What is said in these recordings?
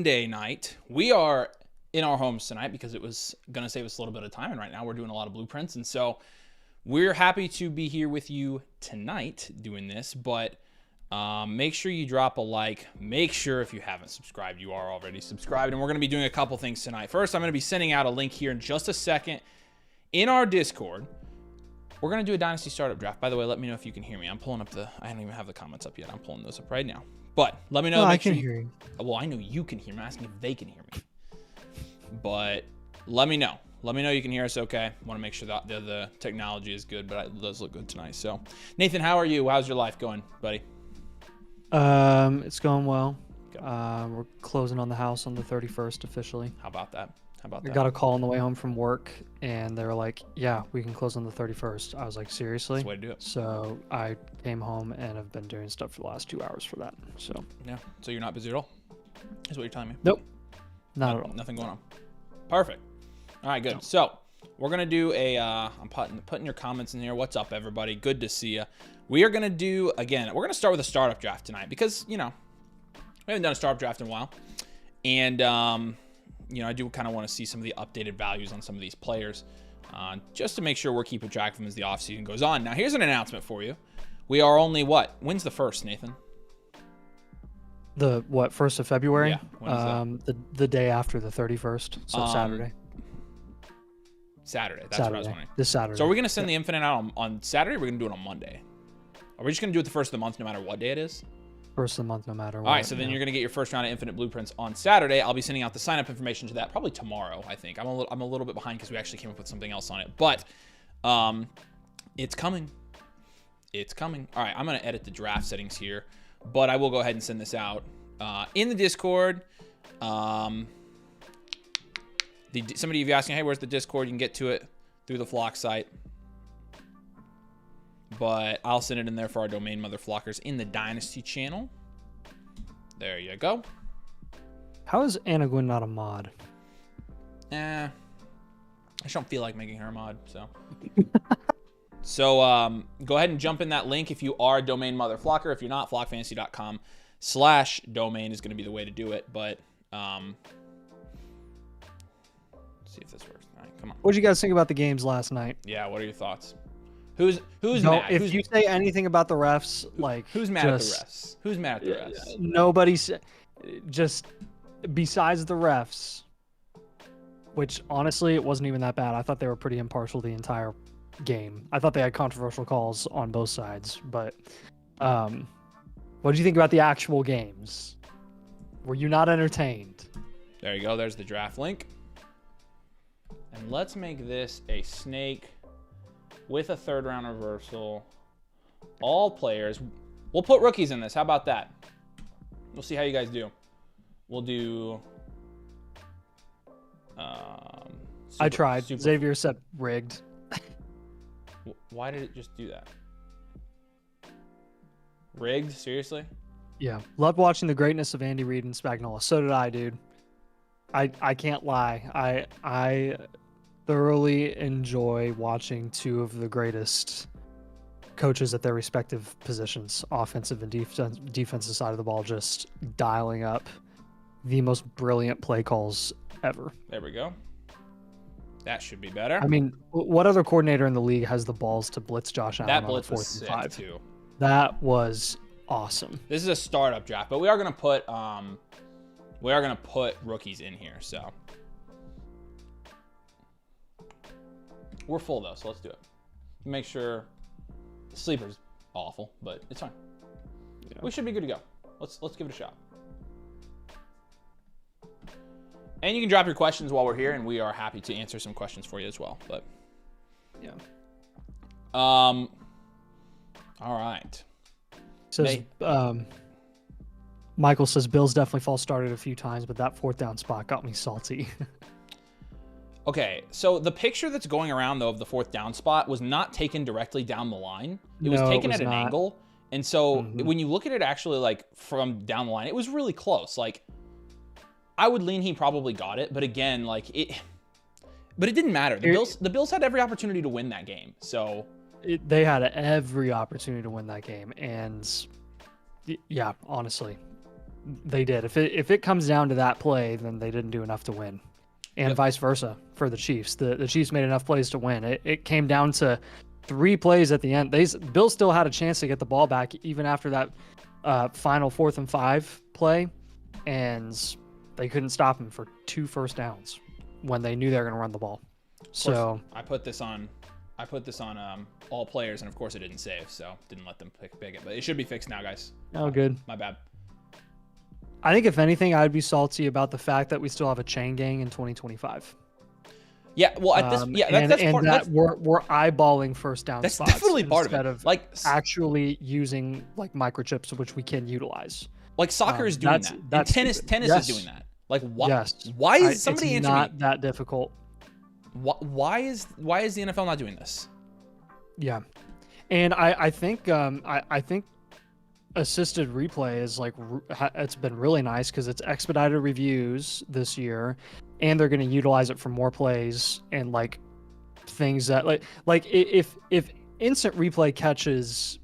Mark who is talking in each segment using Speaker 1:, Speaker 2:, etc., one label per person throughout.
Speaker 1: Monday night. We are in our homes tonight because it was going to save us a little bit of time. And right now we're doing a lot of blueprints. And so we're happy to be here with you tonight doing this. But make sure you drop a like. Make sure if you haven't subscribed, you are already subscribed. And we're going to be doing a couple things tonight. First, I'm going to be sending out a link here in just a second in our Discord. We're going to do a Dynasty startup draft. By the way, let me know if you can hear me. I'm pulling up I don't even have the comments up yet. I'm pulling those up right now. But let me know.
Speaker 2: No, I can hear you.
Speaker 1: Well, I know you can hear me. I'm asking if they can hear me. But let me know. Let me know you can hear us okay. Want to make sure that the technology is good, but it does look good tonight. So, Nathan, how are you? How's your life going, buddy?
Speaker 2: It's going well. We're closing on the house on the 31st officially.
Speaker 1: How about that?
Speaker 2: I got a call on the way home from work, and they were like, yeah, we can close on the 31st. I was like, seriously?
Speaker 1: That's the way to do it.
Speaker 2: So I came home and have been doing stuff for the last 2 hours for that. So
Speaker 1: yeah. So you're not busy at all? Is what you're telling me?
Speaker 2: Nope. Not at all.
Speaker 1: Nothing going on. Perfect. All right, good. No. So we're going to do I'm putting your comments in here. What's up, everybody? Good to see you. We are going to do, again, we're going to start with a startup draft tonight because, we haven't done a startup draft in a while. And, I do kind of want to see some of the updated values on some of these players just to make sure we're keeping track of them as the offseason goes on. Now, here's an announcement for you. We are only when's the 1st, Nathan?
Speaker 2: The 1st of February?
Speaker 1: Yeah.
Speaker 2: The day after the 31st, so Saturday.
Speaker 1: Saturday. That's
Speaker 2: Saturday.
Speaker 1: what I was wondering.
Speaker 2: This Saturday.
Speaker 1: So are we going to send the Infinite out on Saturday, or are we going to do it on Monday? Are we just going to do it the 1st of the month no matter what day it is?
Speaker 2: First of the month, no matter what.
Speaker 1: All right, so then you're going to get your first round of Infinite Blueprints on Saturday. I'll be sending out the sign-up information to that probably tomorrow, I think. I'm a little bit behind because we actually came up with something else on it. But it's coming. It's coming. All right, I'm going to edit the draft settings here, but I will go ahead and send this out in the Discord. Somebody of you asking, hey, where's the Discord? You can get to it through the Flock site. But I'll send it in there for our domain Motherflockers in the Dynasty channel. There you go.
Speaker 2: How is Anna Gwynn not a mod?
Speaker 1: I just don't feel like making her a mod, so. So go ahead and jump in that link if you are a domain Motherflocker. If you're not, flockfantasy.com/domain is going to be the way to do it. But let's see if this works. All right, come on.
Speaker 2: What did you guys think about the games last night?
Speaker 1: Yeah, what are your thoughts? Who's
Speaker 2: no,
Speaker 1: mad?
Speaker 2: If you say anything about the refs,
Speaker 1: who's mad at the refs? Who's mad at the refs?
Speaker 2: Nobody's just besides the refs, which honestly it wasn't even that bad. I thought they were pretty impartial the entire game. I thought they had controversial calls on both sides, but what did you think about the actual games? Were you not entertained?
Speaker 1: There you go. There's the draft link. And let's make this a snake with a 3rd round reversal. All players. We'll put rookies in this. How about that? We'll see how you guys do. We'll do...
Speaker 2: I tried. Xavier said rigged.
Speaker 1: Why did it just do that? Rigged? Seriously?
Speaker 2: Yeah. Loved watching the greatness of Andy Reid and Spagnuolo. So did I, dude. I can't lie. I thoroughly enjoy watching two of the greatest coaches at their respective positions, offensive and defensive side of the ball, just dialing up the most brilliant play calls ever.
Speaker 1: There we go. That should be better.
Speaker 2: I mean, what other coordinator in the league has the balls to blitz Josh Allen
Speaker 1: that
Speaker 2: on
Speaker 1: blitz
Speaker 2: a 4th
Speaker 1: was sick
Speaker 2: and 5?
Speaker 1: too.
Speaker 2: That was awesome.
Speaker 1: This is a startup draft, but we are gonna put rookies in here, so we're full though, so let's do it. Make sure sleeper's awful, but it's fine. Yeah. We should be good to go. Let's give it a shot. And you can drop your questions while we're here, and we are happy to answer some questions for you as well. But
Speaker 2: yeah.
Speaker 1: All right.
Speaker 2: Says Michael says Bills definitely false started a few times, but that 4th down spot got me salty.
Speaker 1: Okay, so the picture that's going around though of the 4th down spot was not taken directly down the line. It was taken at an angle, and so when you look at it actually like from down the line, it was really close. Like I would lean he probably got it, but again, like but it didn't matter. The Bills had every opportunity to win that game, so
Speaker 2: they had every opportunity to win that game, and yeah, honestly, They did. If it comes down to that play, then they didn't do enough to win, and
Speaker 1: Yep.
Speaker 2: vice versa for the Chiefs. The Chiefs made enough plays to win. It came down to 3 plays at the end. Bills still had a chance to get the ball back even after that final 4th and 5 play, and they couldn't stop him for 2 first downs when they knew they were going to run the ball. So
Speaker 1: I put this on all players, and of course it didn't save, so didn't let them pick it. But it should be fixed now, guys.
Speaker 2: good.
Speaker 1: My bad.
Speaker 2: I think if anything, I'd be salty about the fact that we still have a chain gang in 2025.
Speaker 1: Yeah, well, at this, that's part.
Speaker 2: That we're eyeballing first down
Speaker 1: That's
Speaker 2: spots
Speaker 1: definitely part of it.
Speaker 2: instead of
Speaker 1: Like
Speaker 2: actually using like microchips, which we can utilize.
Speaker 1: Like soccer is doing that. And tennis
Speaker 2: yes.
Speaker 1: is doing that. Like why?
Speaker 2: Yes.
Speaker 1: Why is somebody
Speaker 2: it's
Speaker 1: answer
Speaker 2: not
Speaker 1: me?
Speaker 2: that difficult?
Speaker 1: Why is the NFL not doing this?
Speaker 2: Yeah, and I think I think assisted replay is like it's been really nice because it's expedited reviews this year, and they're going to utilize it for more plays and like things that like if instant replay catches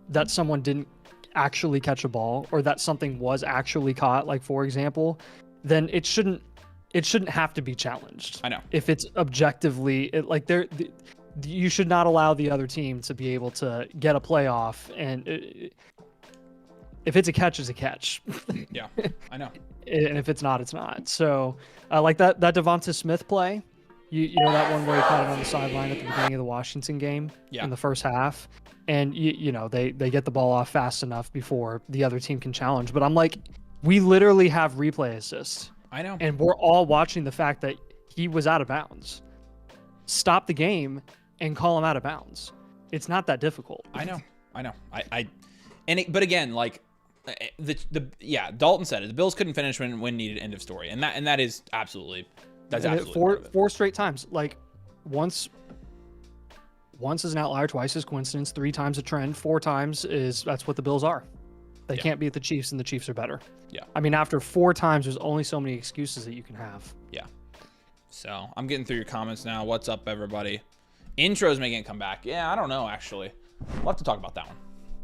Speaker 2: that someone didn't actually catch a ball or that something was actually caught, like for example, then it shouldn't have to be challenged.
Speaker 1: I know.
Speaker 2: If it's objectively you should not allow the other team to be able to get a play off, and if it's a catch, it's a catch.
Speaker 1: Yeah, I know.
Speaker 2: And if it's not, it's not. So, like that Devonta Smith play, you know that one where he caught it on the sideline at the beginning of the Washington game in the first half, and you know they get the ball off fast enough before the other team can challenge. But I'm like, we literally have replay assist.
Speaker 1: I know.
Speaker 2: And we're all watching the fact that he was out of bounds. Stop the game and call him out of bounds. It's not that difficult.
Speaker 1: I know. But again, like Dalton said it. The Bills couldn't finish when needed. End of story. And that is absolutely
Speaker 2: four straight times. Like once is an outlier, twice is coincidence, 3 times a trend, 4 times that's what the Bills are. They can't beat the Chiefs, and the Chiefs are better.
Speaker 1: Yeah.
Speaker 2: I mean, after 4 times, there's only so many excuses that you can have.
Speaker 1: Yeah. So I'm getting through your comments now. What's up, everybody? Intros making a comeback. Yeah, I don't know, actually. We'll have to talk about that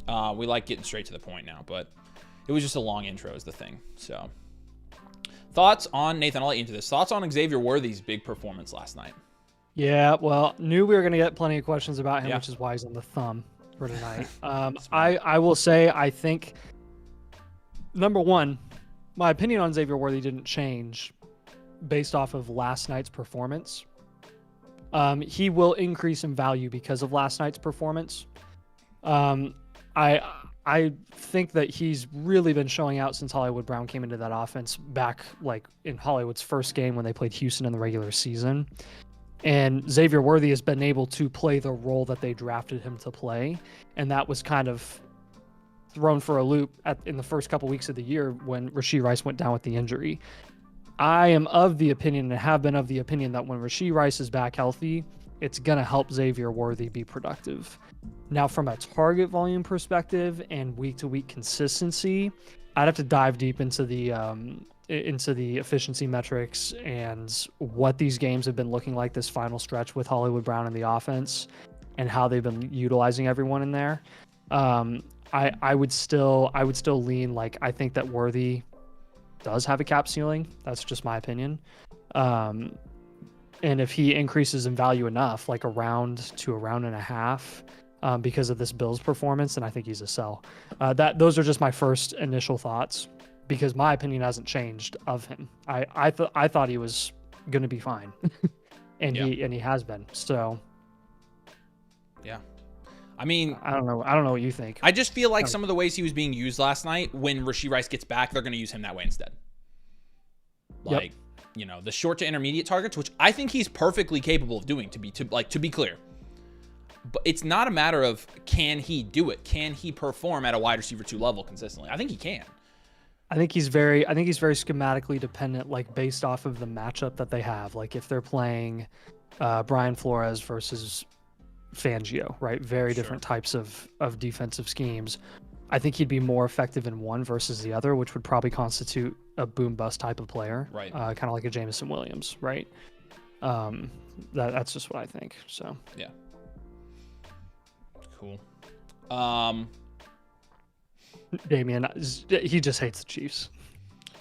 Speaker 1: one. We like getting straight to the point now, but it was just a long intro is the thing. So thoughts on, Nathan, I'll let you into this. Thoughts on Xavier Worthy's big performance last night?
Speaker 2: Yeah, well, knew we were going to get plenty of questions about him, which is why he's on the thumb for tonight. I will say, I think, number one, my opinion on Xavier Worthy didn't change based off of last night's performance. He will increase in value because of last night's performance. I think that he's really been showing out since Hollywood Brown came into that offense back like in Hollywood's first game when they played Houston in the regular season. And Xavier Worthy has been able to play the role that they drafted him to play. And that was kind of thrown for a loop in the first couple weeks of the year when Rashee Rice went down with the injury. I am of the opinion and have been of the opinion that when Rashee Rice is back healthy, it's going to help Xavier Worthy be productive. Now, from a target volume perspective and week-to-week consistency, I'd have to dive deep into the efficiency metrics and what these games have been looking like this final stretch with Hollywood Brown in the offense and how they've been utilizing everyone in there. I would still lean like I think that Worthy does have a cap ceiling. That's just my opinion. And if he increases in value enough, like a round to a round and a half, because of this Bills performance, then I think he's a sell. Those are just my first initial thoughts because my opinion hasn't changed of him. I thought he was going to be fine, and he has been. So,
Speaker 1: yeah. I mean,
Speaker 2: I don't know what you think.
Speaker 1: I just feel like some of the ways he was being used last night, when Rashee Rice gets back, they're going to use him that way instead. Like, you know, the short to intermediate targets, which I think he's perfectly capable of doing, to be clear. But it's not a matter of can he do it? Can he perform at a wide receiver 2 level consistently? I think he can.
Speaker 2: I think he's very schematically dependent, like based off of the matchup that they have. Like if they're playing Brian Flores versus Fangio, right? Very different types of defensive schemes. I think he'd be more effective in one versus the other, which would probably constitute a boom bust type of player,
Speaker 1: right?
Speaker 2: Kind of like a Jameson Williams, right? That's just what I think. So
Speaker 1: yeah, cool.
Speaker 2: Damian, he just hates the Chiefs.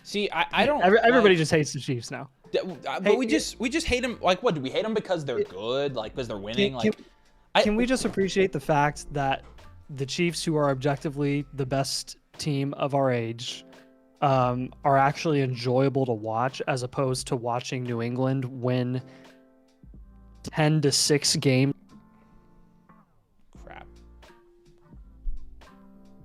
Speaker 1: See, I don't.
Speaker 2: Everybody just hates the Chiefs now.
Speaker 1: But
Speaker 2: Hey,
Speaker 1: we just hate them. Like, what do we hate them because they're good? Like, because they're winning?
Speaker 2: Can we just appreciate the fact that the Chiefs, who are objectively the best team of our age, are actually enjoyable to watch as opposed to watching New England win 10-6 games?
Speaker 1: Crap.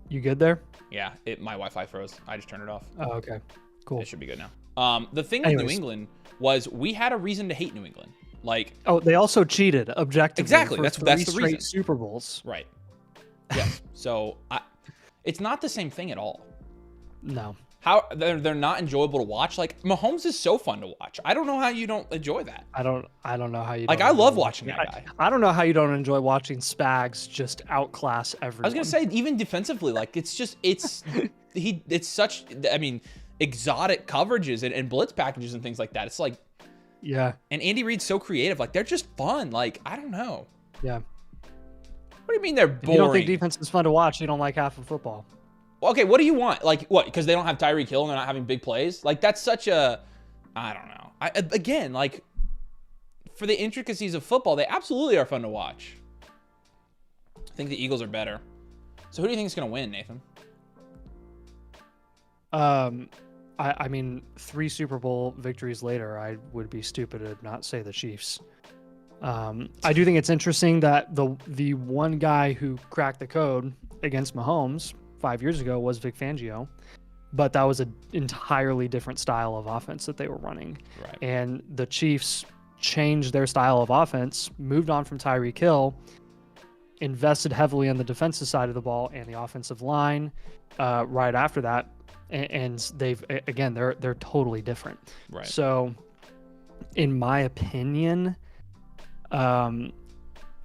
Speaker 2: You good there?
Speaker 1: Yeah, my Wi-Fi froze. I just turned it off.
Speaker 2: Oh, okay. Cool.
Speaker 1: It should be good now. The thing with New England was we had a reason to hate New England. Like,
Speaker 2: oh, they also cheated objectively.
Speaker 1: Exactly.
Speaker 2: For
Speaker 1: That's
Speaker 2: three
Speaker 1: the
Speaker 2: straight
Speaker 1: reason.
Speaker 2: Super Bowls.
Speaker 1: Right. Yes. So it's not the same thing at all.
Speaker 2: No.
Speaker 1: How they're not enjoyable to watch. Like, Mahomes is so fun to watch. I don't know how you don't enjoy that.
Speaker 2: I don't know how you
Speaker 1: like.
Speaker 2: don't
Speaker 1: I
Speaker 2: enjoy
Speaker 1: love watching that guy.
Speaker 2: I don't know how you don't enjoy watching Spags just outclass everyone.
Speaker 1: I was gonna say, even defensively, like, it's such, I mean, exotic coverages and blitz packages and things like that. It's like,
Speaker 2: yeah.
Speaker 1: And Andy Reid's so creative. Like, they're just fun. Like, I don't know.
Speaker 2: Yeah.
Speaker 1: What do you mean they're boring?
Speaker 2: If you don't think defense is fun to watch, you don't like half of football.
Speaker 1: Okay, what do you want? Like, what? Because they don't have Tyreek Hill and they're not having big plays? Like, that's such a, I don't know. Again, like, for the intricacies of football, they absolutely are fun to watch. I think the Eagles are better. So who do you think is going to win, Nathan?
Speaker 2: I mean, 3 Super Bowl victories later, I would be stupid to not say the Chiefs. I do think it's interesting that the one guy who cracked the code against Mahomes 5 years ago was Vic Fangio, but that was an entirely different style of offense that they were running.
Speaker 1: Right.
Speaker 2: And the Chiefs changed their style of offense, moved on from Tyreek Hill, invested heavily on the defensive side of the ball and the offensive line right after that. And they're totally different.
Speaker 1: Right.
Speaker 2: So, in my opinion,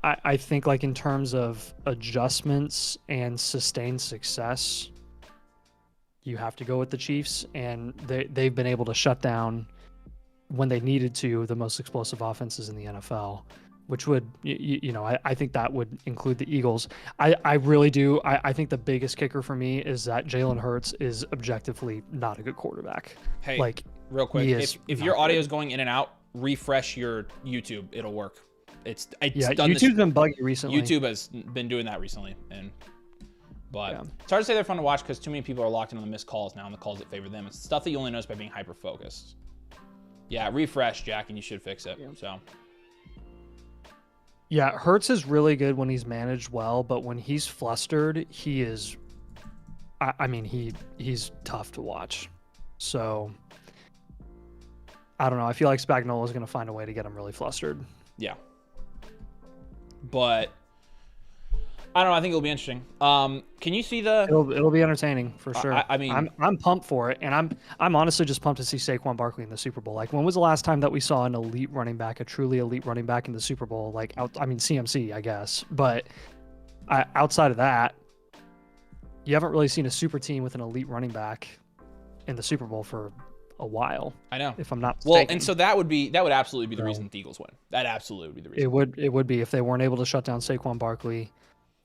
Speaker 2: I think, like, in terms of adjustments and sustained success, you have to go with the Chiefs, and they've been able to shut down, when they needed to, the most explosive offenses in the NFL, which would, I think that would include the Eagles. I really do. I think the biggest kicker for me is that Jalen Hurts is objectively not a good quarterback.
Speaker 1: Hey,
Speaker 2: like,
Speaker 1: real quick, if your
Speaker 2: not
Speaker 1: audio
Speaker 2: good.
Speaker 1: is going in and out, refresh your YouTube. It'll work. It's done.
Speaker 2: YouTube's been buggy recently.
Speaker 1: YouTube has been doing that recently, but
Speaker 2: Yeah.
Speaker 1: it's hard to say they're fun to watch because too many people are locked in on the missed calls now and the calls that favor them. It's stuff that you only notice by being hyper focused. Yeah, refresh, Jack, and you should fix it.
Speaker 2: Yeah.
Speaker 1: So.
Speaker 2: Yeah, Hurts is really good when he's managed well, but when he's flustered, he is. I mean, he's tough to watch. So I don't know. I feel like Spagnuolo is going to find a way to get him really flustered.
Speaker 1: Yeah. But I don't know. I think it'll be interesting. Can you see the?
Speaker 2: It'll be entertaining for sure.
Speaker 1: I mean,
Speaker 2: I'm pumped for it, and I'm honestly just pumped to see Saquon Barkley in the Super Bowl. Like, when was the last time that we saw an elite running back, a truly elite running back in the Super Bowl? Like, CMC, I guess, but outside of that, you haven't really seen a super team with an elite running back in the Super Bowl for a while.
Speaker 1: I know.
Speaker 2: If I'm not mistaken.
Speaker 1: Well, and so that would absolutely be the reason the Eagles win. That absolutely would be the reason.
Speaker 2: It would be if they weren't able to shut down Saquon Barkley,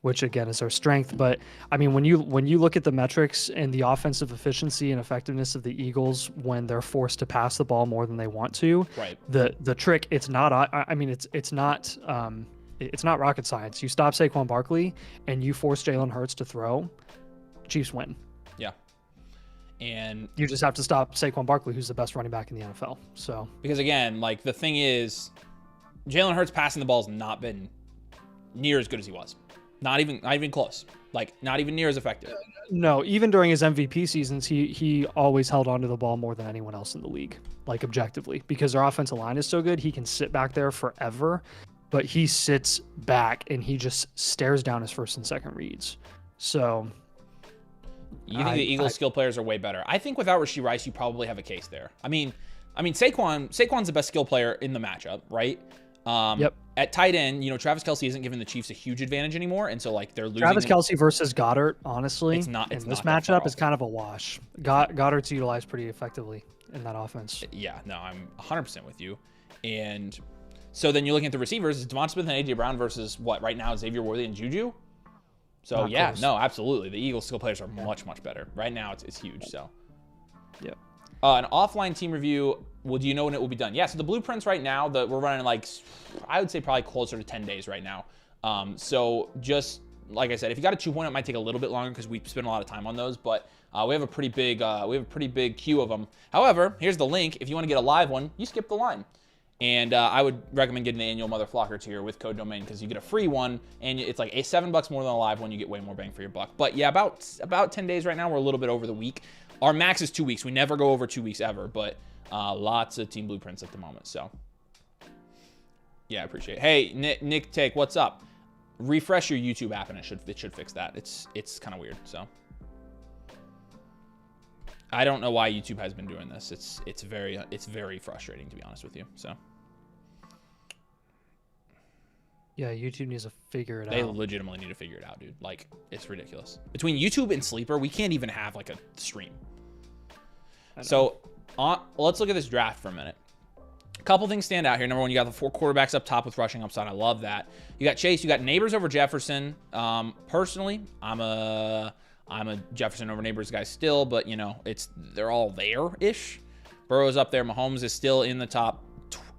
Speaker 2: which again is their strength. But I mean, when you look at the metrics and the offensive efficiency and effectiveness of the Eagles when they're forced to pass the ball more than they want to,
Speaker 1: right?
Speaker 2: The trick, it's not. I mean, it's not rocket science. You stop Saquon Barkley and you force Jalen Hurts to throw, Chiefs win.
Speaker 1: Yeah. And
Speaker 2: you just have to stop Saquon Barkley, who's the best running back in the NFL. So,
Speaker 1: because again, like, the thing is, Jalen Hurts passing the ball has not been near as good as he was. Not even close. Like, not even near as effective.
Speaker 2: No, even during his MVP seasons, he always held onto the ball more than anyone else in the league, like, objectively, because our offensive line is so good. He can sit back there forever, but he sits back and he just stares down his first and second reads. So,
Speaker 1: you think the Eagles' skill players are way better? I think without Rashee Rice, you probably have a case there. I mean, Saquon's the best skill player in the matchup, right?
Speaker 2: Yep.
Speaker 1: At tight end, Travis Kelce isn't giving the Chiefs a huge advantage anymore, and so, like, they're losing.
Speaker 2: Travis Kelce versus Goddard, honestly,
Speaker 1: it's not.
Speaker 2: This
Speaker 1: not
Speaker 2: matchup is kind of a wash. Goddard's utilized pretty effectively in that offense.
Speaker 1: Yeah, no, I'm 100% with you. And so then you're looking at the receivers. It's Devonta Smith and A.J. Brown versus what right now? Xavier Worthy and Juju. So
Speaker 2: Not close.
Speaker 1: no, absolutely. The Eagles skill players are much, much better. Right now, it's huge. So,
Speaker 2: yeah.
Speaker 1: An offline team review. Well, do you know when it will be done? Yeah, so the blueprints right now, we're running like, I would say probably closer to 10 days right now. So just like I said, if you got a 2.0, it might take a little bit longer because we spend a lot of time on those, but we have a pretty big queue of them. However, here's the link. If you want to get a live one, you skip the line. And I would recommend getting the annual Motherflocker tier with code domain because you get a free one, and it's like $7 more than a live one. You get way more bang for your buck. But yeah, about 10 days right now. We're a little bit over the week. Our max is 2 weeks. We never go over 2 weeks ever, but lots of team blueprints at the moment. So yeah, I appreciate it. Hey, Nick Take, what's up? Refresh your YouTube app and it should fix that. It's kind of weird. So I don't know why YouTube has been doing this. It's very frustrating, to be honest with you. So
Speaker 2: yeah, YouTube needs to figure it out.
Speaker 1: They legitimately need to figure it out, dude. Like, it's ridiculous. Between YouTube and Sleeper, we can't even have like a stream. So let's look at this draft for a minute. A couple things stand out here. Number one, you got the 4 quarterbacks up top with rushing upside. I love that. You got Chase. You got Neighbors over Jefferson. Personally, I'm a Jefferson over Neighbors guy still, but you know, they're all there-ish. Burrow's up there. Mahomes is still in the top.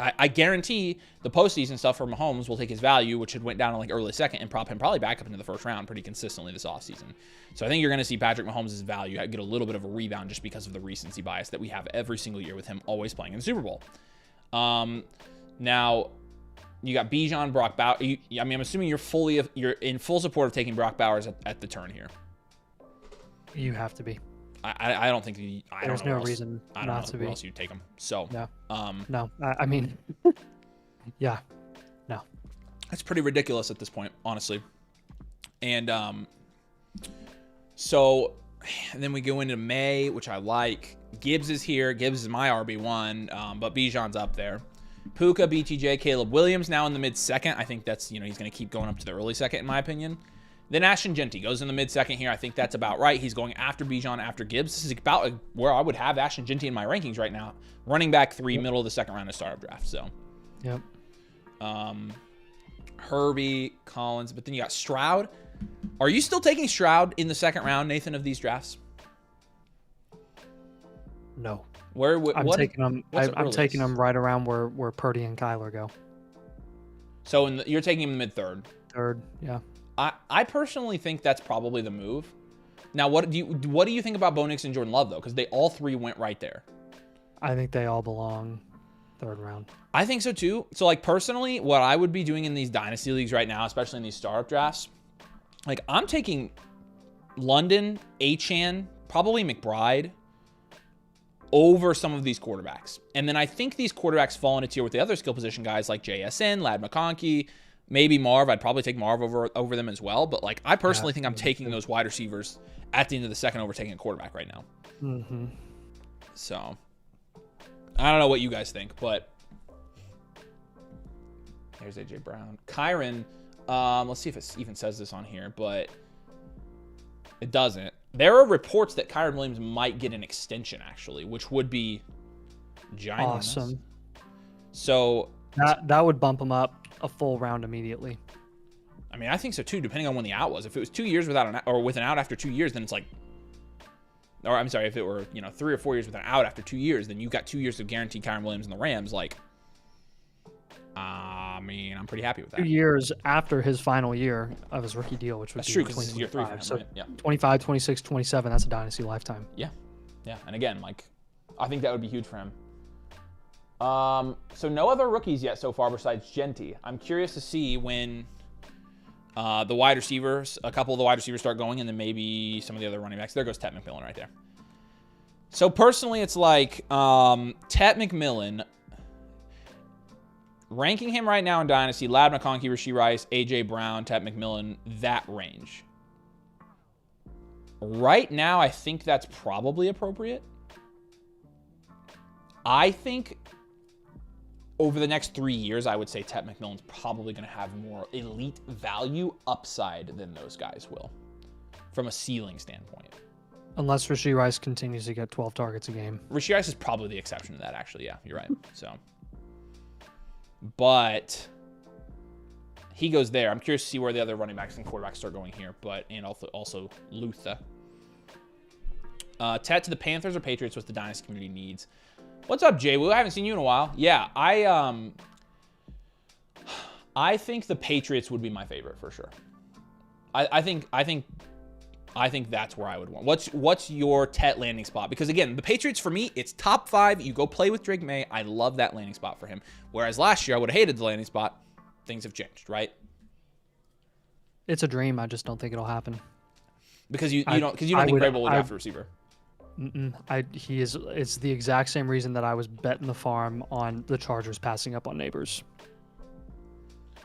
Speaker 1: I guarantee the postseason stuff for Mahomes will take his value, which had went down to like early second, and prop him probably back up into the first round pretty consistently this offseason. So I think you're going to see Patrick Mahomes' value get a little bit of a rebound just because of the recency bias that we have every single year with him always playing in the Super Bowl. Now you got Bijan, Brock Bowers. I mean, I'm assuming you're in full support of taking Brock Bowers at the turn here.
Speaker 2: You have to be.
Speaker 1: I don't think
Speaker 2: there's no reason not to be.
Speaker 1: Where else you'd take him? So
Speaker 2: no, no. I mean, yeah, no.
Speaker 1: That's pretty ridiculous at this point, honestly. And so then we go into May, which I like. Gibbs is here. Gibbs is my RB1, but Bijan's up there. Puka, BTJ, Caleb Williams now in the mid-second. I think that's, he's going to keep going up to the early second, in my opinion. Then Ashton Genty goes in the mid-second here. I think that's about right. He's going after Bijan, after Gibbs. This is about where I would have Ashton Genty in my rankings right now. Running back 3, middle of the second round of startup draft. So,
Speaker 2: yep.
Speaker 1: Herbie, Collins, but then you got Stroud. Are you still taking Stroud in the second round, Nathan, of these drafts?
Speaker 2: No.
Speaker 1: I'm
Speaker 2: taking them right around where Purdy and Kyler go.
Speaker 1: So you're taking him in the mid-third.
Speaker 2: Third, yeah.
Speaker 1: I personally think that's probably the move. Now, what do you think about Bo Nix and Jordan Love though? Because they all 3 went right there.
Speaker 2: I think they all belong third round.
Speaker 1: I think so too. So like personally, what I would be doing in these dynasty leagues right now, especially in these startup drafts, like I'm taking London, Achane, probably McBride over some of these quarterbacks. And then I think these quarterbacks fall in a tier with the other skill position guys like JSN, Ladd McConkey, maybe Marv. I'd probably take Marv over them as well. But like I personally think I'm taking those wide receivers at the end of the second over taking a quarterback right now.
Speaker 2: Mm-hmm.
Speaker 1: So I don't know what you guys think, but there's AJ Brown. Kyron, let's see if it even says this on here, but it doesn't. There are reports that Kyron Williams might get an extension, actually, which would be ginormous.
Speaker 2: Awesome.
Speaker 1: So
Speaker 2: that would bump him up a full round immediately.
Speaker 1: I mean, I think so too, depending on when the out was. If it was 2 years without with an out after 2 years, then it's like, or I'm sorry, if it were 3 or 4 years with an out after 2 years, then you've got 2 years of guaranteed Kyron Williams and the Rams. Like, I mean, I'm pretty happy with that.
Speaker 2: 2 years after his final year of his rookie deal, which would
Speaker 1: that's
Speaker 2: be
Speaker 1: true because this is year 3 for him,
Speaker 2: so
Speaker 1: right? Yeah.
Speaker 2: 25, 26, 27. That's a dynasty lifetime.
Speaker 1: Yeah, yeah. And again, like, I think that would be huge for him. So no other rookies yet so far besides Genty. I'm curious to see when a couple of the wide receivers start going, and then maybe some of the other running backs. There goes Tet McMillan right there. So personally, it's like Tet McMillan, ranking him right now in Dynasty, Ladd McConkey, Rashee Rice, A.J. Brown, Tet McMillan, that range. Right now, I think that's probably appropriate. I think over the next 3 years, I would say Tet McMillan's probably going to have more elite value upside than those guys will from a ceiling standpoint.
Speaker 2: Unless Rashee Rice continues to get 12 targets a game.
Speaker 1: Rashee Rice is probably the exception to that, actually. Yeah, you're right. So, but he goes there. I'm curious to see where the other running backs and quarterbacks start going here, and also Luther. Tet to the Panthers or Patriots, what the Dynasty community needs. What's up, Jay Woo? I haven't seen you in a while. Yeah, I think the Patriots would be my favorite for sure. I think that's where I would want. What's your Tet landing spot? Because again, the Patriots for me, it's top 5. You go play with Drake May. I love that landing spot for him. Whereas last year I would have hated the landing spot. Things have changed, right?
Speaker 2: It's a dream. I just don't think it'll happen.
Speaker 1: Because you don't think Vrabel will draft a receiver.
Speaker 2: It's the exact same reason that I was betting the farm on the Chargers passing up on Neighbors.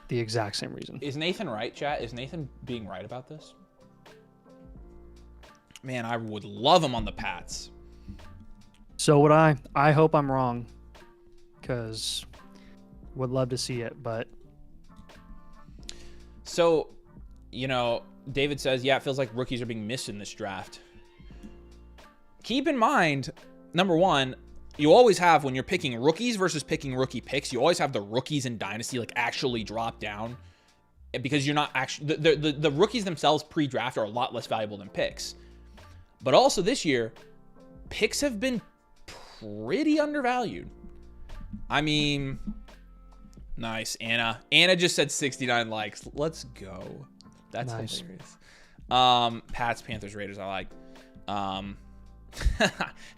Speaker 2: The exact same reason.
Speaker 1: Is Nathan right, chat? Is Nathan being right about this? Man, I would love him on the Pats.
Speaker 2: So would I. I hope I'm wrong, because would love to see it, but.
Speaker 1: So, David says, yeah, it feels like rookies are being missed in this draft. Keep in mind, number one, you always have, when you're picking rookies versus picking rookie picks, you always have the rookies in Dynasty actually drop down, because you're not actually, the rookies themselves pre-draft are a lot less valuable than picks. But also this year, picks have been pretty undervalued. I mean, nice, Anna. Anna just said 69 likes. Let's go. That's nice. Hilarious. Pats, Panthers, Raiders, I like. Had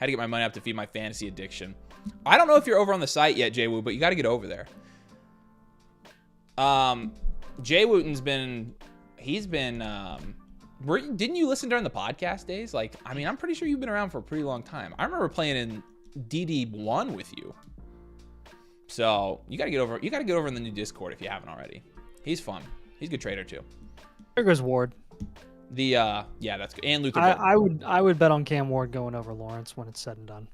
Speaker 1: to get my money up to feed my fantasy addiction. I don't know if you're over on the site yet, Jay Woo, but you got to get over there. Jay Wooten's been, didn't you listen during the podcast days? I'm pretty sure you've been around for a pretty long time. I remember playing in DD1 with you. So you got to get over in the new Discord if you haven't already. He's fun. He's a good trader too.
Speaker 2: There goes Ward.
Speaker 1: Yeah, that's good. And Luther.
Speaker 2: I would bet on Cam Ward going over Lawrence when it's said and done.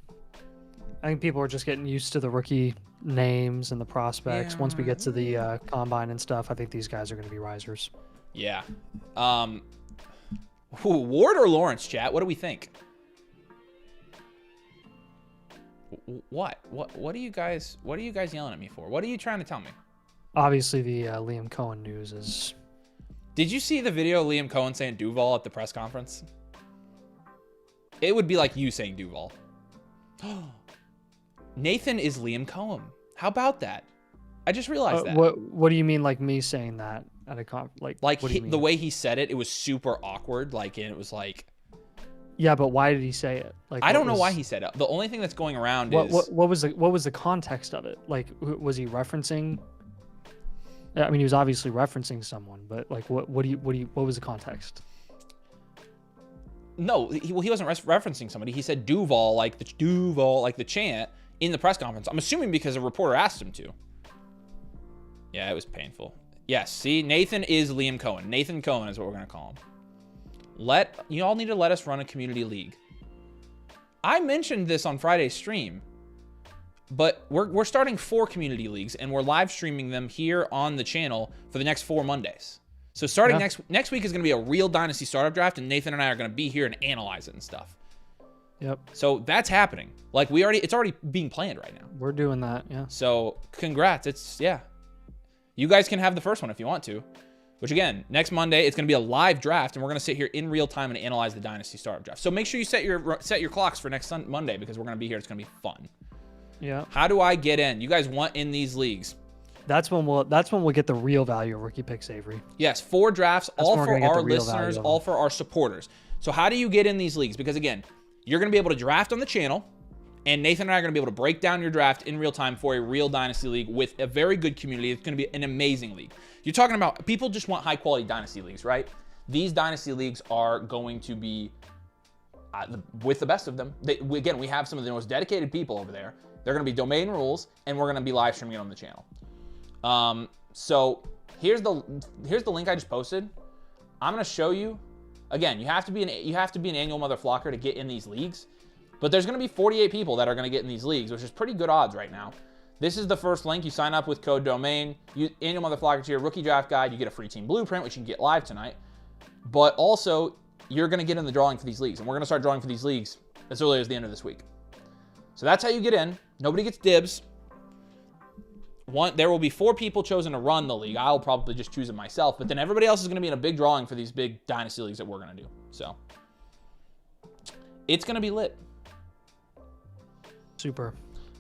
Speaker 2: I think people are just getting used to the rookie names and the prospects. Yeah. Once we get to the combine and stuff, I think these guys are going to be risers.
Speaker 1: Yeah. Ward or Lawrence, chat? What do we think? What are you guys yelling at me for? What are you trying to tell me?
Speaker 2: Obviously, the Liam Cohen news is.
Speaker 1: Did you see the video of Liam Cohen saying Duval at the press conference? It would be like you saying Duval. Nathan is Liam Cohen. How about that? I just realized that.
Speaker 2: What do you mean, like me saying that at a
Speaker 1: the way he said it, it was super awkward. And it was like.
Speaker 2: Yeah, but why did he say it?
Speaker 1: I don't know why he said it. The only thing that's going around
Speaker 2: is what was the context of it? Was he referencing? I mean, he was obviously referencing someone, but what was the context?
Speaker 1: No, he wasn't referencing somebody. He said Duval, like the chant in the press conference. I'm assuming because a reporter asked him to. Yeah, it was painful. Yes, see, Nathan is Liam Cohen. Nathan Cohen is what we're gonna call him. You all need to let us run a community league. I mentioned this on Friday's stream. But we're starting 4 community leagues, and we're live streaming them here on the channel for the next 4 Mondays. So starting next week is going to be a real Dynasty startup draft, and Nathan and I are going to be here and analyze it and stuff.
Speaker 2: Yep.
Speaker 1: So that's happening. It's already being planned right now.
Speaker 2: We're doing that, yeah.
Speaker 1: So congrats. You guys can have the first one if you want to. Which again, next Monday it's going to be a live draft, and we're going to sit here in real time and analyze the Dynasty startup draft. So make sure you set your clocks for next Monday, because we're going to be here. It's going to be fun.
Speaker 2: Yeah.
Speaker 1: How do I get in? You guys want in these leagues?
Speaker 2: That's when we'll get the real value of rookie picks, Avery.
Speaker 1: Yes, 4 drafts, all for our listeners, all for our supporters. So how do you get in these leagues? Because again, you're going to be able to draft on the channel, and Nathan and I are going to be able to break down your draft in real time for a real Dynasty league with a very good community. It's going to be an amazing league. You're talking about people just want high quality Dynasty leagues, right? These Dynasty leagues are going to be with the best of them. We have some of the most dedicated people over there. They're going to be domain rules, and we're going to be live streaming it on the channel. So here's the link I just posted. I'm going to show you. Again, you have to be an annual Motherflocker to get in these leagues. But there's going to be 48 people that are going to get in these leagues, which is pretty good odds right now. This is the first link. You sign up with code domain. Annual Motherflocker tier, rookie draft guide. You get a free team blueprint, which you can get live tonight. But also, you're going to get in the drawing for these leagues, and we're going to start drawing for these leagues as early as the end of this week. So that's how you get in. Nobody gets dibs. There will be 4 people chosen to run the league. I'll probably just choose it myself, but then everybody else is going to be in a big drawing for these big Dynasty leagues that we're going to do. So It's going to be lit.
Speaker 2: Super.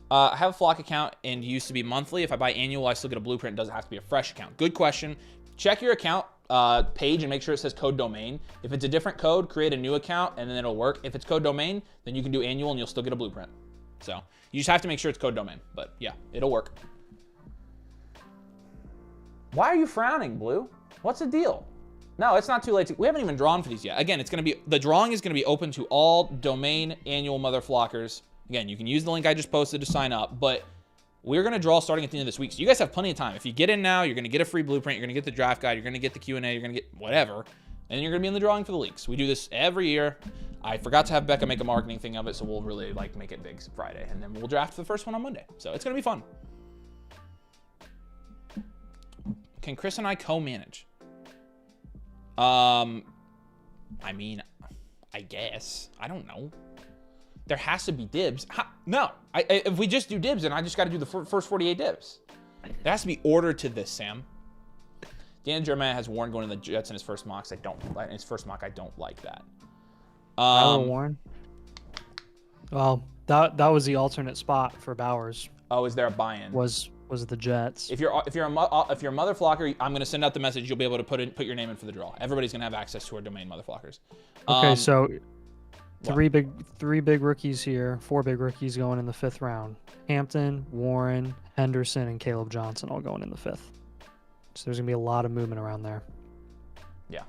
Speaker 1: I have a Flock account and used to be monthly. If I buy annual, I still get a blueprint. It doesn't have to be a fresh account. Good question. Check your account page and make sure it says code domain. If it's a different code, create a new account and then it'll work. If it's code domain, then you can do annual and you'll still get a blueprint. So you just have to make sure it's code domain. But yeah, it'll work. Why are you frowning, Blue? What's the deal? No, it's not too late. We haven't even drawn for these yet. Again, the drawing is going to be open to all domain annual Motherflockers. Again, you can use the link I just posted to sign up, but we're going to draw starting at the end of this week. So you guys have plenty of time. If you get in now, you're going to get a free blueprint. You're going to get the draft guide. You're going to get the Q&A. You're going to get whatever. And then you're going to be in the drawing for the leagues. We do this every year. I forgot to have Becca make a marketing thing of it, so we'll really make it big Friday. And then we'll draft the first one on Monday. So it's going to be fun. Can Chris and I co-manage? I mean, I guess. I don't know. There has to be dibs. No, if we just do dibs, then I just got to do the first 48 dibs. It has to be ordered to this, Sam. Dan Jeremiah has Warren going to the Jets in his first mocks. In his first mock, I don't like that.
Speaker 2: Warren. Well, that was the alternate spot for Bowers.
Speaker 1: Oh, is there a buy-in?
Speaker 2: Was the Jets?
Speaker 1: If you're a Motherflocker, I'm gonna send out the message. You'll be able to put your name in for the draw. Everybody's gonna have access to our domain Motherflockers.
Speaker 2: Okay, so three big rookies here. 4 big rookies going in the 5th round. Hampton, Warren, Henderson, and Caleb Johnson all going in the 5th. So there's gonna be a lot of movement around there.
Speaker 1: Yeah.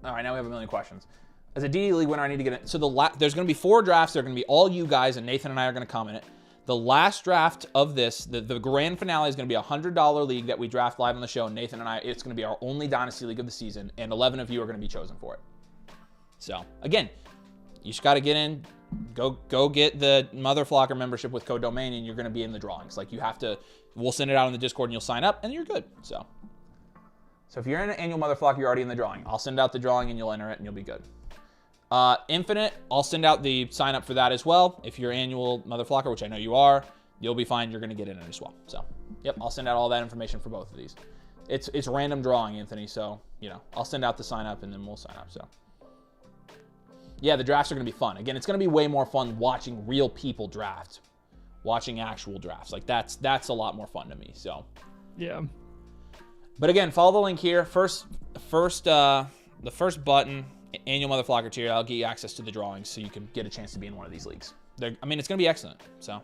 Speaker 1: All right, now we have a million questions. As a DD League winner, I need to get it. So there's gonna be 4 drafts. They're gonna be all you guys, and Nathan and I are gonna comment it. The last draft of this, the grand finale is going to be a $100 league that we draft live on the show. Nathan and I, it's going to be our only Dynasty League of the season, and 11 of you are going to be chosen for it. So, again, you just got to get in, go get the Motherflocker membership with code domain, and you're going to be in the drawings. Like, you have to, we'll send it out in the Discord, and you'll sign up, and you're good. So if you're in an annual Motherflocker, you're already in the drawing. I'll send out the drawing, and you'll enter it, and you'll be good. Infinite, I'll send out the sign up for that as well. If you're annual Motherflocker, which I know you are, you'll be fine. You're going to get in it as well. So, yep, I'll send out all that information for both of these. It's random drawing, Anthony. So, I'll send out the sign up and then we'll sign up. So, yeah, the drafts are going to be fun. Again, it's going to be way more fun watching real people draft, watching actual drafts. Like that's a lot more fun to me. So,
Speaker 2: yeah.
Speaker 1: But again, follow the link here. The first button. Annual Motherflocker tier, I'll get you access to the drawings so you can get a chance to be in one of these leagues. It's going to be excellent. So,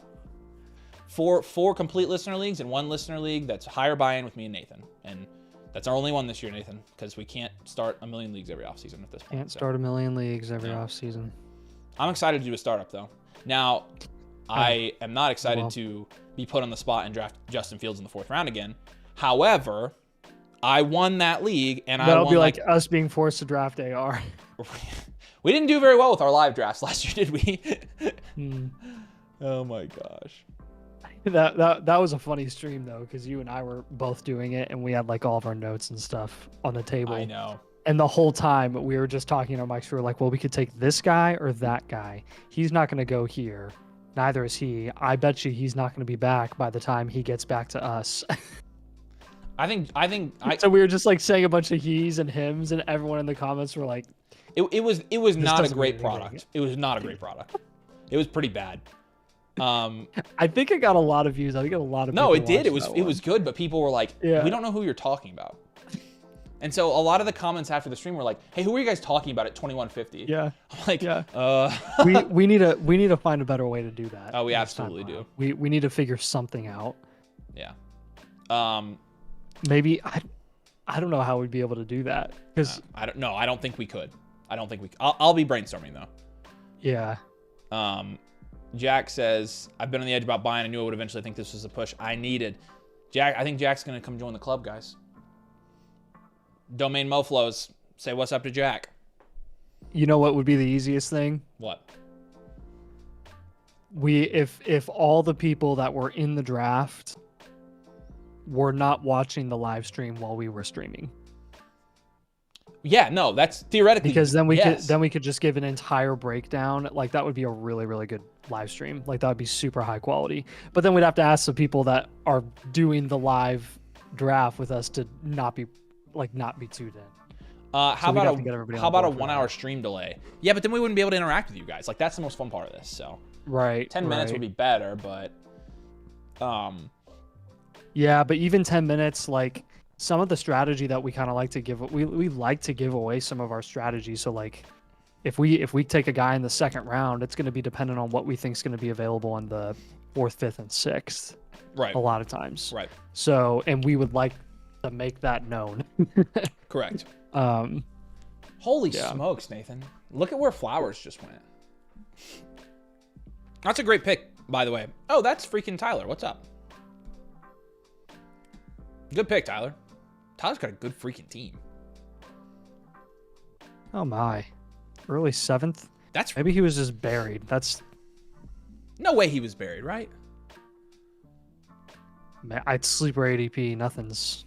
Speaker 1: four complete listener leagues and 1 listener league that's higher buy-in with me and Nathan. And that's our only one this year, Nathan, because we can't start a million leagues every offseason at this point.
Speaker 2: Can't start a million leagues every offseason.
Speaker 1: I'm excited to do a startup, though. Now, I am not excited to be put on the spot and draft Justin Fields in the 4th round again. However, I won that league, and
Speaker 2: that'll be like us being forced to draft AR.
Speaker 1: We didn't do very well with our live drafts last year, did we? Oh my gosh.
Speaker 2: That was a funny stream though, because you and I were both doing it, and we had like all of our notes and stuff on the table.
Speaker 1: I know.
Speaker 2: And the whole time we were just talking in our mics. We were like, well, we could take this guy or that guy. He's not going to go here. Neither is he. I bet you he's not going to be back by the time he gets back to us.
Speaker 1: I think
Speaker 2: so we were just like saying a bunch of he's and hims, and everyone in the comments were like,
Speaker 1: it was not a great product. It was not a great product. It was pretty bad.
Speaker 2: I think it got a lot of views. I think it got a lot of
Speaker 1: no, it did. It was good, but people were like, we don't know who you're talking about. And so a lot of the comments after the stream were like, hey, who are you guys talking about at 2150?
Speaker 2: Yeah.
Speaker 1: I'm like,
Speaker 2: we need to find a better way to do that.
Speaker 1: Oh, we absolutely do.
Speaker 2: We need to figure something out.
Speaker 1: Yeah.
Speaker 2: Maybe I don't know how we'd be able to do that, because
Speaker 1: I don't know. I don't think we could. I'll be brainstorming though.
Speaker 2: Yeah.
Speaker 1: Jack says, I've been on the edge about buying. I knew I would eventually think this was a push I needed. Jack, I think Jack's gonna come join the club, guys. Domain Moflows, say what's up to Jack.
Speaker 2: You know what would be the easiest thing?
Speaker 1: What?
Speaker 2: If all the people that were in the draft were not watching the live stream while we were streaming.
Speaker 1: Yeah, no, that's theoretically,
Speaker 2: because then we could just give an entire breakdown. Like that would be a really, really good live stream. Like that would be super high quality. But then we'd have to ask the people that are doing the live draft with us to not be tuned in.
Speaker 1: How
Speaker 2: we
Speaker 1: about
Speaker 2: got to get everybody
Speaker 1: how
Speaker 2: on
Speaker 1: about a
Speaker 2: board for
Speaker 1: 1
Speaker 2: that.
Speaker 1: hour stream delay? Yeah, but then we wouldn't be able to interact with you guys. Like that's the most fun part of this. So
Speaker 2: Right.
Speaker 1: 10 minutes would be better, but
Speaker 2: Yeah, but even 10 minutes, like some of the strategy that we kind of like to give, we like to give away some of our strategy. So like, if we take a guy in the second round, it's going to be dependent on what we think is going to be available in the 4th, 5th, and 6th.
Speaker 1: right,
Speaker 2: A lot of times.
Speaker 1: right,
Speaker 2: So, and we would like to make that known.
Speaker 1: correct.
Speaker 2: Um,
Speaker 1: Holy
Speaker 2: Yeah.
Speaker 1: smokes, Nathan! Look at where Flowers just went. That's a great pick, by the way. Oh, that's freaking Tyler. What's up? Good pick, Tyler. Tyler's got a good freaking team.
Speaker 2: oh my, early 7th.
Speaker 1: That's
Speaker 2: Maybe he was just buried. That's
Speaker 1: no way he was buried, right?
Speaker 2: man, I'd sleeper ADP. Nothing's.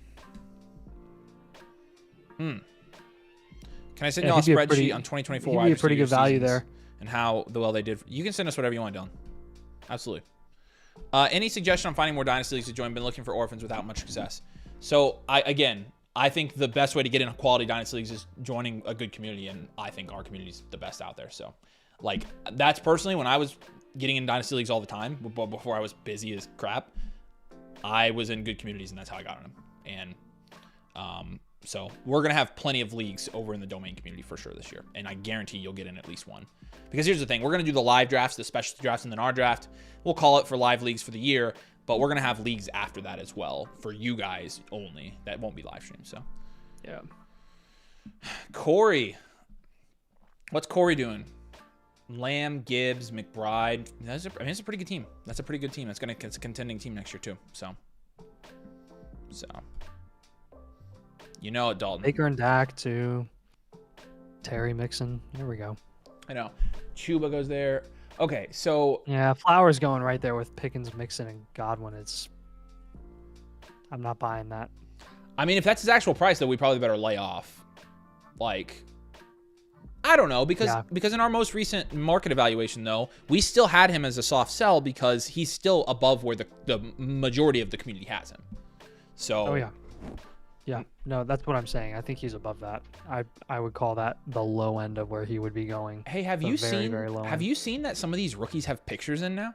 Speaker 1: Can I send
Speaker 2: Yeah,
Speaker 1: y'all a
Speaker 2: he'd be a
Speaker 1: spreadsheet
Speaker 2: pretty-
Speaker 1: on 2024
Speaker 2: he'd
Speaker 1: wide
Speaker 2: be a pretty
Speaker 1: receiver
Speaker 2: good value
Speaker 1: seasons
Speaker 2: there.
Speaker 1: and how well they did? You can send us whatever you want, Dylan. Absolutely. Any suggestion on finding more dynasty leagues to join? Been looking for orphans without much success. So I think the best way to get into quality dynasty leagues is joining a good community, and I think our community is the best out there. So, like that's personally when I was getting in dynasty leagues all the time before I was busy as crap. I was in good communities, and that's how I got in them. And so we're gonna have plenty of leagues over in the domain community for sure this year, and I guarantee you'll get in at least one. Because here's the thing, we're gonna do the live drafts, the specialty drafts, and then our draft. We'll call it for live leagues for the year, but we're gonna have leagues after that as well for you guys only. That won't be live stream. So,
Speaker 2: Yeah.
Speaker 1: Corey, what's Corey doing? Lamb, Gibbs, McBride. It's a pretty good team. That's a pretty good team. It's a contending team next year too. So, you know it, Dalton.
Speaker 2: Baker and Dak too. Terry Mixon. Here we go.
Speaker 1: I know. Chuba goes there. Okay, so
Speaker 2: Yeah, Flowers going right there with Pickens, Mixon, and Godwin. I'm not buying that.
Speaker 1: I mean, if that's his actual price, though, we probably better lay off. Like, I don't know, because in our most recent market evaluation, though, we still had him as a soft sell because he's still above where the majority of the community has him. So.
Speaker 2: Oh yeah. Yeah. No, that's what I'm saying. I think he's above that. I would call that the low end of where he would be going.
Speaker 1: Hey, have
Speaker 2: The
Speaker 1: you
Speaker 2: very,
Speaker 1: seen?
Speaker 2: very low
Speaker 1: Have
Speaker 2: end.
Speaker 1: you seen that some of these rookies have pictures in now?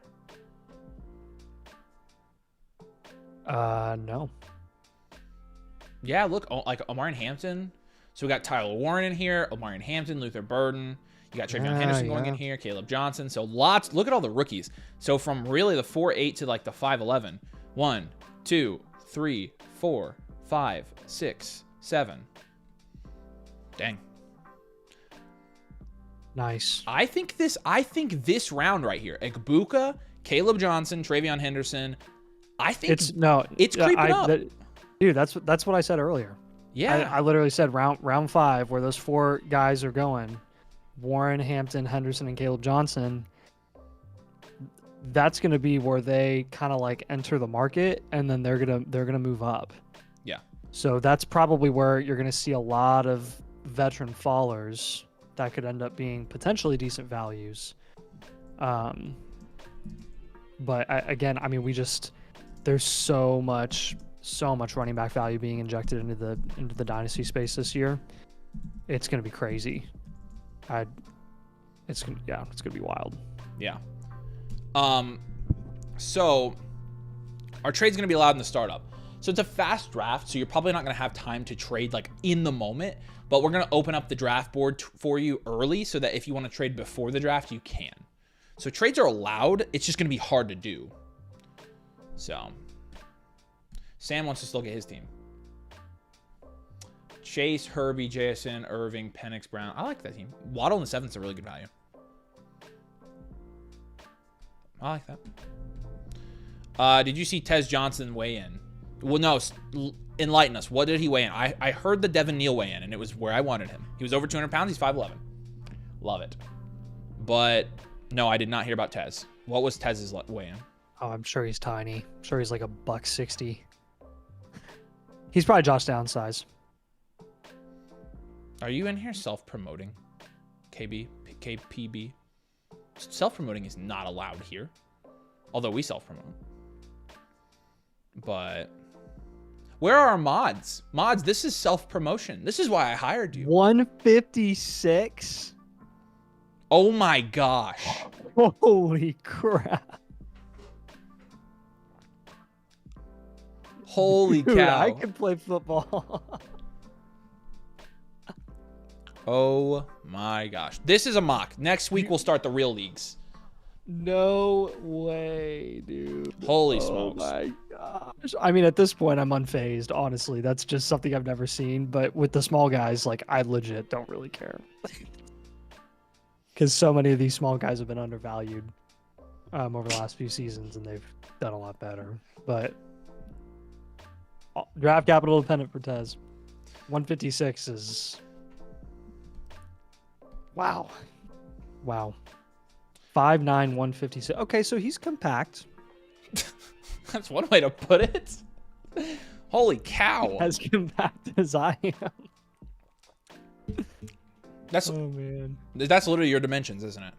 Speaker 2: No.
Speaker 1: Yeah, look, like Omarion Hampton. So we got Tyler Warren in here, Omarion Hampton, Luther Burden. You got Travion Henderson going in here, Caleb Johnson. So lots. Look at all the rookies. So from really the 4.8 to like the 5.11. 1, 2, 3, 4, 5, 6, 7. Dang.
Speaker 2: Nice.
Speaker 1: I think this round right here, Egbuka, Caleb Johnson, Travion Henderson. I think
Speaker 2: It's
Speaker 1: creeping up.
Speaker 2: Dude, that's what I said earlier.
Speaker 1: Yeah.
Speaker 2: I literally said round 5 where those 4 guys are going. Warren, Hampton, Henderson, and Caleb Johnson. That's going to be where they kind of like enter the market, and then they're gonna move up.
Speaker 1: Yeah.
Speaker 2: So that's probably where you're going to see a lot of veteran fallers that could end up being potentially decent values. But again, I mean, there's so much running back value being injected into the dynasty space this year. It's going to be crazy. It's going to be wild.
Speaker 1: Yeah. So our trade's going to be allowed in the startup. So it's a fast draft, so you're probably not going to have time to trade like in the moment, but we're going to open up the draft board for you early so that if you want to trade before the draft, you can. So trades are allowed. It's just going to be hard to do. So Sam wants us to look at his team. Chase, Herbie, JSN, Irving, Penix, Brown. I like that team. Waddle in the 7th is a really good value. I like that. Did you see Tez Johnson weigh in? Well, no. Enlighten us. What did he weigh in? I heard the Devin Neal weigh in, and it was where I wanted him. He was over 200 pounds. He's 5'11". Love it. But no, I did not hear about Tez. What was Tez's weigh in?
Speaker 2: Oh, I'm sure he's tiny. I'm sure he's like $160. He's probably Josh Downs size.
Speaker 1: Are you in here self-promoting? KPB? Self-promoting is not allowed here. Although we self-promote. But Where are our mods? Mods, this is self-promotion. This is why I hired you.
Speaker 2: 156.
Speaker 1: Oh my gosh.
Speaker 2: Holy crap.
Speaker 1: Holy
Speaker 2: Dude,
Speaker 1: cow.
Speaker 2: I can play football.
Speaker 1: Oh my gosh. This is a mock. Next week we'll start the real leagues.
Speaker 2: No way, dude.
Speaker 1: Holy smokes.
Speaker 2: Oh my gosh. I mean, at this point, I'm unfazed, honestly. That's just something I've never seen. But with the small guys, like, I legit don't really care. Because so many of these small guys have been undervalued over the last few seasons, and they've done a lot better. But draft capital dependent for Tez. 156 is... Wow. Wow. 5'9", 156. Okay, so he's compact.
Speaker 1: That's one way to put it. Holy cow.
Speaker 2: As compact as I am.
Speaker 1: That's
Speaker 2: Oh man.
Speaker 1: That's literally your dimensions, isn't it?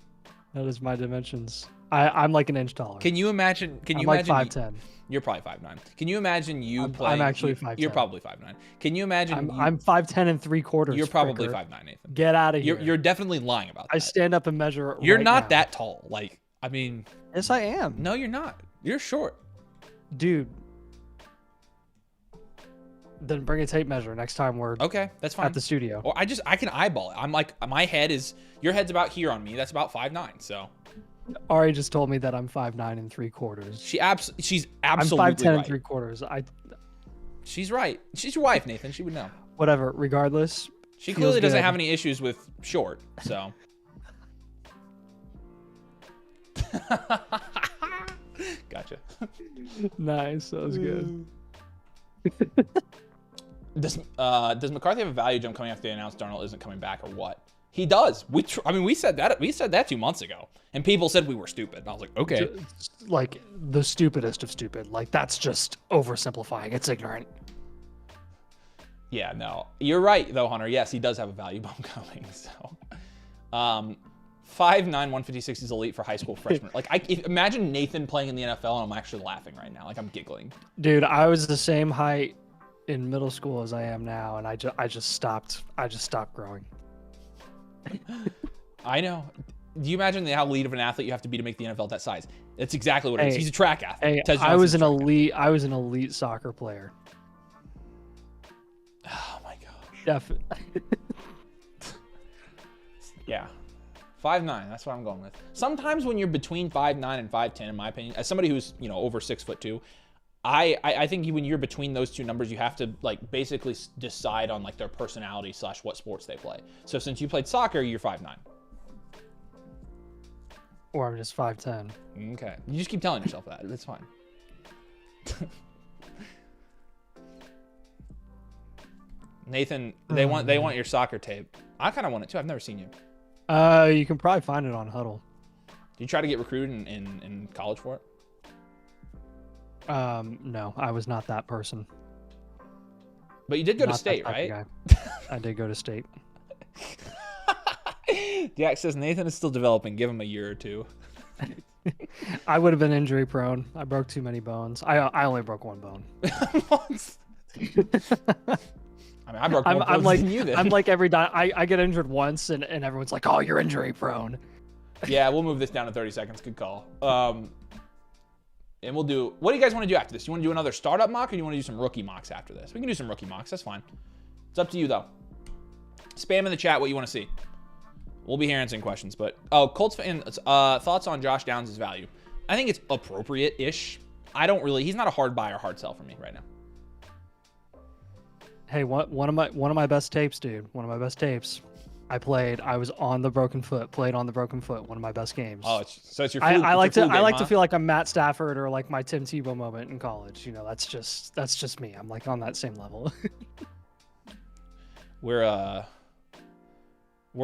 Speaker 2: That is my dimensions. I'm like an inch taller.
Speaker 1: Can you imagine? Can you
Speaker 2: I'm
Speaker 1: imagine?
Speaker 2: like 5'10".
Speaker 1: You're probably 5'9". Can you imagine you playing?
Speaker 2: I'm actually 5'10".
Speaker 1: You're probably 5'9". Can you imagine?
Speaker 2: I'm 5'10" and 3/4.
Speaker 1: You're probably 5'9", Nathan.
Speaker 2: Get out of here.
Speaker 1: You're definitely lying about that.
Speaker 2: I stand up and measure.
Speaker 1: You're
Speaker 2: right
Speaker 1: not
Speaker 2: now.
Speaker 1: that tall. Like, I mean.
Speaker 2: Yes, I am.
Speaker 1: No, you're not. You're short.
Speaker 2: Dude. Then bring a tape measure next time we're
Speaker 1: okay. That's fine.
Speaker 2: at the studio.
Speaker 1: Or I can eyeball it. I'm like, my head is, your head's about here on me. That's about 5'9". So.
Speaker 2: Ari just told me that I'm 5'9" and 3/4.
Speaker 1: She's absolutely
Speaker 2: I'm 5'10"
Speaker 1: right.
Speaker 2: and 3/4.
Speaker 1: She's right. She's your wife, Nathan. She would know.
Speaker 2: Whatever. Regardless.
Speaker 1: She clearly doesn't
Speaker 2: good.
Speaker 1: have any issues with short, so. Gotcha.
Speaker 2: Nice. That was good.
Speaker 1: Does McCarthy have a value jump coming after they announced Darnold isn't coming back or what? He does. I mean, we said that 2 months ago, and people said we were stupid. And I was like, okay.
Speaker 2: Like the stupidest of stupid. Like that's just oversimplifying. It's ignorant.
Speaker 1: Yeah, no, you're right though, Hunter. Yes, he does have a value bump coming. So, 5'9", 156 is elite for high school freshmen. Like, imagine Nathan playing in the NFL, and I'm actually laughing right now. Like, I'm giggling.
Speaker 2: Dude, I was the same height in middle school as I am now, and I just stopped. I just stopped growing.
Speaker 1: I know. Do you imagine how elite of an athlete you have to be to make the NFL that size? That's exactly what it is. He's a track athlete.
Speaker 2: Hey, I was an elite soccer player.
Speaker 1: Oh my gosh.
Speaker 2: Definitely.
Speaker 1: Yeah. 5'9", that's what I'm going with. Sometimes when you're between 5'9" and 5'10", in my opinion, as somebody who's, over 6'2", I think when you're between those two numbers, you have to like basically decide on like their personality / what sports they play. So since you played soccer, you're 5'9".
Speaker 2: Or I'm just 5'10".
Speaker 1: Okay. You just keep telling yourself that. It's fine. Nathan, they want your soccer tape. I kind of want it too. I've never seen you.
Speaker 2: You can probably find it on Huddle.
Speaker 1: Did you try to get recruited in college for it?
Speaker 2: No, I was not that person.
Speaker 1: But you did go to
Speaker 2: Not
Speaker 1: state,
Speaker 2: that type
Speaker 1: right?
Speaker 2: of guy. I did go to state.
Speaker 1: Jack says Nathan is still developing. Give him a year or two.
Speaker 2: I would have been injury prone. I broke too many bones. I only broke one bone.
Speaker 1: I mean, I broke more bones than you did.
Speaker 2: I'm like every time I get injured once, and everyone's like, "Oh, you're injury prone."
Speaker 1: Yeah, we'll move this down to 30 seconds. Good call. And we'll do. What do you guys want to do after this? You want to do another startup mock, or do you want to do some rookie mocks after this? We can do some rookie mocks. That's fine. It's up to you though. Spam in the chat what you want to see. We'll be here answering questions. But Colts fan thoughts on Josh Downs' value. I think it's appropriate-ish. I don't really. He's not a hard buy or hard sell for me right now.
Speaker 2: Hey, one of my best tapes, dude. One of my best tapes. I was on the broken foot. Played on the broken foot. One of my best games.
Speaker 1: Oh, so it's your.
Speaker 2: I like to feel like I'm Matt Stafford or like my Tim Tebow moment in college. That's just me. I'm like on that same level.
Speaker 1: We're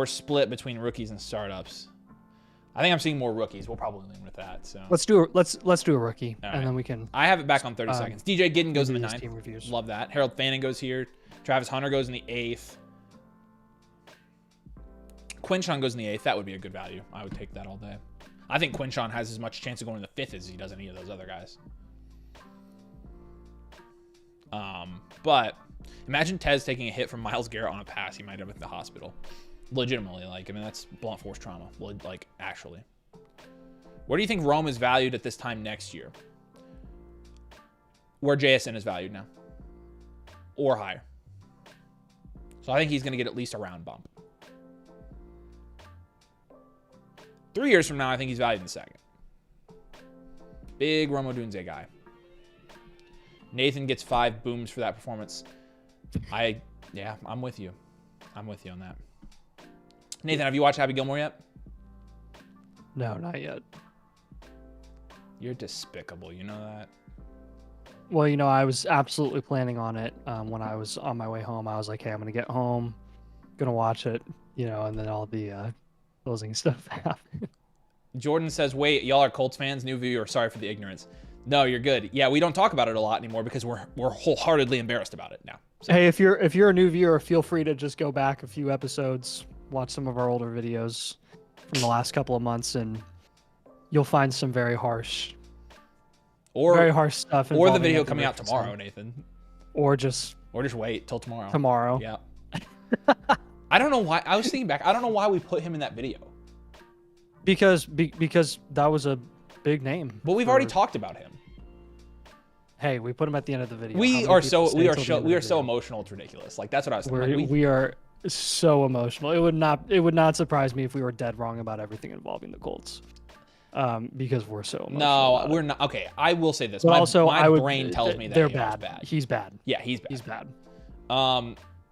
Speaker 1: split between rookies and startups. I think I'm seeing more rookies. We'll probably lean with that. So
Speaker 2: let's do a rookie,
Speaker 1: right.
Speaker 2: and then we can.
Speaker 1: I have it back on 30 seconds. DJ Gidden goes in the 9th.
Speaker 2: Team reviews.
Speaker 1: Love that. Harold Fannin goes here. Travis Hunter goes in the 8th. Quinshon goes in the 8th. That would be a good value. I would take that all day. I think Quinshon has as much chance of going in the 5th as he does any of those other guys. But imagine Tez taking a hit from Myles Garrett on a pass. He might end up in the hospital. Legitimately, like, I mean, that's blunt force trauma. Like, actually. Where do you think Rome is valued at this time next year? Where JSN is valued now. Or higher. So I think he's going to get at least a round bump. 3 years from now, I think he's valued in second. Big Rome Odunze guy. Nathan gets 5 booms for that performance. Yeah, I'm with you. I'm with you on that. Nathan, have you watched Happy Gilmore yet?
Speaker 2: No, not yet.
Speaker 1: You're despicable. You know that?
Speaker 2: Well, you know, I was absolutely planning on it when I was on my way home. I was like, hey, I'm going to get home, going to watch it, you know, and then all the closing stuff happen.
Speaker 1: Jordan says, wait, y'all are Colts fans? New viewer, sorry for the ignorance. No, you're good. Yeah, we don't talk about it a lot anymore because we're wholeheartedly embarrassed about it now. So.
Speaker 2: Hey, if you're a new viewer, feel free to just go back a few episodes, watch some of our older videos from the last couple of months, and you'll find some very harsh stuff.
Speaker 1: Or the video coming out tomorrow, Nathan.
Speaker 2: Or just
Speaker 1: wait till tomorrow.
Speaker 2: Tomorrow.
Speaker 1: Yeah. I don't know why. I was thinking back. I don't know why we put him in that video.
Speaker 2: Because that was a big name.
Speaker 1: But we've already talked about him.
Speaker 2: Hey, we put him at the end of the video.
Speaker 1: We are so emotional. It's ridiculous. Like, that's what I was thinking.
Speaker 2: We are so emotional. It would not surprise me if we were dead wrong about everything involving the Colts. Because we're so emotional.
Speaker 1: No, we're not. Okay, I will say this. My brain tells me that
Speaker 2: they're bad. He's bad.
Speaker 1: Yeah, he's bad.
Speaker 2: He's bad.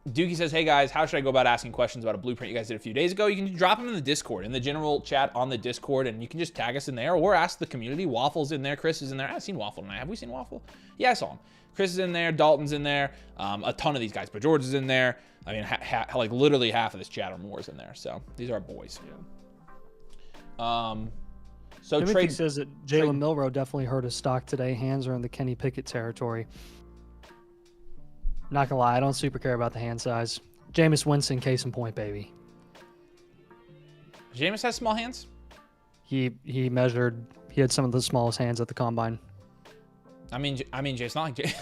Speaker 1: Dookie says, hey guys, how should I go about asking questions about a blueprint you guys did a few days ago? You can drop them in the Discord, in the general chat on the Discord, and you can just tag us in there or ask the community. Waffle's in there. Chris is in there. I've seen Waffle tonight. Have we seen Waffle? Yeah, I saw him. Chris is in there. Dalton's in there. A ton of these guys. But George is in there. I mean, like literally half of this chat or more is in there. So these are our boys.
Speaker 2: Yeah. So Timothy says that Jalen Milroe definitely hurt his stock today. Hands are in the Kenny Pickett territory. Not gonna lie, I don't super care about the hand size. Jameis Winston, case in point, baby.
Speaker 1: Jameis has small hands?
Speaker 2: He had some of the smallest hands at the combine.
Speaker 1: I mean, it's not like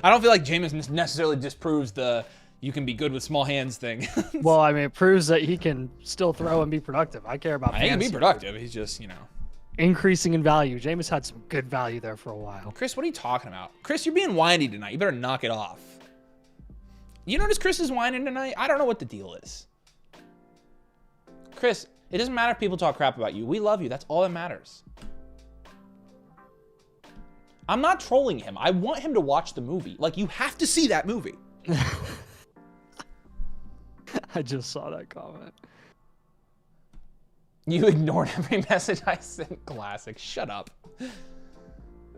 Speaker 1: I don't feel like Jameis necessarily disproves the you can be good with small hands thing.
Speaker 2: Well, I mean, it proves that he can still throw and be productive. I care about.
Speaker 1: He can be productive. He's just, you know,
Speaker 2: increasing in value. Jameis had some good value there for a while.
Speaker 1: Chris, what are you talking about? Chris, you're being whiny tonight. You better knock it off. You notice Chris is whining tonight? I don't know what the deal is. Chris, it doesn't matter if people talk crap about you. We love you. That's all that matters. I'm not trolling him. I want him to watch the movie. Like, you have to see that movie.
Speaker 2: I just saw that comment.
Speaker 1: You ignored every message I sent. Classic. Shut up.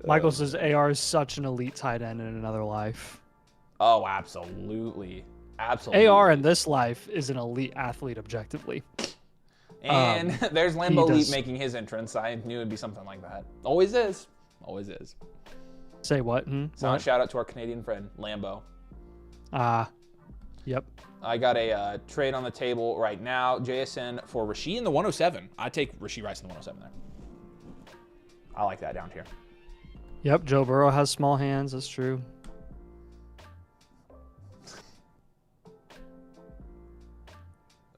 Speaker 2: Michael says AR is such an elite tight end in another life.
Speaker 1: Oh, absolutely. Absolutely.
Speaker 2: AR in this life is an elite athlete objectively.
Speaker 1: And there's Lambo Elite making his entrance. I knew it'd be something like that. Always is. Always is.
Speaker 2: Say what?
Speaker 1: So shout out to our Canadian friend, Lambo.
Speaker 2: Yep.
Speaker 1: I got a trade on the table right now. JSN for Rasheed in the 107. I take Rasheed Rice in the 107 there. I like that down here.
Speaker 2: Yep, Joe Burrow has small hands. That's true.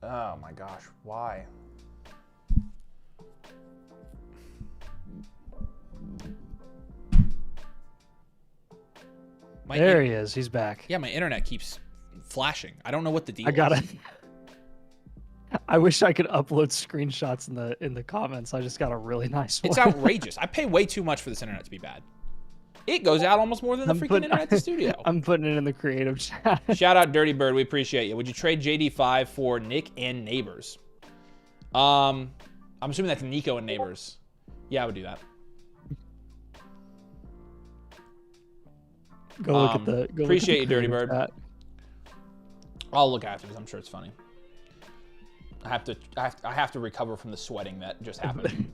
Speaker 1: Oh my gosh, why?
Speaker 2: There he is. He's back.
Speaker 1: Yeah, my internet keeps flashing. I don't know what the deal is.
Speaker 2: I wish I could upload screenshots in the comments. I just got a really nice one.
Speaker 1: It's outrageous. I pay way too much for this internet to be bad. It goes out almost more than the freaking internet at the studio.
Speaker 2: I'm putting it in the creative chat.
Speaker 1: Shout out Dirty Bird. We appreciate you. Would you trade JD5 for Nick and Neighbors? I'm assuming that's Nico and Neighbors. Yeah, I would do that.
Speaker 2: Go look at the.
Speaker 1: Appreciate you, Dirty Bird. Chat. I'll look after this. I'm sure it's funny. I have to recover from the sweating that just happened.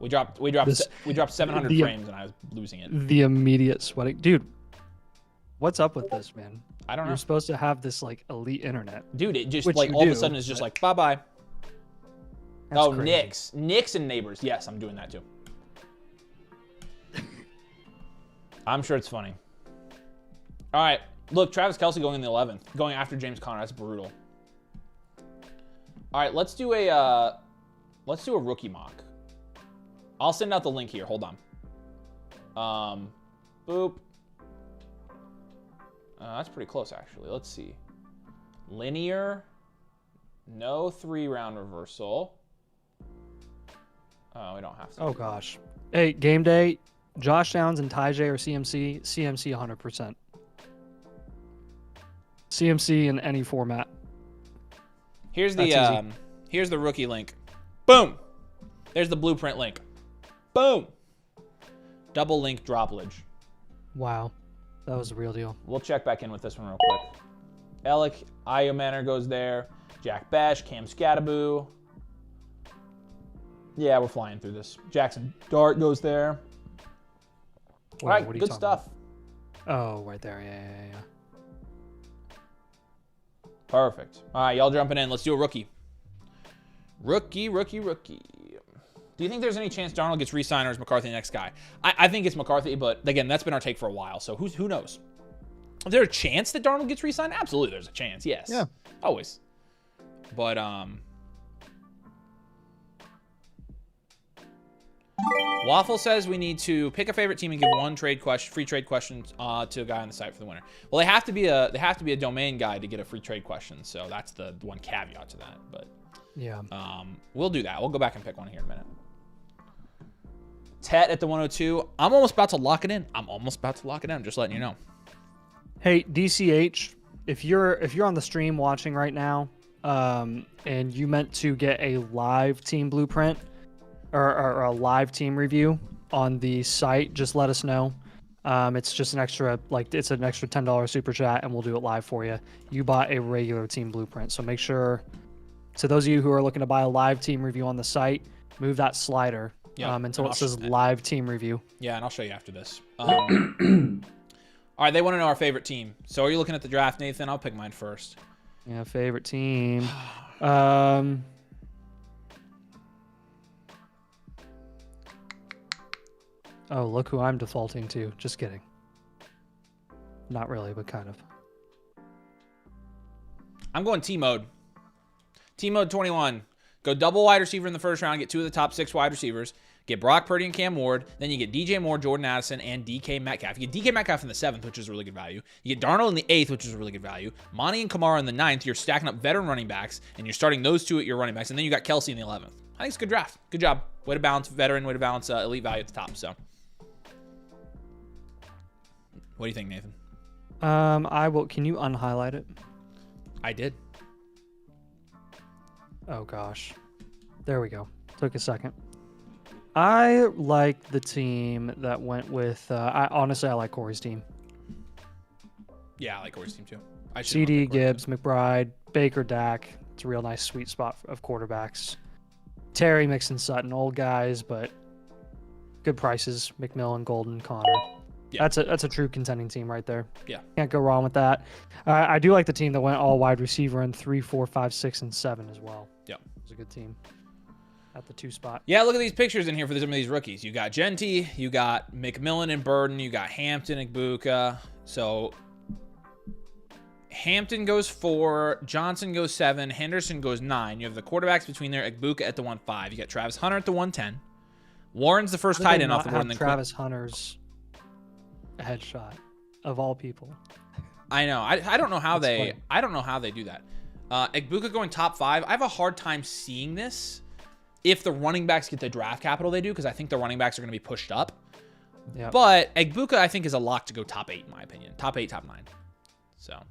Speaker 1: We dropped 700 frames and I was losing it.
Speaker 2: The immediate sweating, dude. What's up with this, man?
Speaker 1: I don't know.
Speaker 2: You're supposed to have this like elite internet,
Speaker 1: dude. It just like all of a sudden is just like bye bye. Oh, crazy. Knicks and Neighbors. Yes, I'm doing that too. I'm sure it's funny. All right. Look, Travis Kelce going in the 11th, going after James Conner. That's brutal. All right, let's do a rookie mock. I'll send out the link here. Hold on. Boop. That's pretty close, actually. Let's see. Linear. No 3-round reversal. Oh, we don't have to.
Speaker 2: Oh, gosh. Hey, game day. Josh Downs and Ty J or CMC. CMC 100%. CMC in any format.
Speaker 1: Here's the rookie link. Boom. There's the blueprint link. Boom. Double link dropledge.
Speaker 2: Wow. That was a real deal.
Speaker 1: We'll check back in with this one real quick. Alec Iomanner goes there. Jack Besh, Cam Scattaboo. Yeah, we're flying through this. Jackson Dart goes there.
Speaker 2: Wait,
Speaker 1: all right, good stuff.
Speaker 2: About? Oh, right there. Yeah.
Speaker 1: Perfect. All right, y'all jumping in. Let's do a rookie. Rookie. Do you think there's any chance Darnold gets re-signed or is McCarthy the next guy? I think it's McCarthy, but again, that's been our take for a while, so who knows? Is there a chance that Darnold gets re-signed? Absolutely, there's a chance, yes.
Speaker 2: Yeah.
Speaker 1: Always. But, Waffle says we need to pick a favorite team and give one free trade question to a guy on the site for the winner. Well, they have to be a domain guy to get a free trade question, so that's the one caveat to that. But
Speaker 2: yeah,
Speaker 1: we'll do that. We'll go back and pick one here in a minute. Tet at the 102. I'm almost about to lock it in. I'm just letting you know.
Speaker 2: Hey, DCH, if you're on the stream watching right now, and you meant to get a live team blueprint or a live team review on the site, just let us know. It's just an extra $10 super chat, and we'll do it live for you. You bought a regular team blueprint, so make sure. To those of you who are looking to buy a live team review on the site, move that slider until it says live team review. Yeah,
Speaker 1: and I'll show you after this. All right, they want to know our favorite team. So are you looking at the draft, Nathan? I'll pick mine first.
Speaker 2: Yeah, favorite team. Oh, look who I'm defaulting to. Just kidding. Not really, but kind of.
Speaker 1: I'm going T-mode. T-mode 21. Go double wide receiver in the first round. Get 2 of the top 6 wide receivers. Get Brock Purdy and Cam Ward. Then you get DJ Moore, Jordan Addison, and DK Metcalf. You get DK Metcalf in the 7th, which is a really good value. You get Darnold in the 8th, which is a really good value. Monty and Kamara in the 9th. You're stacking up veteran running backs, and you're starting those 2 at your running backs. And then you got Kelsey in the 11th. I think it's a good draft. Good job. Way to balance veteran, way to balance elite value at the top. So, what do you think, Nathan?
Speaker 2: I will. Can you unhighlight it?
Speaker 1: I did.
Speaker 2: Oh gosh, there we go. Took a second. I like the team that went with. I like Corey's team.
Speaker 1: Yeah, I like Corey's team too.
Speaker 2: CD, Gibbs, McBride, Baker, Dak. It's a real nice sweet spot of quarterbacks. Terry, Mixon, Sutton, old guys, but good prices. McMillan, Golden, Connor. Yeah. That's a true contending team right there.
Speaker 1: Yeah,
Speaker 2: can't go wrong with that. I do like the team that went all wide receiver in 3, 4, 5, 6, and 7 as well.
Speaker 1: Yeah,
Speaker 2: it's a good team at the 2 spot.
Speaker 1: Yeah, look at these pictures in here for some of these rookies. You got Genty, you got McMillan and Burden, you got Hampton and Igbuka. So Hampton goes 4, Johnson goes 7, Henderson goes 9. You have the quarterbacks between there. Igbuka at the 1-5. You got Travis Hunter at the 110. Warren's the first tight end off the board. And then
Speaker 2: Travis Hunter's headshot of all people.
Speaker 1: I know. I don't know how I don't know how they do that. Igbuka going top 5. I have a hard time seeing this if the running backs get the draft capital they do, because I think the running backs are going to be pushed up. Yeah. But Igbuka, I think, is a lock to go top 8 in my opinion. Top 8, top 9. So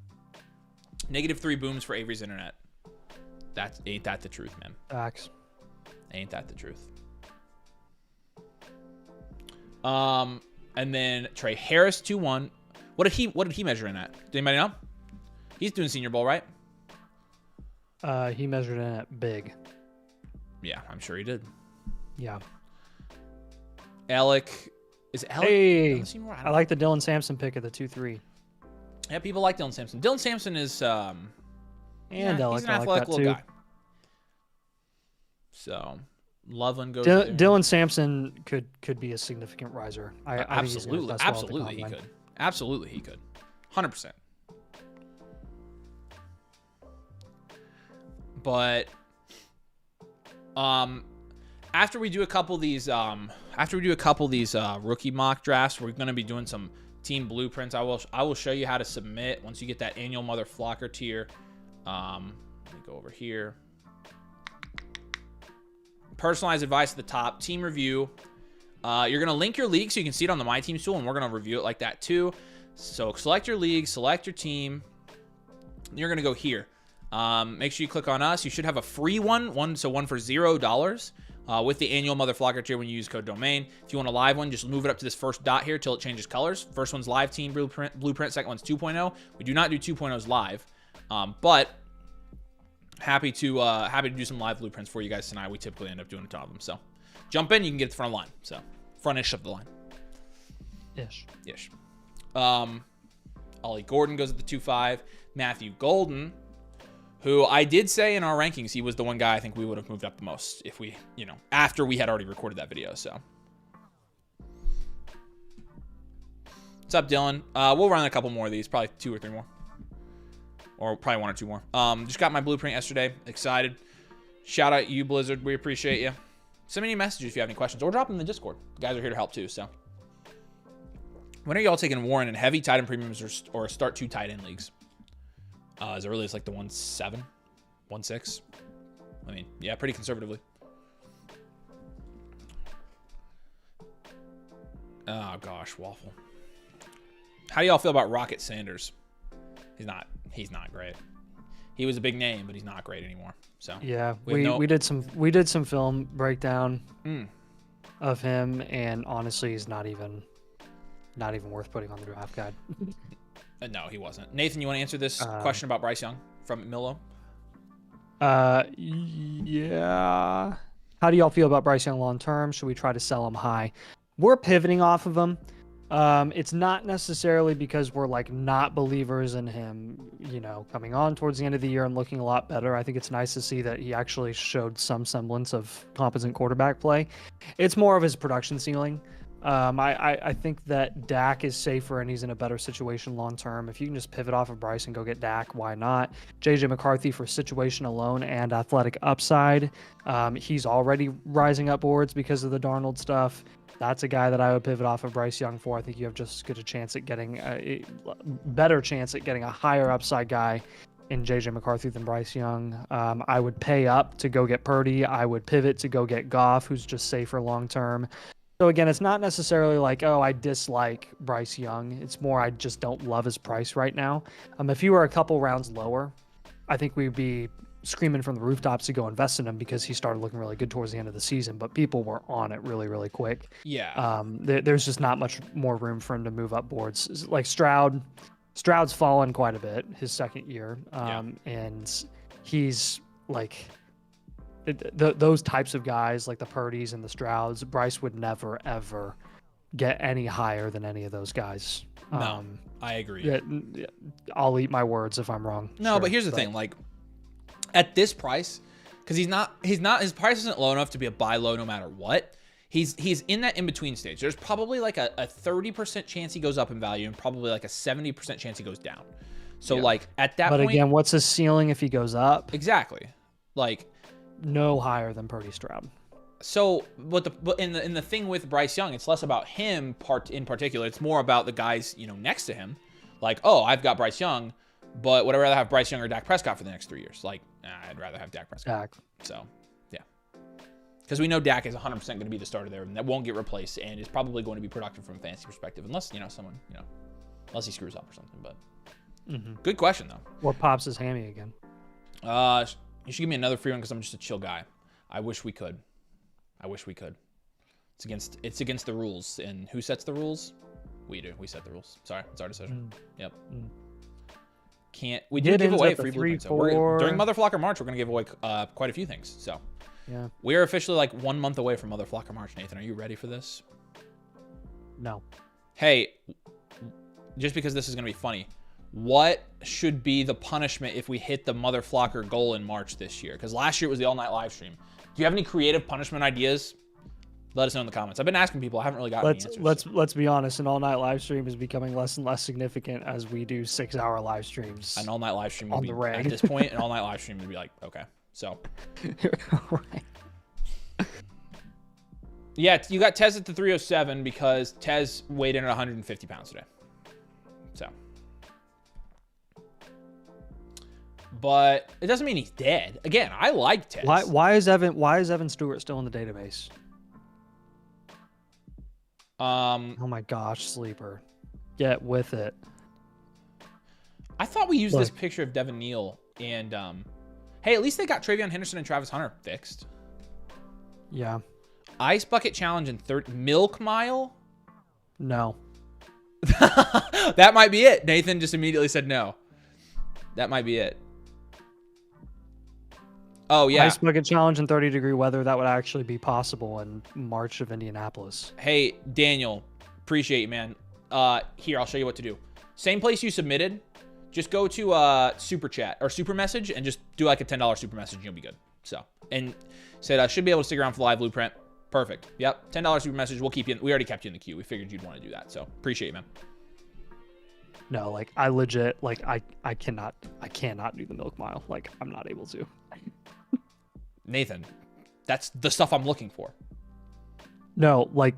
Speaker 1: -3 booms for Avery's internet. Ain't that the truth, man?
Speaker 2: Facts.
Speaker 1: Ain't that the truth? And then Trey Harris 2-1. What did he measure in at? Does anybody know? He's doing Senior Bowl, right?
Speaker 2: He measured in at big.
Speaker 1: Yeah, I'm sure he did.
Speaker 2: Yeah.
Speaker 1: Alec is Alec.
Speaker 2: Hey, I like the Dylan Sampson pick of the 2-3.
Speaker 1: Yeah, people like Dylan Sampson. Dylan Sampson is
Speaker 2: Alec,
Speaker 1: he's an athletic little guy. So Loveland goes.
Speaker 2: Dylan Sampson could be a significant riser.
Speaker 1: Absolutely he could. 100%. But after we do a couple of these rookie mock drafts, we're going to be doing some team blueprints. I will show you how to submit once you get that annual Motherflocker tier. Let me go over here. Personalized advice at the top, team review. You're going to link your league so you can see it on the My Teams tool, and we're going to review it like that too. So select your league, select your team. You're going to go here. Make sure you click on us. You should have a free one for $0 with the annual Motherflocker tier when you use code domain. If you want a live one, just move it up to this first dot here till it changes colors. First one's live team blueprint. Second one's 2.0. We do not do 2.0s live, but happy to do some live blueprints for you guys tonight. We typically end up doing a ton of them. So jump in, you can get to the front of the line. So front-ish of the line. Ish. Ollie Gordon goes at the 2.5. Matthew Golden, who I did say in our rankings, he was the one guy I think we would have moved up the most if we, after we had already recorded that video. So what's up, Dylan? We'll run a couple more of these, probably 2 or 3 more. Or probably 1 or 2 more. Just got my blueprint yesterday. Excited. Shout out you, Blizzard. We appreciate you. Send me any messages if you have any questions, or drop them in the Discord. The guys are here to help too. So, when are y'all taking Warren in heavy tight end premiums or start 2 tight end leagues? As early as like the 1.7, 1.6? I mean, yeah, pretty conservatively. Oh gosh, Waffle. How do y'all feel about Rocket Sanders? He's not great. He was a big name, but he's not great anymore. So
Speaker 2: yeah, we did some film breakdown of him, and honestly, he's not even worth putting on the draft guide.
Speaker 1: No, he wasn't. Nathan, you want to answer this question about Bryce Young from Milo?
Speaker 2: Yeah. How do y'all feel about Bryce Young long term? Should we try to sell him high? We're pivoting off of him. It's not necessarily because we're like not believers in him, coming on towards the end of the year and looking a lot better. I think it's nice to see that he actually showed some semblance of competent quarterback play. It's more of his production ceiling. I think that Dak is safer and he's in a better situation long term. If you can just pivot off of Bryce and go get Dak, why not? JJ McCarthy for situation alone and athletic upside. He's already rising up boards because of the Darnold stuff. That's a guy that I would pivot off of Bryce Young for. I think you have just as good a chance at getting a better chance at getting a higher upside guy in JJ McCarthy than Bryce Young. I would pay up to go get Purdy. I would pivot to go get Goff, who's just safer long term. So again, it's not necessarily like, oh, I dislike Bryce Young. It's more I just don't love his price right now. If he were a couple rounds lower, I think we'd be screaming from the rooftops to go invest in him because he started looking really good towards the end of the season, but people were on it really, really quick.
Speaker 1: Yeah.
Speaker 2: There's just not much more room for him to move up boards. Like Stroud's fallen quite a bit his second year. And he's like... those types of guys like the Purdys and the Strouds, Bryce would never ever get any higher than any of those guys.
Speaker 1: No, I agree.
Speaker 2: Yeah, I'll eat my words if I'm wrong.
Speaker 1: No, but here's the thing: like at this price, because his price isn't low enough to be a buy low no matter what. He's in that in between stage. There's probably like a 30% chance he goes up in value, and probably like a 70% chance he goes down. So like at that point,
Speaker 2: again, what's his ceiling if he goes up?
Speaker 1: Exactly, like.
Speaker 2: No higher than Purdy Stroud.
Speaker 1: So, but in the thing with Bryce Young, it's less about him in particular. It's more about the guys next to him. Like, oh, I've got Bryce Young, but would I rather have Bryce Young or Dak Prescott for the next 3 years? Like, I'd rather have Dak Prescott. So, yeah, because we know Dak is 100% going to be the starter there, and that won't get replaced, and is probably going to be productive from a fantasy perspective, unless someone unless he screws up or something. But good question though.
Speaker 2: What pops his hammy again?
Speaker 1: You should give me another free one because I'm just a chill guy. I wish we could. It's against the rules. And who sets the rules? We do. We set the rules. Sorry, it's our decision. Yep. We did give away free blueprints. During Motherflocker March, we're gonna give away quite a few things. So
Speaker 2: yeah,
Speaker 1: we are officially like 1 month away from Motherflocker March. Nathan, are you ready for this?
Speaker 2: No.
Speaker 1: Hey, just because this is gonna be funny. What should be the punishment if we hit the Motherflocker goal in March this year? Because last year it was the all-night live stream. Do you have any creative punishment ideas? Let us know in the comments. I've been asking people. I haven't really gotten any answers.
Speaker 2: Let's be honest. An all-night live stream is becoming less and less significant as we do 6-hour live streams.
Speaker 1: An all-night live stream would
Speaker 2: on
Speaker 1: be,
Speaker 2: the ring.
Speaker 1: at this point, an all-night live stream would be like, okay. So.
Speaker 2: Right.
Speaker 1: Yeah, you got Tez at the 307 because Tez weighed in at 150 pounds today. So. But it doesn't mean he's dead. Again, I like Tez.
Speaker 2: Why is Evan Stewart still in the database? Oh my gosh, Sleeper. Get with it.
Speaker 1: I thought we used this picture of Devin Neal and hey, at least they got Travion Henderson and Travis Hunter fixed.
Speaker 2: Yeah.
Speaker 1: Ice Bucket Challenge and Milk Mile?
Speaker 2: No.
Speaker 1: That might be it. Nathan just immediately said no. That might be it. Oh, yeah.
Speaker 2: Ice Bucket Challenge in 30-degree weather, that would actually be possible in March of Indianapolis.
Speaker 1: Hey, Daniel, appreciate you, man. Here, I'll show you what to do. Same place you submitted. Just go to Super Chat or Super Message and just do like a $10 Super Message and you'll be good. So, and said I should be able to stick around for the live blueprint. Perfect. Yep. $10 Super Message. We'll keep you. We already kept you in the queue. We figured you'd want to do that. So, appreciate you, man.
Speaker 2: No, like I legit, like I cannot do the Milk Mile. Like I'm not able to.
Speaker 1: Nathan, that's the stuff I'm looking for.
Speaker 2: No, like.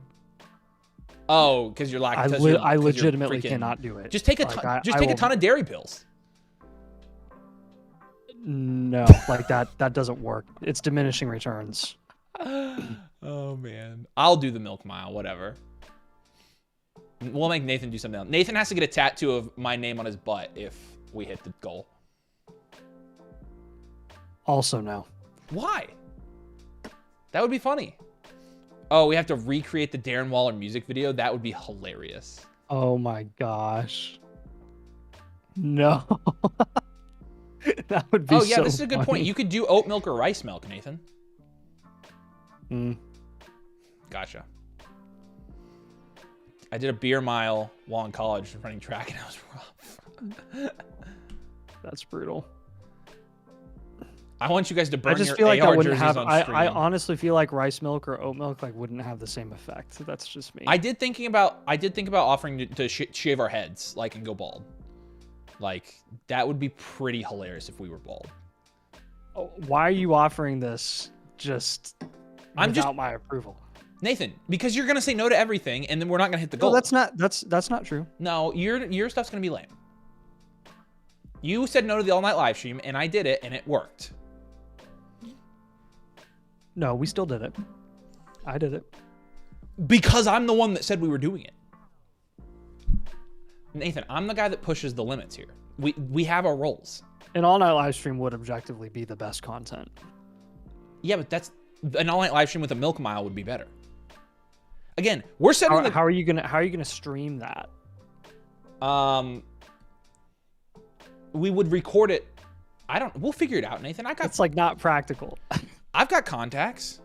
Speaker 1: Oh, because you're lactose.
Speaker 2: I legitimately cannot do it.
Speaker 1: Just take a ton. Just take a ton of dairy pills.
Speaker 2: No, like that doesn't work. It's diminishing returns.
Speaker 1: Oh man, I'll do the Milk Mile. Whatever. We'll make Nathan do something else. Nathan has to get a tattoo of my name on his butt if we hit the goal.
Speaker 2: Also, no.
Speaker 1: Why? That would be funny. Oh, we have to recreate the Darren Waller music video? That would be hilarious.
Speaker 2: Oh my gosh. No. That would be so
Speaker 1: Oh, yeah, this is a good
Speaker 2: funny.
Speaker 1: point. You could do oat milk or rice milk, Nathan. Gotcha. I did a beer mile while in college running track, and it was rough.
Speaker 2: That's brutal.
Speaker 1: I want you guys to burn
Speaker 2: I just
Speaker 1: your
Speaker 2: feel like
Speaker 1: AR
Speaker 2: I wouldn't
Speaker 1: jerseys
Speaker 2: have.
Speaker 1: on stream.
Speaker 2: I honestly feel like rice milk or oat milk like wouldn't have the same effect. That's just me.
Speaker 1: I did think about offering to shave our heads, like, and go bald. Like, that would be pretty hilarious if we were bald.
Speaker 2: Oh, why are you offering this just without my approval?
Speaker 1: Nathan, because you're gonna say no to everything, and then we're not gonna hit the goal.
Speaker 2: No, that's not true.
Speaker 1: No, your stuff's gonna be lame. You said no to the all-night live stream, and I did it, and it worked.
Speaker 2: No, we still did it. I did it.
Speaker 1: Because I'm the one that said we were doing it. Nathan, I'm the guy that pushes the limits here. We have our roles.
Speaker 2: An all-night live stream would objectively be the best content.
Speaker 1: Yeah, but that's an all-night live stream with a Milk Mile would be better. Again, we're setting
Speaker 2: how are you gonna stream that?
Speaker 1: We would record it. We'll figure it out, Nathan.
Speaker 2: It's like not practical.
Speaker 1: I've got contacts.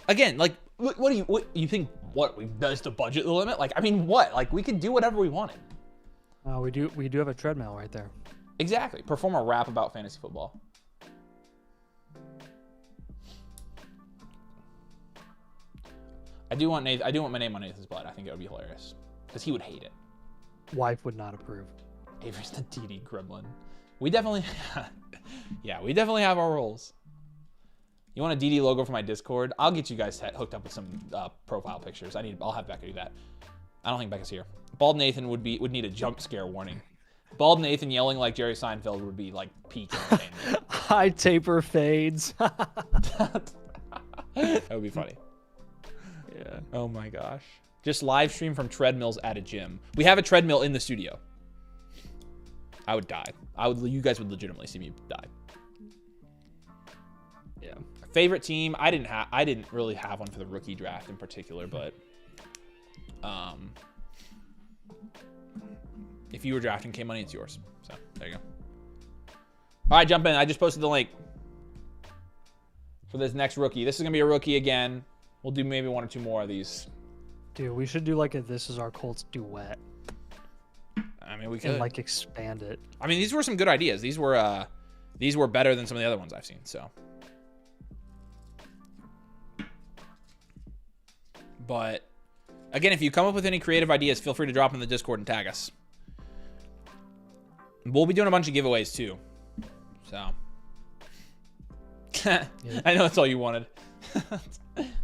Speaker 1: Again, like, what do you think? What, we does the budget the limit? Like, I mean, what? Like, we could do whatever we wanted.
Speaker 2: We do have a treadmill right there.
Speaker 1: Exactly. Perform a rap about fantasy football. I do want my name on Nathan's butt. I think it would be hilarious because he would hate it.
Speaker 2: Wife would not approve.
Speaker 1: Avery's the DD gremlin. We definitely, yeah, we definitely have our roles. You want a DD logo for my Discord? I'll get you guys hooked up with some profile pictures. I'll have Becca do that. I don't think Becca's here. Bald Nathan would need a jump scare warning. Bald Nathan yelling like Jerry Seinfeld would be like peak entertainment.
Speaker 2: High taper fades.
Speaker 1: That would be funny.
Speaker 2: Yeah.
Speaker 1: Oh my gosh. Just live stream from treadmills at a gym. We have a treadmill in the studio. I would die. You guys would legitimately see me die. Yeah. Favorite team? I didn't really have one for the rookie draft in particular, but if you were drafting K-Money, it's yours. So there you go. All right, jump in. I just posted the link for this next rookie. This is gonna be a rookie again. We'll do maybe one or two more of these.
Speaker 2: Dude, we should do like a This Is Our Colts duet.
Speaker 1: I mean, we could
Speaker 2: and like expand it.
Speaker 1: I mean, these were some good ideas. These were better than some of the other ones I've seen. So But again, if you come up with any creative ideas, feel free to drop them in the Discord and tag us. We'll be doing a bunch of giveaways too. So yeah. I know that's all you wanted.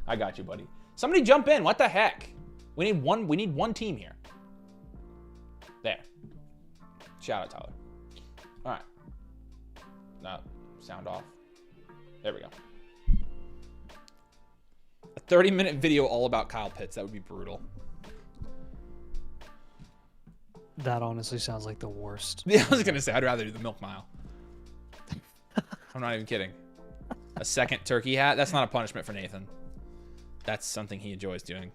Speaker 1: I got you, buddy. Somebody jump in. What the heck? We need one team here. There. Shout out, Tyler. All right. No, sound off. There we go. A 30-minute video all about Kyle Pitts. That would be brutal.
Speaker 2: That honestly sounds like the worst.
Speaker 1: Yeah, I was going to say, I'd rather do the milk mile. I'm not even kidding. A second turkey hat? That's not a punishment for Nathan. That's something he enjoys doing.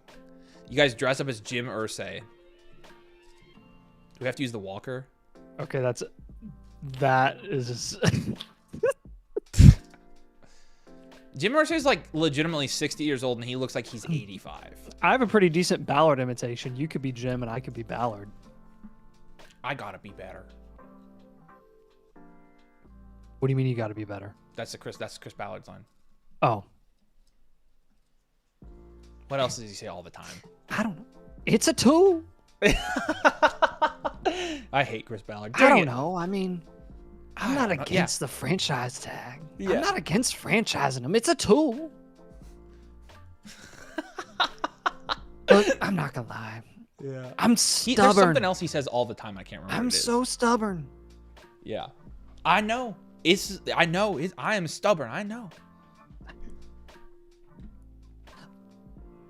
Speaker 1: You guys dress up as Jim Irsay. Do we have to use the walker?
Speaker 2: Okay, that is...
Speaker 1: Jim Irsay's like legitimately 60 years old, and he looks like he's 85.
Speaker 2: I have a pretty decent Ballard imitation. You could be Jim, and I could be Ballard.
Speaker 1: I gotta be better.
Speaker 2: What do you mean you gotta be better?
Speaker 1: That's Chris Ballard's line.
Speaker 2: Oh.
Speaker 1: What else does he say all the time?
Speaker 2: I don't know. It's a tool.
Speaker 1: I hate Chris Ballard.
Speaker 2: I don't know. I mean, I'm not
Speaker 1: don't know.
Speaker 2: against the franchise tag.
Speaker 1: Yeah.
Speaker 2: I'm not against franchising them. It's a tool. Look, I'm not gonna lie.
Speaker 1: Yeah.
Speaker 2: I'm
Speaker 1: There's
Speaker 2: stubborn.
Speaker 1: something else he says all the time. I can't remember.
Speaker 2: I'm
Speaker 1: what it is.
Speaker 2: so stubborn.
Speaker 1: Yeah. I know. I am stubborn. I know.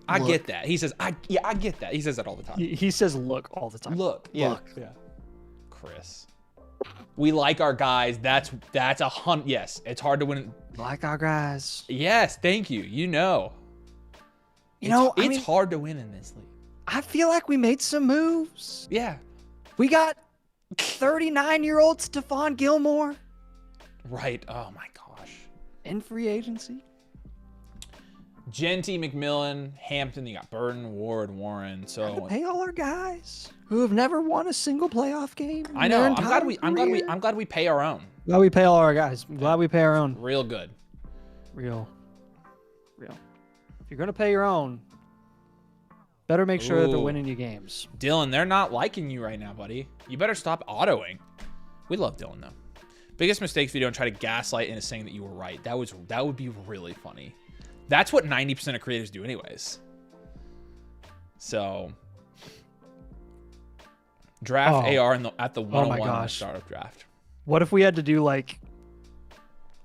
Speaker 1: I
Speaker 2: Look.
Speaker 1: get that. He says, I get that. He says that all the time.
Speaker 2: He says look all the time.
Speaker 1: Look. Yeah.
Speaker 2: Look.
Speaker 1: Yeah. Chris. We like our guys. That's a hunt. Yes. It's hard to win.
Speaker 2: Like our guys.
Speaker 1: Yes. Thank you. You know. It's hard to win in this league.
Speaker 2: I feel like we made some moves.
Speaker 1: Yeah.
Speaker 2: We got 39-year-old Stephon Gilmore
Speaker 1: Right. Oh my gosh.
Speaker 2: in free agency.
Speaker 1: Genty, McMillan, Hampton. You got Burton, Ward, Warren. So
Speaker 2: Pay all our guys who have never won a single playoff game.
Speaker 1: I know. I'm glad we pay our own.
Speaker 2: Glad we pay all our guys. I'm glad we pay our own.
Speaker 1: Real good.
Speaker 2: Real. If you're gonna pay your own, better make sure that they're
Speaker 1: Ooh.
Speaker 2: winning you games.
Speaker 1: Dylan, they're not liking you right now, buddy. You better stop autoing. We love Dylan though. Biggest mistakes video and try to gaslight into saying that you were right. That would be really funny. That's what 90% of creators do anyways. So draft AR at the 101 startup draft.
Speaker 2: What if we had to do like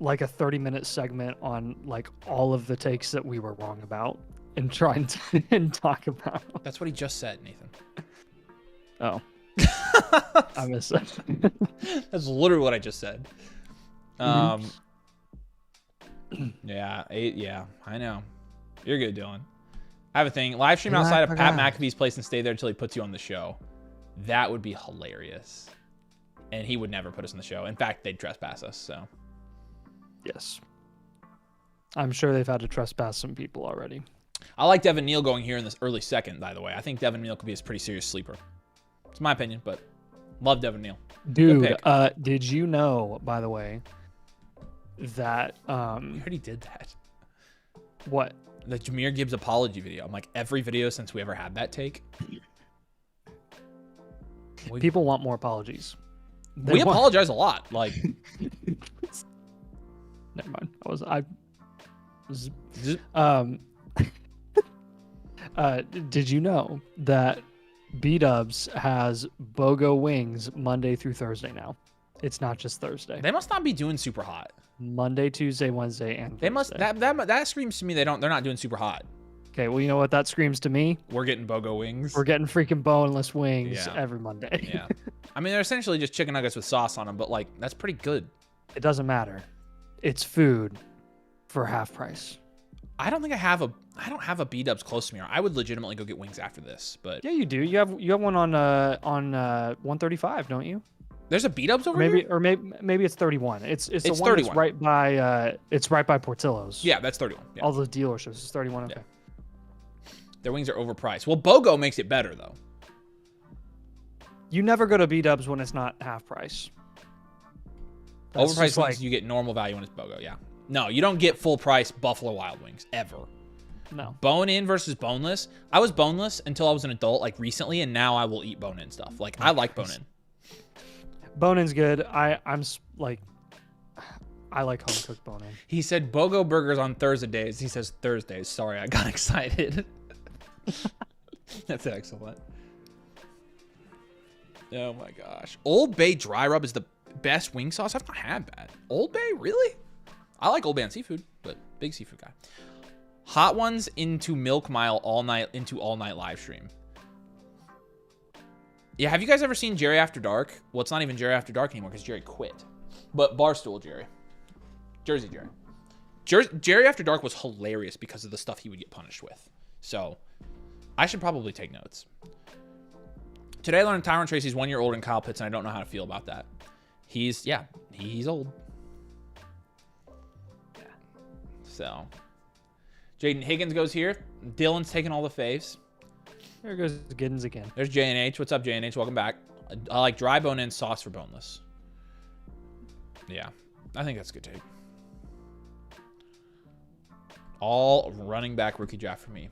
Speaker 2: a 30-minute segment on like all of the takes that we were wrong about and try and talk about?
Speaker 1: That's what he just said, Nathan.
Speaker 2: Oh. I missed that.
Speaker 1: That's literally what I just said. Yeah, I know. You're good, Dylan. I have a thing. Live stream outside of Pat McAfee's place and stay there until he puts you on the show. That would be hilarious. And he would never put us in the show. In fact, they'd trespass us, so.
Speaker 2: Yes. I'm sure they've had to trespass some people already.
Speaker 1: I like Devin Neal going here in this early second, by the way. I think Devin Neal could be a pretty serious sleeper. It's my opinion, but love Devin Neal.
Speaker 2: Dude, did you know, by the way, that
Speaker 1: You already did that.
Speaker 2: what?
Speaker 1: The Jahmyr Gibbs apology video. I'm like, every video since we ever had that take.
Speaker 2: People want more apologies.
Speaker 1: We apologize a lot. Like,
Speaker 2: never mind. Did you know that B-Dubs has BOGO wings Monday through Thursday now? It's not just Thursday.
Speaker 1: they must not be doing super hot.
Speaker 2: Monday, Tuesday, Wednesday, and
Speaker 1: They
Speaker 2: Thursday.
Speaker 1: must that screams to me they're not doing super hot.
Speaker 2: Okay, well, you know what that screams to me?
Speaker 1: We're getting BOGO wings.
Speaker 2: We're getting freaking boneless wings
Speaker 1: Yeah.
Speaker 2: every Monday.
Speaker 1: Yeah. I mean, they're essentially just chicken nuggets with sauce on them, but like that's pretty good.
Speaker 2: It doesn't matter. It's food for half price.
Speaker 1: I don't think I have a B-Dubs close to me. Or I would legitimately go get wings after this, but
Speaker 2: Yeah, you do. You have one on 135, don't you?
Speaker 1: there's a B-Dubs over here?
Speaker 2: Or maybe it's 31. It's the one
Speaker 1: 31.
Speaker 2: that's right by Portillo's.
Speaker 1: Yeah, that's 31. Yeah.
Speaker 2: All the dealerships. It's 31. Okay.
Speaker 1: Their wings are overpriced. Well, BOGO makes it better though.
Speaker 2: You never go to B-Dubs when it's not half price. That's
Speaker 1: Overpriced
Speaker 2: just
Speaker 1: wings, you get normal value when it's BOGO. Yeah. No, you don't get full price Buffalo Wild Wings ever.
Speaker 2: No.
Speaker 1: Bone in versus boneless. I was boneless until I was an adult, like recently, and now I will eat bone in stuff. Like I like bone in.
Speaker 2: Bone in's good. I like home cooked bone in.
Speaker 1: He said BOGO burgers on Thursdays. He says Thursdays. Sorry, I got excited. That's excellent. Oh my gosh. Old Bay dry rub is the best wing sauce. I've not had that. Old Bay, really? I like Old Bay on seafood, but big seafood guy. Hot ones into Milk Mile all night live stream. Yeah, have you guys ever seen Jerry After Dark? Well, it's not even Jerry After Dark anymore because Jerry quit. But Barstool Jerry. Jersey Jerry. Jerry After Dark was hilarious because of the stuff he would get punished with. So, I should probably take notes. Today I learned Tyron Tracy's 1 year older than Kyle Pitts, and I don't know how to feel about that. He's old. Yeah. So, Jaden Higgins goes here. Dylan's taking all the faves.
Speaker 2: There goes Giddens again.
Speaker 1: There's J&H. What's up, J&H? Welcome back. I like dry bone in sauce for boneless. Yeah, I think that's a good take. All running back rookie draft for me.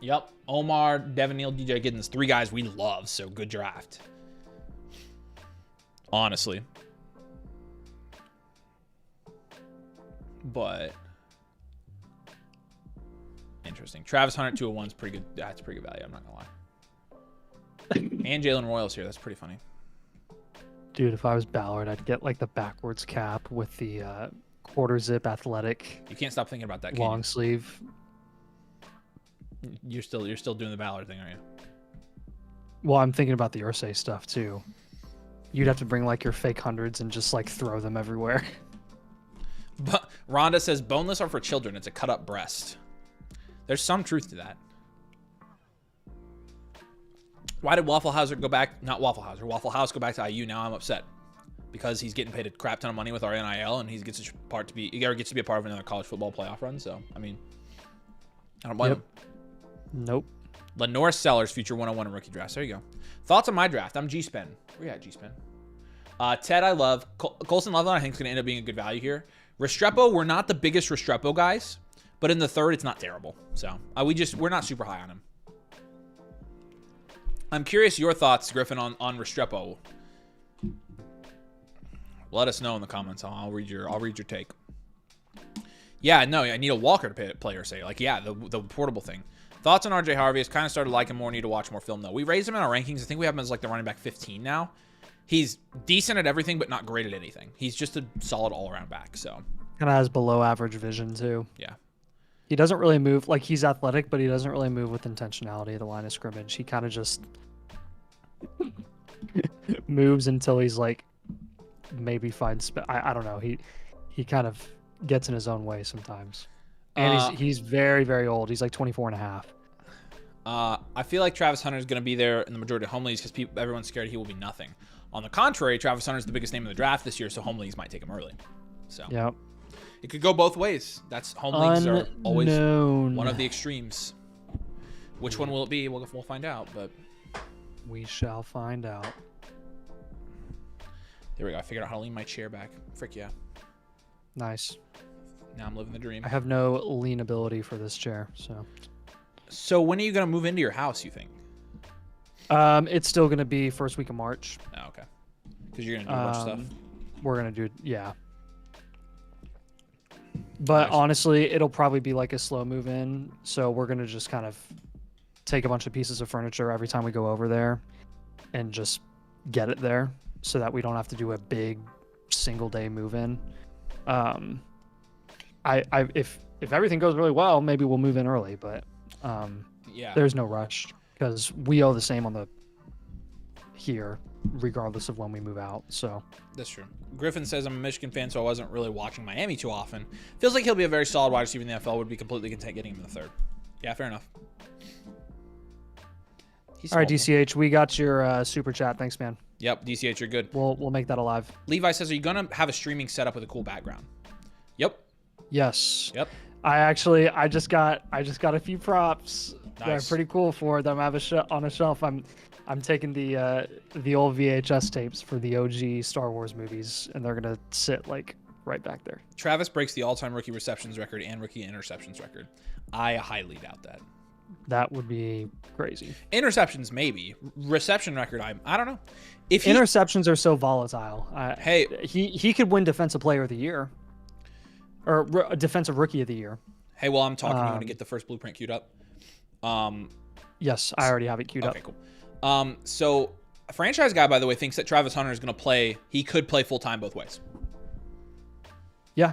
Speaker 1: Yep. Omar, Devin Neal, DJ Giddens. 3 guys we love, so good draft. Honestly. But interesting. Travis Hunter 201 is pretty good. That's pretty good value. I'm not going to lie. And Jalen Royals here. That's pretty funny.
Speaker 2: Dude, if I was Ballard, I'd get like the backwards cap with the quarter zip athletic.
Speaker 1: You can't stop thinking about that.
Speaker 2: Long sleeve.
Speaker 1: You're still doing the Ballard thing, aren't you?
Speaker 2: Well, I'm thinking about the Ursay stuff too. You'd have to bring like your fake hundreds and just like throw them everywhere.
Speaker 1: But Rhonda says boneless are for children. It's a cut up breast. There's some truth to that. Why did Waffle House go back? Not Waffle House. Waffle House go back to IU. Now I'm upset because he's getting paid a crap ton of money with our NIL, and he gets to be a part of another college football playoff run. So I mean, I don't blame him.
Speaker 2: Nope.
Speaker 1: Lenore Sellers, future 101 and rookie drafts. There you go. Thoughts on my draft? I'm G-Spen. Where you at, G-Spen? Ted, I love. Colson Loveland, I think, is going to end up being a good value here. Restrepo, we're not the biggest Restrepo guys, but in the third, it's not terrible. So we're not super high on him. I'm curious your thoughts, Griffin, on Restrepo. Let us know in the comments. I'll read your take. Yeah, no, I need a Walker to play or say. Like, yeah, the portable thing. Thoughts on RJ Harvey? Has kind of started liking more. Need to watch more film, though. We raised him in our rankings. I think we have him as like the running back 15 now. He's decent at everything, but not great at anything. He's just a solid all-around back. So
Speaker 2: kind of has below average vision, too.
Speaker 1: Yeah.
Speaker 2: He doesn't really move. Like, he's athletic, but he doesn't really move with intentionality at the line of scrimmage. He kind of just moves until he's like maybe finds I don't know. He kind of gets in his own way sometimes. And he's very, very old. He's like 24 and a half.
Speaker 1: I feel like Travis Hunter is going to be there in the majority of home leagues because everyone's scared he will be nothing. On the contrary, Travis Hunter is the biggest name in the draft this year, so home leagues might take him early. So
Speaker 2: yep.
Speaker 1: It could go both ways. That's home leagues are always one of the extremes. Which one will it be? We'll find out, but
Speaker 2: we shall find out.
Speaker 1: There we go. I figured out how to lean my chair back. Frick yeah.
Speaker 2: Nice.
Speaker 1: Now I'm living the dream.
Speaker 2: I have no lean ability for this chair, so.
Speaker 1: So when are you going to move into your house, you think?
Speaker 2: It's still going to be first week of March.
Speaker 1: Oh, okay. Because you're going to do a bunch of stuff.
Speaker 2: We're going to do, yeah. But nice. Honestly, it'll probably be like a slow move in. So we're going to just kind of take a bunch of pieces of furniture every time we go over there and just get it there so that we don't have to do a big single day move in. If everything goes really well, maybe we'll move in early, but
Speaker 1: yeah,
Speaker 2: there's no rush because we owe the same on the here regardless of when we move out. So
Speaker 1: that's true. Griffin says I'm a Michigan fan, so I wasn't really watching Miami too often. Feels like he'll be a very solid wide receiver in the NFL. Would be completely content getting him in the third. Yeah, fair enough.
Speaker 2: All right, DCH, we got your super chat. Thanks, man.
Speaker 1: Yep, DCH, you're good.
Speaker 2: We'll make that alive.
Speaker 1: Levi says, are you gonna have a streaming setup with a cool background? Yep.
Speaker 2: Yes.
Speaker 1: Yep.
Speaker 2: I just got a few props that are pretty cool for them. I have on a shelf. I'm taking the old VHS tapes for the OG Star Wars movies, and they're gonna sit like right back there.
Speaker 1: Travis breaks the all-time rookie receptions record and rookie interceptions record. I highly doubt that.
Speaker 2: That would be crazy.
Speaker 1: Interceptions, maybe. Reception record, I don't know. If
Speaker 2: Interceptions are so volatile.
Speaker 1: Hey,
Speaker 2: he could win Defensive Player of the Year or Defensive Rookie of the Year.
Speaker 1: Hey, while I'm talking, you want to get the first blueprint queued up?
Speaker 2: Yes, I already have it queued up.
Speaker 1: Okay, cool. So a franchise guy, by the way, thinks that Travis Hunter is going to play. He could play full-time both ways.
Speaker 2: Yeah.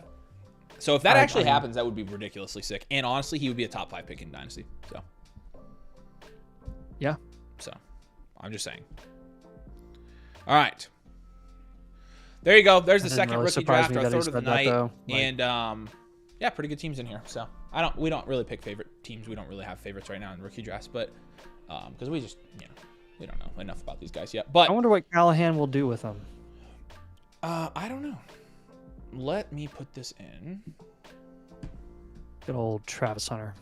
Speaker 1: So if that actually happens, that would be ridiculously sick. And honestly, he would be a top 5 pick in Dynasty. So.
Speaker 2: Yeah.
Speaker 1: So, I'm just saying. All right. There you go. There's the second rookie draft, our third of the night. And yeah, pretty good teams in here. So we don't really pick favorite teams. We don't really have favorites right now in rookie drafts, but because we just we don't know enough about these guys yet. But
Speaker 2: I wonder what Callahan will do with them.
Speaker 1: I don't know. Let me put this in.
Speaker 2: Good old Travis Hunter.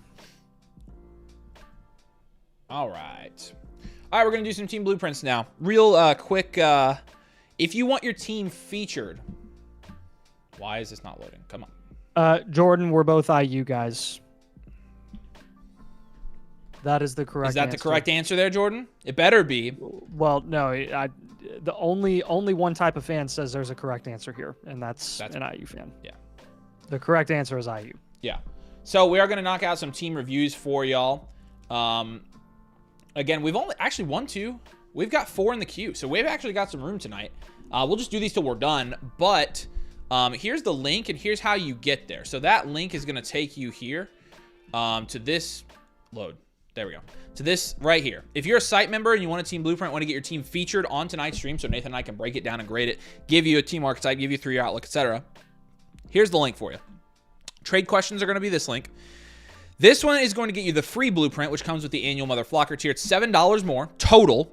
Speaker 1: All right. All right, we're going to do some team blueprints now. Real quick, if you want your team featured. Why is this not loading? Come
Speaker 2: on. Jordan, we're both IU guys. That is the correct answer.
Speaker 1: Is that the correct answer there, Jordan? It better be.
Speaker 2: Well, no. The only one type of fan says there's a correct answer here, and that's an IU fan.
Speaker 1: Yeah.
Speaker 2: The correct answer is IU.
Speaker 1: Yeah. So we are going to knock out some team reviews for y'all. Again, we've only actually 1, 2. We've got 4 in the queue, so we've actually got some room tonight. We'll just do these till we're done. But here's the link, and here's how you get there. So that link is going to take you here to this load. There we go. To this right here. If you're a site member and you want a team blueprint, want to get your team featured on tonight's stream, so Nathan and I can break it down and grade it, give you a team archetype, give you a 3-year outlook, etc. Here's the link for you. Trade questions are going to be this link. This one is going to get you the free blueprint, which comes with the annual Motherflocker tier. It's $7 more total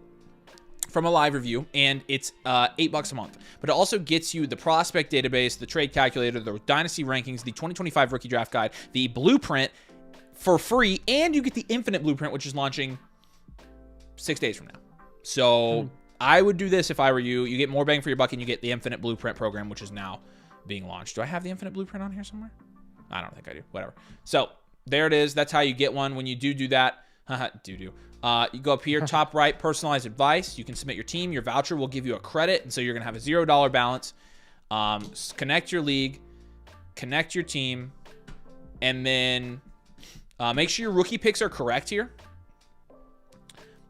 Speaker 1: from a live review, and it's $8 a month. But it also gets you the prospect database, the trade calculator, the dynasty rankings, the 2025 rookie draft guide, the blueprint for free, and you get the infinite blueprint, which is launching 6 days from now. So I would do this if I were you. You get more bang for your buck, and you get the infinite blueprint program, which is now being launched. Do I have the infinite blueprint on here somewhere? I don't think I do. Whatever. So there it is. That's how you get one. When you do that, you go up here, top right, personalized advice. You can submit your team. Your voucher will give you a credit, and so you're going to have a $0 balance. Connect your league, connect your team, and then make sure your rookie picks are correct here.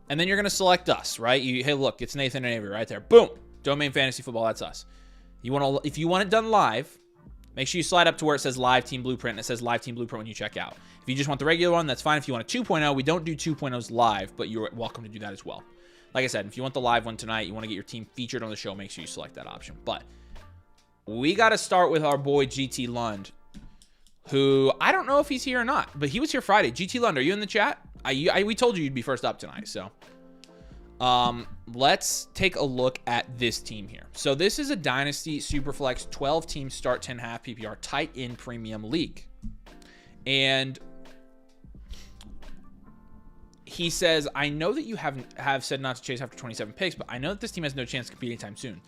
Speaker 1: And then you're going to select us, right? Hey, look, it's Nathan and Avery right there. Boom. Domain Fantasy Football, that's us. If you want it done live, make sure you slide up to where it says Live Team Blueprint, and it says Live Team Blueprint when you check out. If you just want the regular one, that's fine. If you want a 2.0, we don't do 2.0s live, but you're welcome to do that as well. Like I said, if you want the live one tonight, you want to get your team featured on the show, make sure you select that option. But we got to start with our boy GT Lund, who I don't know if he's here or not, but he was here Friday. GT Lund, are you in the chat? We told you you'd be first up tonight, so let's take a look at this team here. So this is a Dynasty Superflex 12-team start 10 half PPR tight end premium league. And he says, I know that you have said not to chase after 27 picks, but I know that this team has no chance to compete anytime soon.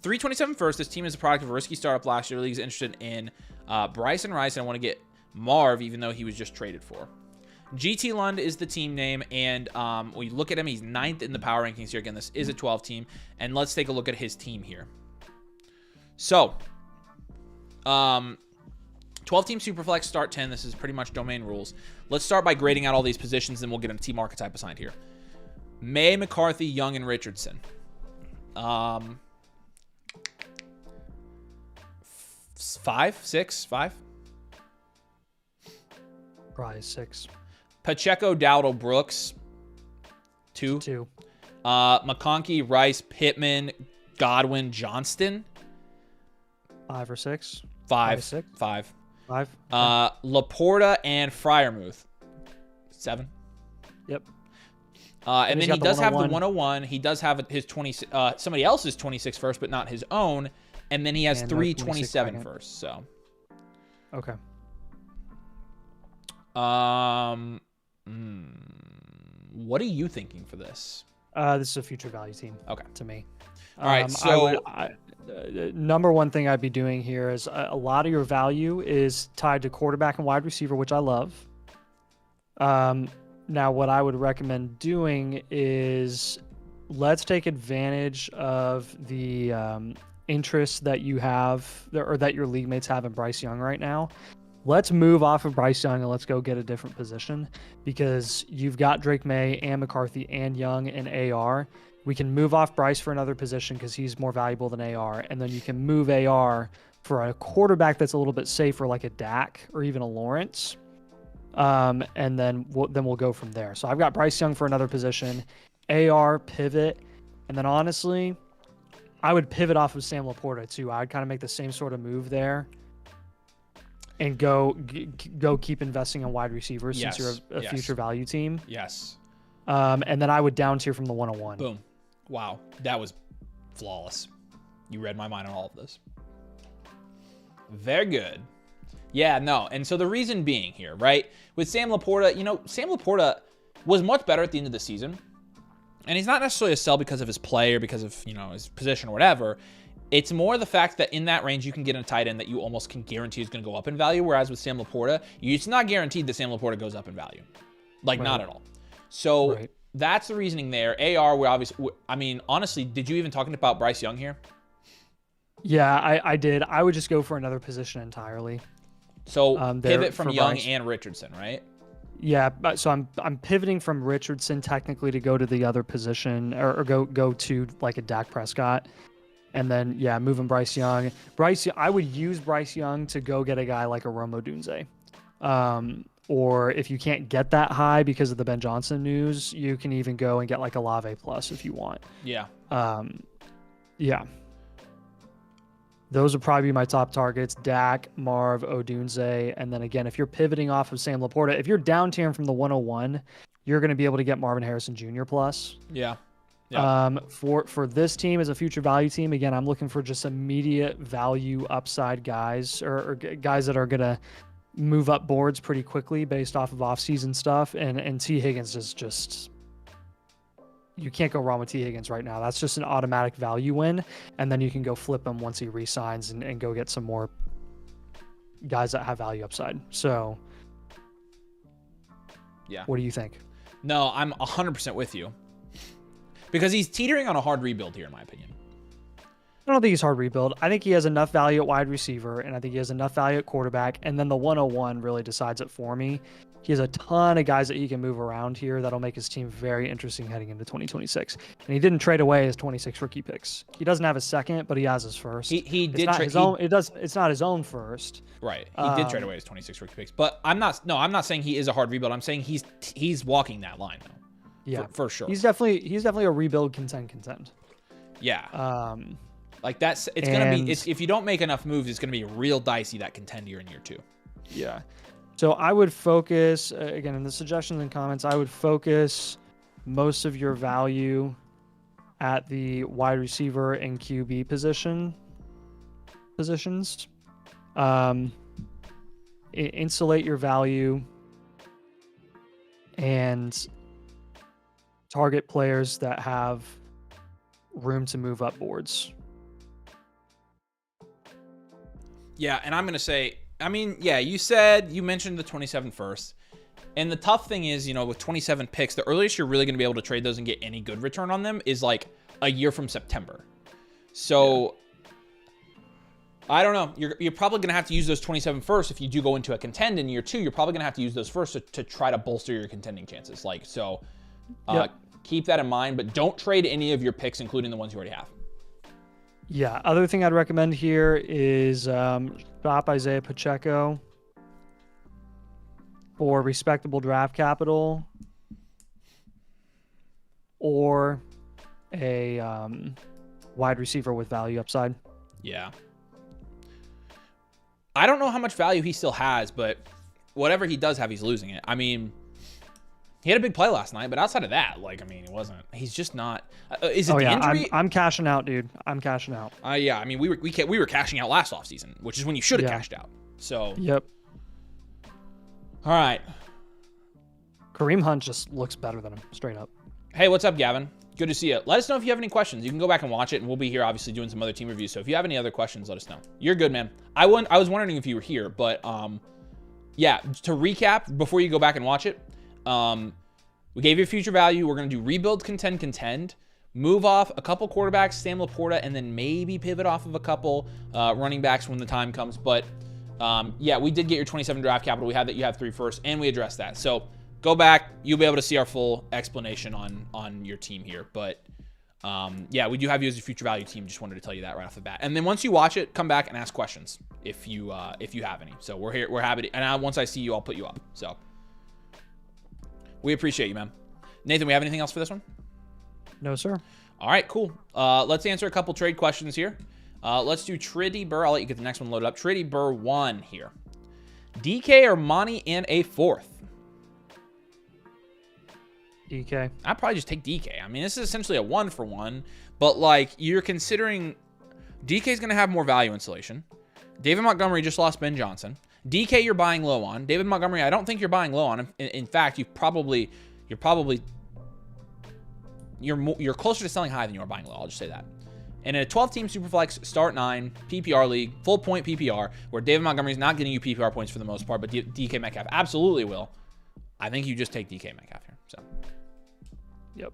Speaker 1: 327 first. This team is a product of a risky startup last year. The league is interested in Bryson Rice, and I want to get Marv, even though he was just traded for. GT Lund is the team name, and when you look at him, he's 9th in the power rankings here. Again, this is a 12 team, and let's take a look at his team here. So, 12-team Superflex, start 10. This is pretty much domain rules. Let's start by grading out all these positions, then we'll get a team archetype assigned here. May, McCarthy, Young, and Richardson. 5, 6, 5?
Speaker 2: Probably 6.
Speaker 1: Pacheco, Dowdle, Brooks, 2.
Speaker 2: 2.
Speaker 1: McConkey, Rice, Pittman, Godwin, Johnston.
Speaker 2: 5 or 6.
Speaker 1: 5.
Speaker 2: 6.
Speaker 1: 5.
Speaker 2: 5.
Speaker 1: Laporta and Freiermuth. 7.
Speaker 2: Yep.
Speaker 1: And then he does have the 101. He does have his 20. Somebody else's 26 first, but not his own. And then he has 327 first. So.
Speaker 2: Okay.
Speaker 1: What are you thinking for this?
Speaker 2: This is a future value team.
Speaker 1: Okay.
Speaker 2: To me.
Speaker 1: All right. So
Speaker 2: number one thing I'd be doing here is a lot of your value is tied to quarterback and wide receiver, which I love. Now, what I would recommend doing is let's take advantage of the interest that you have, or that your league mates have in Bryce Young right now. Let's move off of Bryce Young and let's go get a different position, because you've got Drake May and McCarthy and Young and AR. We can move off Bryce for another position because he's more valuable than AR, and then you can move AR for a quarterback that's a little bit safer, like a Dak or even a Lawrence. And then we'll go from there. So I've got Bryce Young for another position, AR, pivot, and then honestly, I would pivot off of Sam Laporta too. I'd kind of make the same sort of move there and go keep investing in wide receivers, since you're a future value team.
Speaker 1: Yes.
Speaker 2: And then I would down tier from the 101.
Speaker 1: Boom. Wow. That was flawless. You read my mind on all of this. Very good. Yeah, no. And so the reason being here, right, with Sam Laporta, Sam Laporta was much better at the end of the season. And he's not necessarily a sell because of his play or because of, his position or whatever. It's more the fact that in that range, you can get a tight end that you almost can guarantee is going to go up in value. Whereas with Sam Laporta, it's not guaranteed that Sam Laporta goes up in value. Like, not at all. So that's the reasoning there. AR, we're obviously, honestly, did you even talking about Bryce Young here?
Speaker 2: Yeah, I did. I would just go for another position entirely.
Speaker 1: So pivot from Young and Richardson, right?
Speaker 2: Yeah, so I'm pivoting from Richardson technically to go to the other position, or go to like a Dak Prescott, and then moving Bryce Young. I would use Bryce Young to go get a guy like a Rome Odunze, or if you can't get that high because of the Ben Johnson news, you can even go and get like a Lave Plus if you want.
Speaker 1: Yeah.
Speaker 2: Yeah. Those would probably be my top targets: Dak, Marv, Odunze. And then again, if you're pivoting off of Sam Laporta, if you're down tiering from the 101, you're going to be able to get Marvin Harrison Jr. plus.
Speaker 1: Yeah.
Speaker 2: For this team as a future value team, again, I'm looking for just immediate value upside guys, or guys that are going to move up boards pretty quickly based off of offseason stuff. And T. Higgins is just... You can't go wrong with T. Higgins right now. That's just an automatic value win. And then you can go flip him once he re-signs and go get some more guys that have value upside. So,
Speaker 1: yeah.
Speaker 2: What do you think?
Speaker 1: No, I'm 100% with you. Because he's teetering on a hard rebuild here, in my opinion.
Speaker 2: I don't think he's hard rebuild. I think he has enough value at wide receiver, and I think he has enough value at quarterback. And then the 101 really decides it for me. He has a ton of guys that he can move around here that'll make his team very interesting heading into 2026. And he didn't trade away his 26 rookie picks. He doesn't have his second, but he has his first.
Speaker 1: He did
Speaker 2: trade his own. It's not his own first.
Speaker 1: Right. He did trade away his 26 rookie picks. But I'm not saying he is a hard rebuild. I'm saying he's walking that line though.
Speaker 2: Yeah,
Speaker 1: for sure.
Speaker 2: He's definitely a rebuild contend.
Speaker 1: Yeah. Like it's gonna be. If you don't make enough moves, it's gonna be real dicey that contend year in year 2.
Speaker 2: Yeah. So I would focus, again, in the suggestions and comments, I would focus most of your value at the wide receiver and QB positions. Insulate your value and target players that have room to move up boards.
Speaker 1: Yeah, and I'm going to say... you mentioned the 27 first. And the tough thing is, with 27 picks, the earliest you're really going to be able to trade those and get any good return on them is like a year from September. So, I don't know. You're probably going to have to use those 27 first. If you do go into a contend in year 2, you're probably going to have to use those first to try to bolster your contending chances. Keep that in mind, but don't trade any of your picks, including the ones you already have.
Speaker 2: Yeah, other thing I'd recommend here is shop Isaiah Pacheco for respectable draft capital, or a wide receiver with value upside.
Speaker 1: Yeah. I don't know how much value he still has, but whatever he does have, he's losing it. I mean, he had a big play last night, but outside of that, it wasn't. He's just not. Is it the injury?
Speaker 2: I'm cashing out, dude. I'm cashing out.
Speaker 1: Yeah. I mean, we were cashing out last offseason, which is when you should have cashed out. So.
Speaker 2: Yep.
Speaker 1: All right.
Speaker 2: Kareem Hunt just looks better than him, straight up.
Speaker 1: Hey, what's up, Gavin? Good to see you. Let us know if you have any questions. You can go back and watch it, and we'll be here obviously doing some other team reviews. So if you have any other questions, let us know. You're good, man. I was wondering if you were here, but yeah, to recap, before you go back and watch it, we gave you a future value. We're going to do rebuild, contend, move off a couple quarterbacks, Sam Laporta, and then maybe pivot off of a couple running backs when the time comes. But yeah, we did get your 27 draft capital. We had that you have 3 first, and we addressed that. So go back. You'll be able to see our full explanation on your team here. But yeah, we do have you as a future value team. Just wanted to tell you that right off the bat. And then once you watch it, come back and ask questions if you have any. So we're here. We're happy to, and once I see you, I'll put you up. So we appreciate you, man. Nathan, we have anything else for this one?
Speaker 2: No, sir.
Speaker 1: All right, cool. Let's answer a couple trade questions here. Let's do Triddy Burr. I'll let you get the next one loaded up. Triddy Burr 1 here. DK or Monty and a 4th?
Speaker 2: DK.
Speaker 1: I'd probably just take DK. I mean, this is essentially a 1-for-1, but like you're considering DK's going to have more value insulation. David Montgomery just lost Ben Johnson. DK you're buying low on. David Montgomery, I don't think you're buying low on. In fact, you're closer to selling high than you are buying low. I'll just say that. And in a 12-team Superflex Start 9 PPR league, full point PPR, where David Montgomery is not getting you PPR points for the most part, but DK Metcalf absolutely will. I think you just take DK Metcalf here. So,
Speaker 2: yep.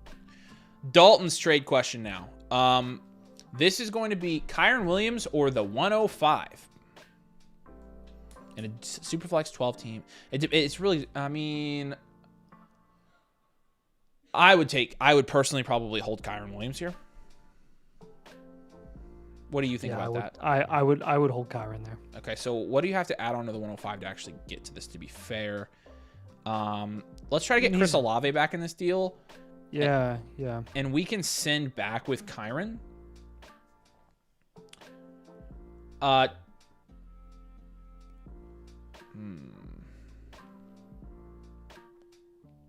Speaker 1: Dalton's trade question now. This is going to be Kyron Williams or the 105 in a Superflex 12-team. It's really, I mean, I would personally probably hold Kyron Williams here. What do you think about that?
Speaker 2: I would hold Kyron there.
Speaker 1: Okay, so what do you have to add on to the 105 to actually get to this, to be fair? Let's try to get Chris Olave back in this deal.
Speaker 2: Yeah.
Speaker 1: And we can send back with Kyron.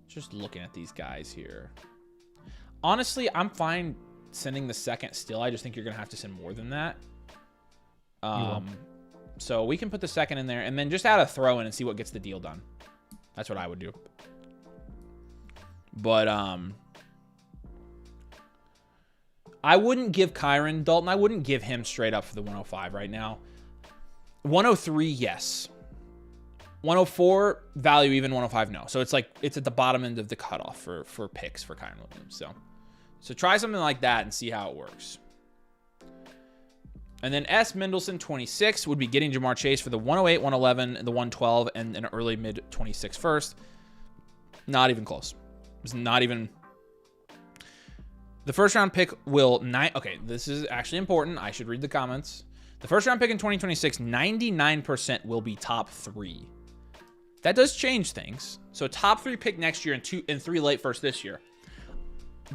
Speaker 1: Just looking at these guys here. Honestly, I'm fine sending the second still. I just think you're going to have to send more than that. So we can put the second in there and then just add a throw in and see what gets the deal done. That's what I would do. But I wouldn't give Kyron Dalton. I wouldn't give him straight up for the 105 right now. 103, yes. 104 value, even 105 no. So it's like it's at the bottom end of the cutoff for picks for Kyron Williams. So try something like that and see how it works. And then S. Mendelson 26 would be getting Jamar Chase for the 108, 111, the 112, and an early mid 26 first. Not even close. It's not even. The first round pick will okay, this is actually important. I should read the comments. The first round pick in 2026, 99% will be top 3. That does change things. So top 3 pick next year and 3 late first this year.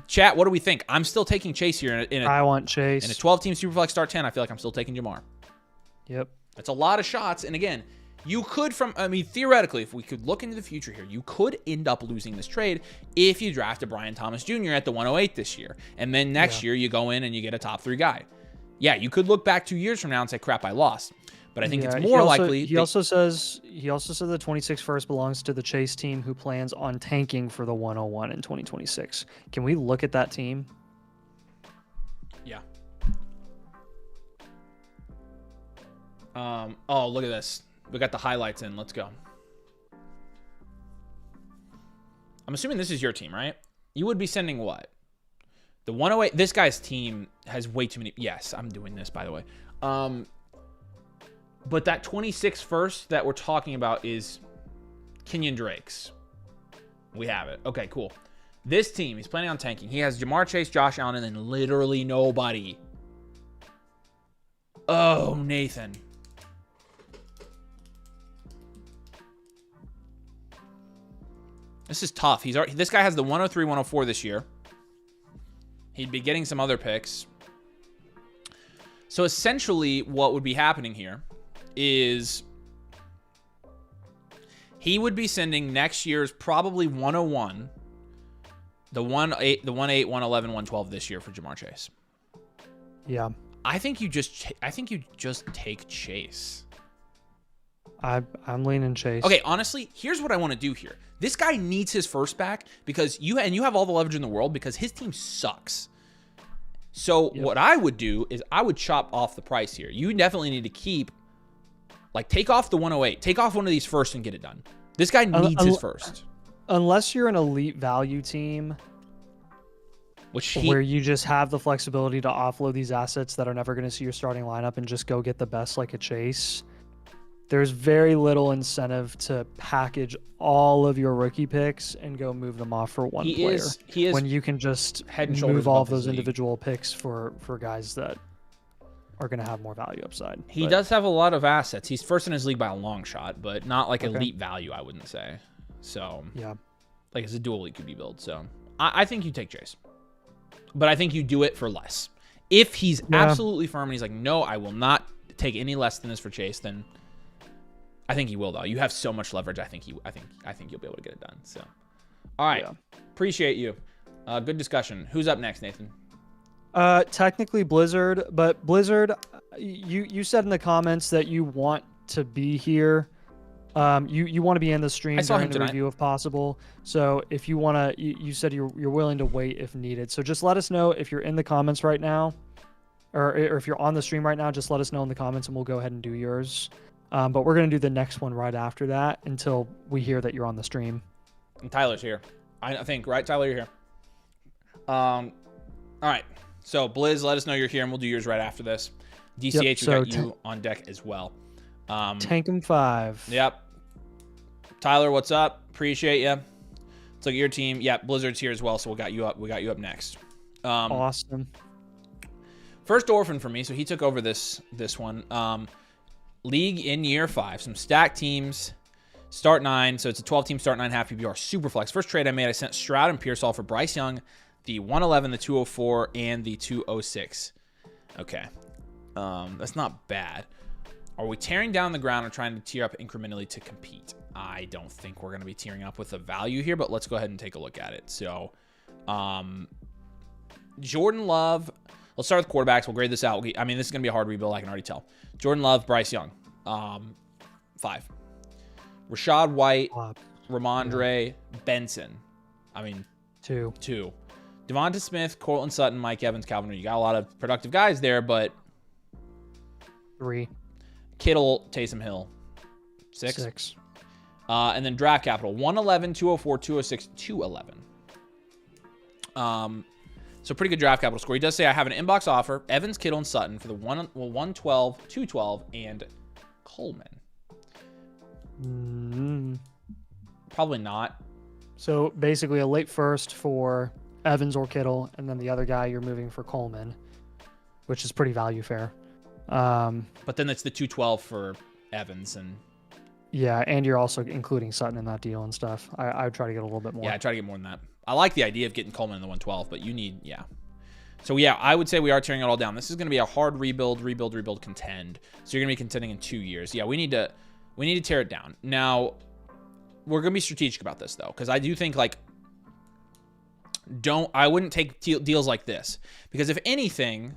Speaker 1: Chat, what do we think? I'm still taking Chase here.
Speaker 2: I want Chase.
Speaker 1: In a 12-team Superflex Start 10, I feel like I'm still taking Jamar.
Speaker 2: Yep.
Speaker 1: That's a lot of shots. And again, you could theoretically, if we could look into the future here, you could end up losing this trade if you draft a Brian Thomas Jr. at the 108 this year. And then next year you go in and you get a top 3 guy. Yeah, you could look back 2 years from now and say, crap, I lost. But I think it's more likely.
Speaker 2: He also says the 26 first belongs to the Chase team who plans on tanking for the 101 in 2026. Can we look at that team?
Speaker 1: Yeah. Oh, look at this. We got the highlights in. Let's go. I'm assuming this is your team, right? You would be sending what? The 108. This guy's team has way too many. Yes, I'm doing this, by the way. But that 26 first that we're talking about is Kenyon Drake's. We have it. Okay, cool. This team, he's planning on tanking. He has Jamar Chase, Josh Allen, and then literally nobody. Oh, Nathan. This is tough. This guy has the 103, 104 this year. He'd be getting some other picks. So essentially what would be happening here is he would be sending next year's probably 101, the 1-8, 111, 112 this year for Jamar Chase.
Speaker 2: Yeah.
Speaker 1: I think you just take Chase.
Speaker 2: I'm leaning Chase.
Speaker 1: Okay, honestly, here's what I want to do here. This guy needs his first back because you have all the leverage in the world because his team sucks. So what I would do is I would chop off the price here. You definitely need to keep, like, take off the 108. Take off one of these first and get it done. This guy needs his first.
Speaker 2: Unless you're an elite value team, where you just have the flexibility to offload these assets that are never going to see your starting lineup and just go get the best like a Chase. There's very little incentive to package all of your rookie picks and go move them off for one player.
Speaker 1: He is
Speaker 2: when you can just
Speaker 1: head and shoulders
Speaker 2: move all of
Speaker 1: above
Speaker 2: those
Speaker 1: his league.
Speaker 2: individual picks for guys that are going to have more value upside.
Speaker 1: He does have a lot of assets. He's first in his league by a long shot, but not like elite value, I wouldn't say. So,
Speaker 2: yeah,
Speaker 1: like it's a dual elite QB build. So, I think you take Chase, but I think you do it for less. If he's absolutely firm and he's like, no, I will not take any less than this for Chase, then I think he will, though. You have so much leverage. I think you'll be able to get it done. So, all right, appreciate you. Good discussion. Who's up next, Nathan?
Speaker 2: Technically Blizzard, but Blizzard, you said in the comments that you want to be here. You want to be in the stream during the review if possible. So if you want to, you said you're willing to wait if needed. So just let us know if you're in the comments right now, or if you're on the stream right now. Just let us know in the comments, and we'll go ahead and do yours. But we're gonna do the next one right after that until we hear that you're on the stream.
Speaker 1: And Tyler's here, I think, right? Tyler, you're here. All right. So Blizz, let us know you're here, and we'll do yours right after this. DCH, we got you on deck as well.
Speaker 2: Tankum 5.
Speaker 1: Yep. Tyler, what's up? Appreciate you. Let's look at your team. Yep, Blizzard's here as well, so we got you up next.
Speaker 2: Awesome.
Speaker 1: First orphan for me, so he took over this one. League in year 5. Some stacked teams. Start 9, so it's a 12-team start 9 half PPR super flex. First trade I made, I sent Stroud and Pearsall for Bryce Young, the 111, the 204, and the 206. Okay. That's not bad. Are we tearing down the ground or trying to tier up incrementally to compete? I don't think we're going to be tearing up with a value here, but let's go ahead and take a look at it. So, Jordan Love. Let's start with quarterbacks. We'll grade this out. I mean, this is going to be a hard rebuild. I can already tell. Jordan Love, Bryce Young, 5. Rashad White, Ramondre, Benson. I mean,
Speaker 2: 2.
Speaker 1: Devonta Smith, Cortland Sutton, Mike Evans, Calvin. You got a lot of productive guys there, but
Speaker 2: 3.
Speaker 1: Kittle, Taysom Hill, 6. And then draft capital, 111, 204, 206, 211. So pretty good draft capital score. He does say I have an inbox offer, Evans, Kittle, and Sutton for the 112, 212, and Coleman. Probably not.
Speaker 2: So basically a late first for Evans or Kittle, and then the other guy you're moving for Coleman, which is pretty value fair.
Speaker 1: But then it's the 212 for Evans, and
Speaker 2: yeah, and you're also including Sutton in that deal and stuff. I would try to get a little bit more.
Speaker 1: Yeah, I try to get more than that. I like the idea of getting Coleman in the 112, but you need, So yeah, I would say we are tearing it all down. This is going to be a hard rebuild, contend. So you're going to be contending in 2 years. Yeah, we need to tear it down. Now, we're going to be strategic about this though, because I do think like, I wouldn't take deals like this, because if anything,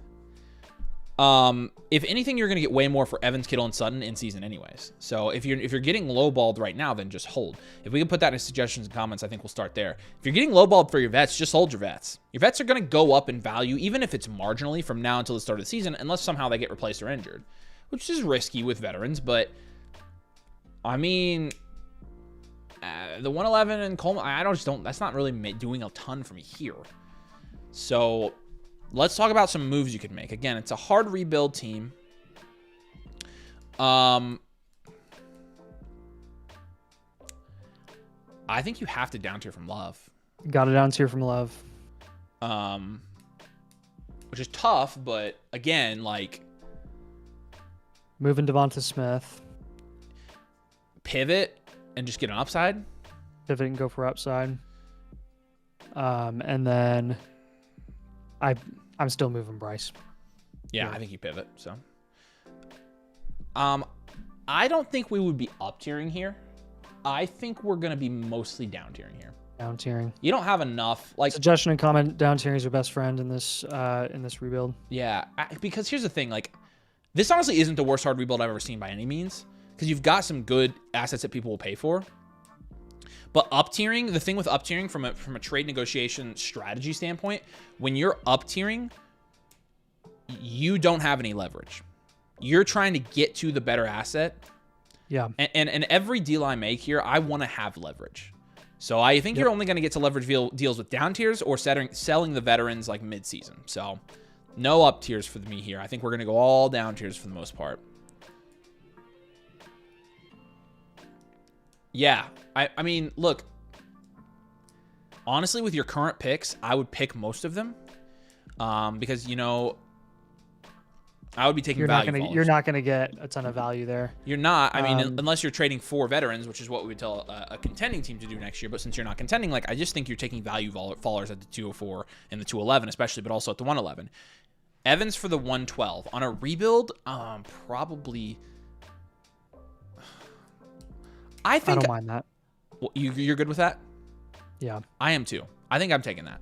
Speaker 1: you're going to get way more for Evans, Kittle, and Sutton in season anyways. So if you're getting lowballed right now, then just hold. If we can put that in suggestions and comments, I think we'll start there. If you're getting lowballed for your vets, just hold your vets. Your vets are going to go up in value, even if it's marginally from now until the start of the season, unless somehow they get replaced or injured, which is risky with veterans. But I mean, the 111 and Coleman, that's not really doing a ton for me here. So let's talk about some moves you could make. Again, it's a hard rebuild team. I think you have to down tier from Love.
Speaker 2: Got to down tier from Love.
Speaker 1: Which is tough, but again, like
Speaker 2: moving Devonta Smith.
Speaker 1: Pivot and just get an upside.
Speaker 2: Pivot and go for upside. And then I'm still moving Bryce.
Speaker 1: Yeah, I think you pivot. So, I don't think we would be up tiering here. I think we're gonna be mostly down tiering here.
Speaker 2: Down tiering.
Speaker 1: You don't have enough. Like
Speaker 2: suggestion and comment. Down tiering is your best friend in this rebuild.
Speaker 1: Yeah, because here's the thing. Like, this honestly isn't the worst hard rebuild I've ever seen by any means. because you've got some good assets that people will pay for. But up-tiering, the thing with up-tiering from a trade negotiation strategy standpoint, when you're up-tiering, you don't have any leverage. You're trying to get to the better asset.
Speaker 2: Yeah.
Speaker 1: And every deal I make here, I want to have leverage. So I think you're only going to get to leverage deals with down tiers or selling the veterans like mid-season. So no up tiers for me here. I think we're going to go all down tiers for the most part. Yeah. I mean, look, honestly, with your current picks, I would pick most of them because, you know, I would be taking value.
Speaker 2: You're not gonna get a ton of value there.
Speaker 1: You're not. I mean, unless you're trading for veterans, which is what we would tell a contending team to do next year. But since you're not contending, like I just think you're taking value fallers at the 204 and the 211, especially, but also at the 111. Evans for the 112 on a rebuild, probably. I
Speaker 2: don't mind that.
Speaker 1: Well, you're good with that?
Speaker 2: Yeah,
Speaker 1: I am too. I think I'm taking that.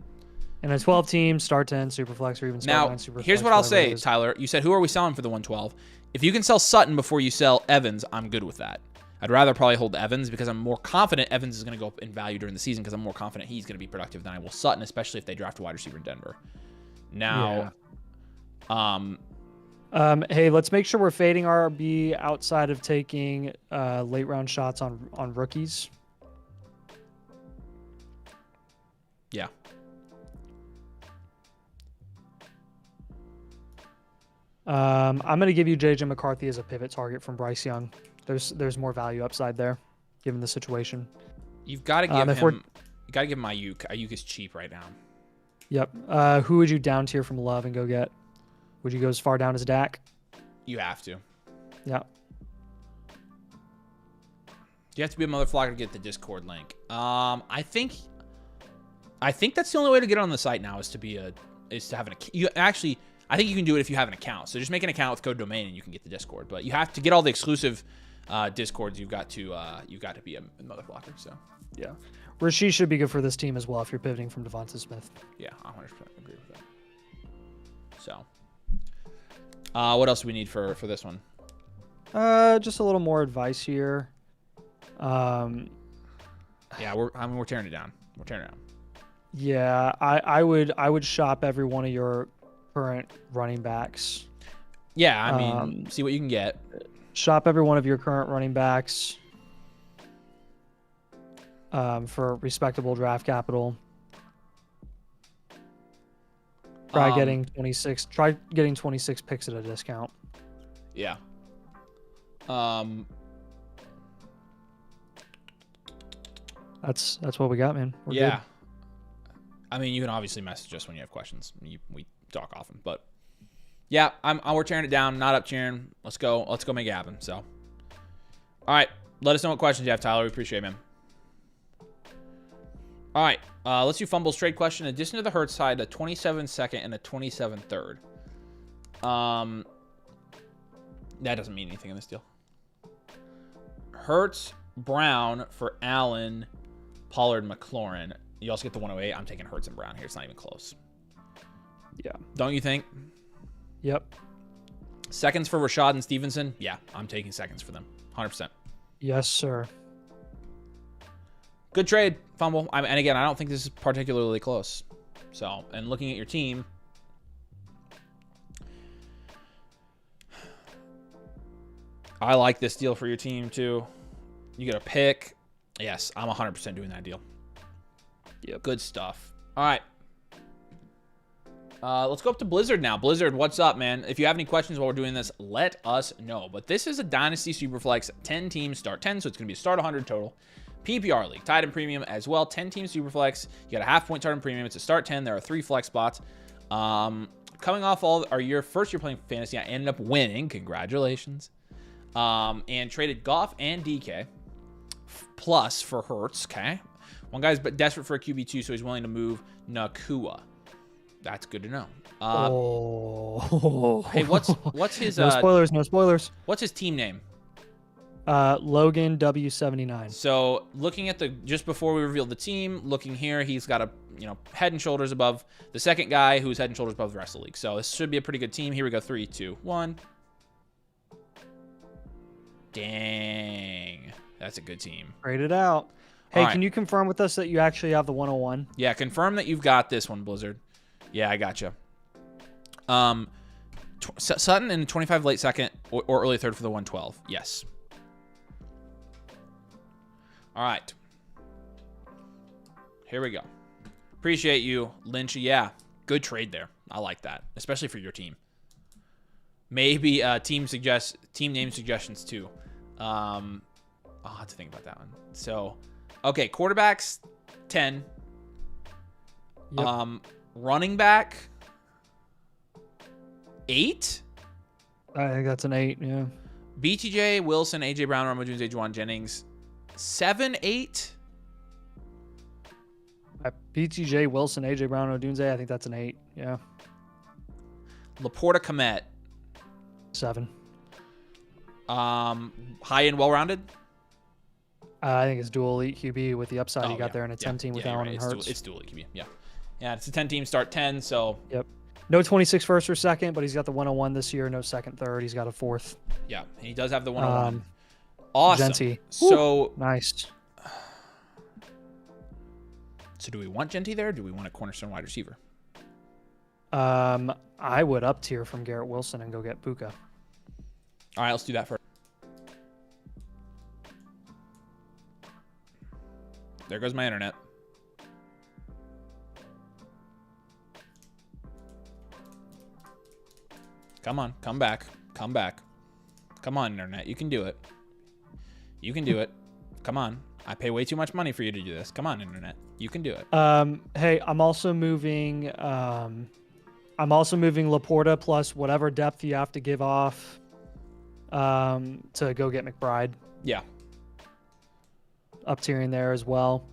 Speaker 2: And a 12 team, start 10, Superflex, or even start 9 Superflex.
Speaker 1: Here's what I'll say, Tyler. You said, who are we selling for the 112? If you can sell Sutton before you sell Evans, I'm good with that. I'd rather probably hold Evans because I'm more confident Evans is going to go up in value during the season because I'm more confident he's going to be productive than I will Sutton, especially if they draft a wide receiver in Denver. Now,
Speaker 2: hey, let's make sure we're fading RB outside of taking late round shots on rookies.
Speaker 1: Yeah.
Speaker 2: I'm going to give you JJ McCarthy as a pivot target from Bryce Young. There's more value upside there, given the situation.
Speaker 1: You've got to give him. You got to give him Ayuk. Ayuk is cheap right now.
Speaker 2: Yep. Who would you down tier from Love and go get? Would you go as far down as Dak?
Speaker 1: You have to.
Speaker 2: Yeah.
Speaker 1: You have to be a Motherflocker to get the Discord link. I think that's the only way to get on the site now is to have an. I think you can do it if you have an account. So just make an account with code domain and you can get the Discord. But you have to get all the exclusive Discords. You've got to be a Motherflocker. So
Speaker 2: yeah, Rasheed should be good for this team as well if you're pivoting from Devonta Smith.
Speaker 1: Yeah, I 100% agree with that. So, what else do we need for this one?
Speaker 2: Just a little more advice here.
Speaker 1: Yeah, we're tearing it down. We're tearing it down.
Speaker 2: Yeah, I would shop every one of your current running backs.
Speaker 1: Yeah, I mean, see what you can get.
Speaker 2: Shop every one of your current running backs for respectable draft capital. Try getting 26 picks at a discount.
Speaker 1: Yeah.
Speaker 2: That's what we got, man. We're good.
Speaker 1: I mean, you can obviously message us when you have questions. We talk often, but yeah, we're tearing it down, not up cheering. Let's go make it happen. So, all right, let us know what questions you have, Tyler. We appreciate it, man. All right, let's do fumbles trade question. In addition to the Hurts side, a 27 second and a 27 third. That doesn't mean anything in this deal. Hurts, Brown for Allen, Pollard, McLaurin. You also get the 108. I'm taking Hurts and Brown here. It's not even close.
Speaker 2: Yeah.
Speaker 1: Don't you think?
Speaker 2: Yep.
Speaker 1: Seconds for Rashad and Stevenson? Yeah, I'm taking seconds for them. 100%.
Speaker 2: Yes, sir.
Speaker 1: Good trade, fumble. And again, I don't think this is particularly close. So, and looking at your team, I like this deal for your team too. You get a pick. Yes, I'm 100% doing that deal.
Speaker 2: Yep.
Speaker 1: Good stuff. All right. Let's go up to Blizzard now. Blizzard, what's up, man? If you have any questions while we're doing this, let us know. But this is a Dynasty Superflex 10 teams, start 10, so it's going to be a start 100 total. PPR league, tied in premium as well. 10 team Superflex. You got a half-point start in premium. It's a start 10. There are 3 flex spots. Coming off your first year playing fantasy, I ended up winning. Congratulations. And traded Goff and DK plus for Hurts. Okay. One guy's desperate for a QB2, so he's willing to move Nakua. That's good to know. Hey, what's his?
Speaker 2: No spoilers. No spoilers.
Speaker 1: What's his team name?
Speaker 2: Logan W79.
Speaker 1: So looking at just before we revealed the team, looking here, he's got a head and shoulders above the second guy, who's head and shoulders above the rest of the league. So this should be a pretty good team. Here we go. 3, 2, 1. Dang. That's a good team.
Speaker 2: Trade it out. Hey,
Speaker 1: All right.
Speaker 2: can you confirm with us that you actually have the 101?
Speaker 1: Yeah, confirm that you've got this one, Blizzard. Yeah, I gotcha. Sutton in 25 late second or early third for the 112. Yes. All right. Here we go. Appreciate you, Lynch. Yeah, good trade there. I like that, especially for your team. Maybe team name suggestions too. I'll have to think about that one. So, okay, quarterbacks 10.
Speaker 2: Yep.
Speaker 1: Running back 8.
Speaker 2: I think that's an 8, yeah.
Speaker 1: BTJ, Wilson, AJ Brown, Romo Jones, Juwan Jennings 7, 8.
Speaker 2: BTJ, Wilson, AJ Brown, Odunze, I think that's an 8, yeah.
Speaker 1: Laporta, Komet
Speaker 2: 7.
Speaker 1: high and well-rounded.
Speaker 2: I think it's dual elite QB with the upside you got
Speaker 1: Yeah.
Speaker 2: there in a 10 team with
Speaker 1: you're
Speaker 2: Allen
Speaker 1: right.
Speaker 2: and Hurts.
Speaker 1: It's dual QB. Yeah. Yeah, it's a 10 team start 10, so
Speaker 2: Yep. No 26 first or second, but he's got the 101 this year. No second, third. He's got a 4th.
Speaker 1: yeah, he does have the 101. Awesome.
Speaker 2: Genty.
Speaker 1: So
Speaker 2: Nice.
Speaker 1: do we want Genty there? Or do we want a cornerstone wide receiver?
Speaker 2: I would up tier from Garrett Wilson and go get Puka.
Speaker 1: All right, let's do that first. There goes my internet. Come on, come back. Come back. Come on, internet. You can do it. You can do it. Come on. I pay way too much money for you to do this. Come on, internet. You can do it.
Speaker 2: Hey, I'm also moving Laporta plus whatever depth you have to give off to go get McBride.
Speaker 1: Yeah.
Speaker 2: Up tiering there as well.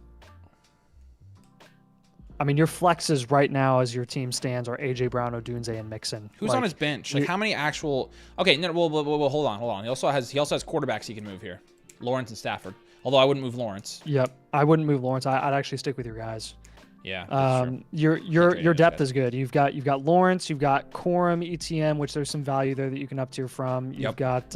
Speaker 2: I mean, your flexes right now as your team stands are AJ Brown, Odunze, and Mixon.
Speaker 1: Who's on his bench? Like, how many actual? Okay, no. Well, hold on. He also has quarterbacks he can move here, Lawrence and Stafford. Although I wouldn't move Lawrence.
Speaker 2: Yep, I wouldn't move Lawrence. I'd actually stick with your guys.
Speaker 1: Yeah. That's true.
Speaker 2: Your depth is good. You've got Lawrence, you've got Corum, ETM, which there's some value there that you can up tier from. You've got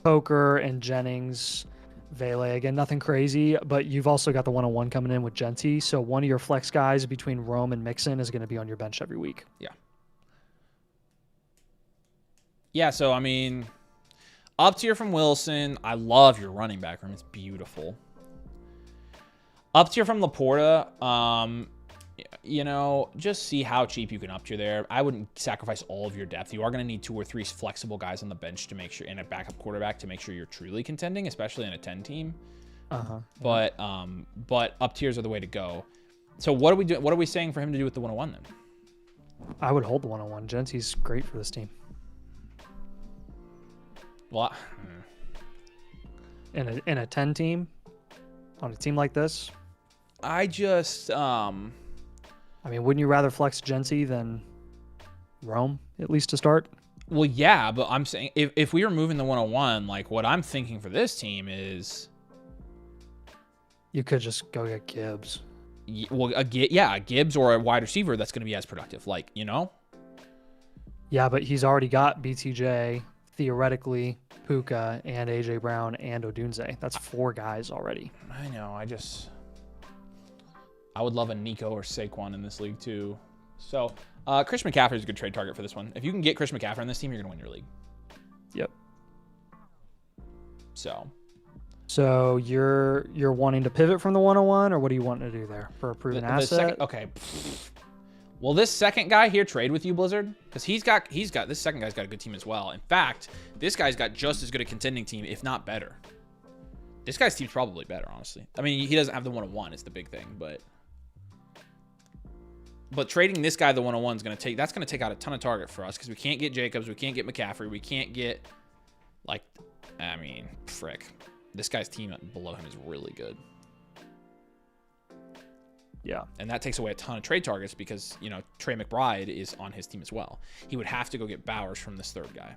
Speaker 2: Poker and Jennings. Vele, again, nothing crazy, but you've also got the 101 coming in with Genty. So one of your flex guys between Rome and Mixon is going to be on your bench every week.
Speaker 1: Yeah. Yeah, so, I mean, up tier from Wilson. I love your running back room. It's beautiful. Up tier from Laporta. Just see how cheap you can up tier there. I wouldn't sacrifice all of your depth. You are going to need 2 or 3 flexible guys on the bench to make sure, and a backup quarterback to make sure you're truly contending, especially in a 10 team. But up tiers are the way to go. So what are we doing? What are we saying for him to do with the 101 then?
Speaker 2: I would hold the 101. Genty's great for this team.
Speaker 1: Well,
Speaker 2: In a 10 team, on a team like this,
Speaker 1: I just
Speaker 2: I mean, wouldn't you rather flex Genty than Rome, at least to start?
Speaker 1: Well, yeah, but I'm saying if we were moving the 101, like what I'm thinking for this team is
Speaker 2: You could just go get Gibbs.
Speaker 1: a Gibbs or a wide receiver that's going to be as productive, like,
Speaker 2: Yeah, but he's already got BTJ, theoretically, Puka, and AJ Brown, and Odunze. That's 4 guys already.
Speaker 1: I know. I would love a Nico or Saquon in this league too. So Chris McCaffrey is a good trade target for this one. If you can get Chris McCaffrey in this team, you're going to win your league.
Speaker 2: Yep.
Speaker 1: So
Speaker 2: you're wanting to pivot from the 101, or what do you want to do there for a proven asset?
Speaker 1: Okay. Will this second guy here trade with you, Blizzard? Because he's got this second guy's got a good team as well. In fact, this guy's got just as good a contending team, if not better. This guy's team's probably better, honestly. I mean, he doesn't have the 101 is the big thing, but trading this guy the 101 is going to take out a ton of target for us because we can't get Jacobs, we can't get McCaffrey, we can't get frick. This guy's team below him is really good.
Speaker 2: Yeah.
Speaker 1: And that takes away a ton of trade targets because, Trey McBride is on his team as well. He would have to go get Bowers from this third guy.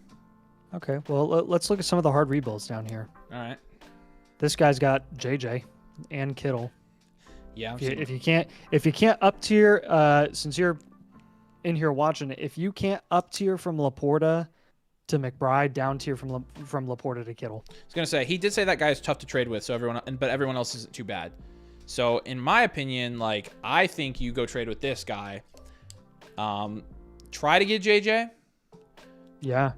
Speaker 2: Okay, well, let's look at some of the hard rebuilds down here.
Speaker 1: All right.
Speaker 2: This guy's got JJ and Kittle.
Speaker 1: Yeah.
Speaker 2: If you can't up tier, since you're in here watching it, if you can't up tier from Laporta to McBride, down tier from Laporta to Kittle.
Speaker 1: I was gonna say he did say that guy is tough to trade with, so but everyone else isn't too bad. So in my opinion, like I think you go trade with this guy. Try to get JJ.
Speaker 2: Yeah.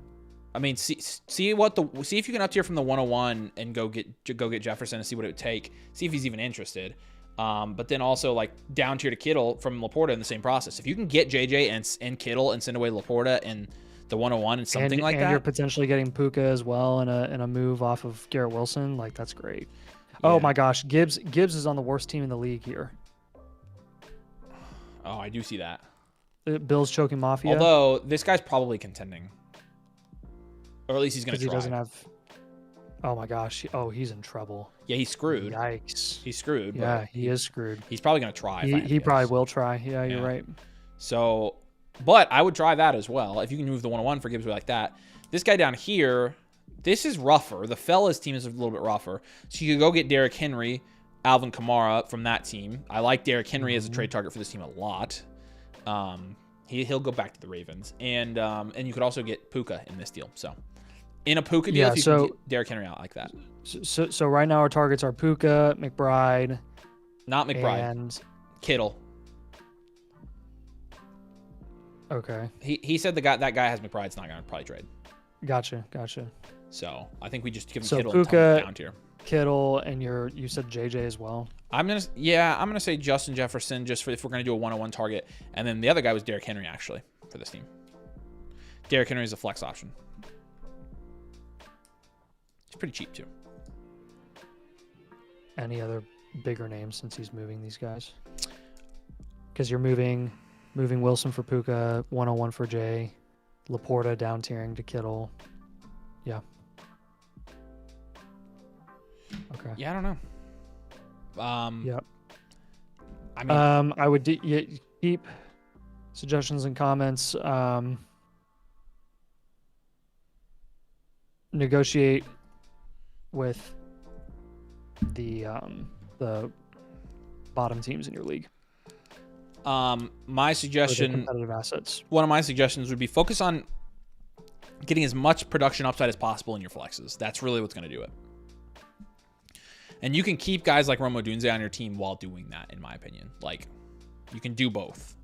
Speaker 1: I mean, see if you can up tier from the 101 and go get Jefferson and see what it would take. See if he's even interested. But then also like down tier to Kittle from Laporta in the same process. If you can get JJ and Kittle and send away Laporta and the 101 and something like that.
Speaker 2: And you're potentially getting Puka as well in a move off of Garrett Wilson. Like that's great. Yeah. Oh my gosh, Gibbs is on the worst team in the league here.
Speaker 1: Oh, I do see that.
Speaker 2: Bills choking Mafia.
Speaker 1: Although this guy's probably contending, or at least he's gonna try.
Speaker 2: He doesn't have. Oh my gosh. Oh, he's in trouble.
Speaker 1: Yeah, he's screwed.
Speaker 2: Yikes.
Speaker 1: He's screwed.
Speaker 2: Yeah, he is screwed.
Speaker 1: He's probably gonna try.
Speaker 2: He probably will try. Yeah, you're right.
Speaker 1: So, but I would try that as well if you can move the 101 for Gibbs like that. This guy down here, this is rougher. The Fellas team is a little bit rougher. So you could go get Derrick Henry, Alvin Kamara from that team. I like Derrick Henry as a trade target for this team a lot. He'll go back to the Ravens, and you could also get Puka in this deal. So, in a Puka deal, if you can get Derrick Henry out like that.
Speaker 2: So right now our targets are Puka, McBride,
Speaker 1: not McBride,
Speaker 2: and
Speaker 1: Kittle.
Speaker 2: Okay.
Speaker 1: He said that guy has McBride's not gonna probably trade.
Speaker 2: Gotcha.
Speaker 1: So I think we just give him
Speaker 2: so
Speaker 1: Kittle
Speaker 2: Puka,
Speaker 1: and down tier.
Speaker 2: Kittle, and you said JJ as well.
Speaker 1: I'm gonna say Justin Jefferson just for if we're gonna do a 101 target, and then the other guy was Derrick Henry actually for this team. Derrick Henry is a flex option. He's pretty cheap too.
Speaker 2: Any other bigger names since he's moving these guys? Because you're moving Wilson for Puka, 101 for Jay, Laporta down tiering to Kittle. Yeah. Okay.
Speaker 1: Yeah, I don't know.
Speaker 2: Yep.
Speaker 1: I mean,
Speaker 2: I would keep suggestions and comments. Negotiate with the bottom teams in your league.
Speaker 1: My suggestion,
Speaker 2: competitive assets.
Speaker 1: One of my suggestions would be focus on getting as much production upside as possible in your flexes. That's really what's going to do it. And you can keep guys like Rome Odunze on your team while doing that, in my opinion. Like, you can do both.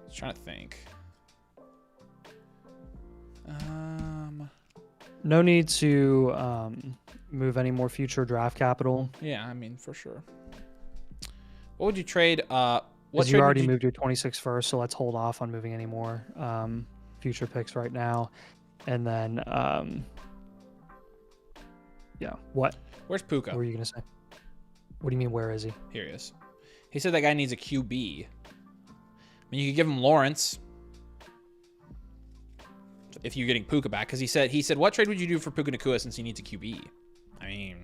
Speaker 1: Just trying to think.
Speaker 2: No need to move any more future draft capital.
Speaker 1: Yeah, I mean, for sure. What would you trade?
Speaker 2: You already moved your 26 first, so let's hold off on moving any more future picks right now. And then, yeah, what?
Speaker 1: Where's Puka?
Speaker 2: What were you going to say? What do you mean, where is he?
Speaker 1: Here he is. He said that guy needs a QB. I mean, you could give him Lawrence if you're getting Puka back, because he said, what trade would you do for Puka Nacua since he needs a QB? I mean,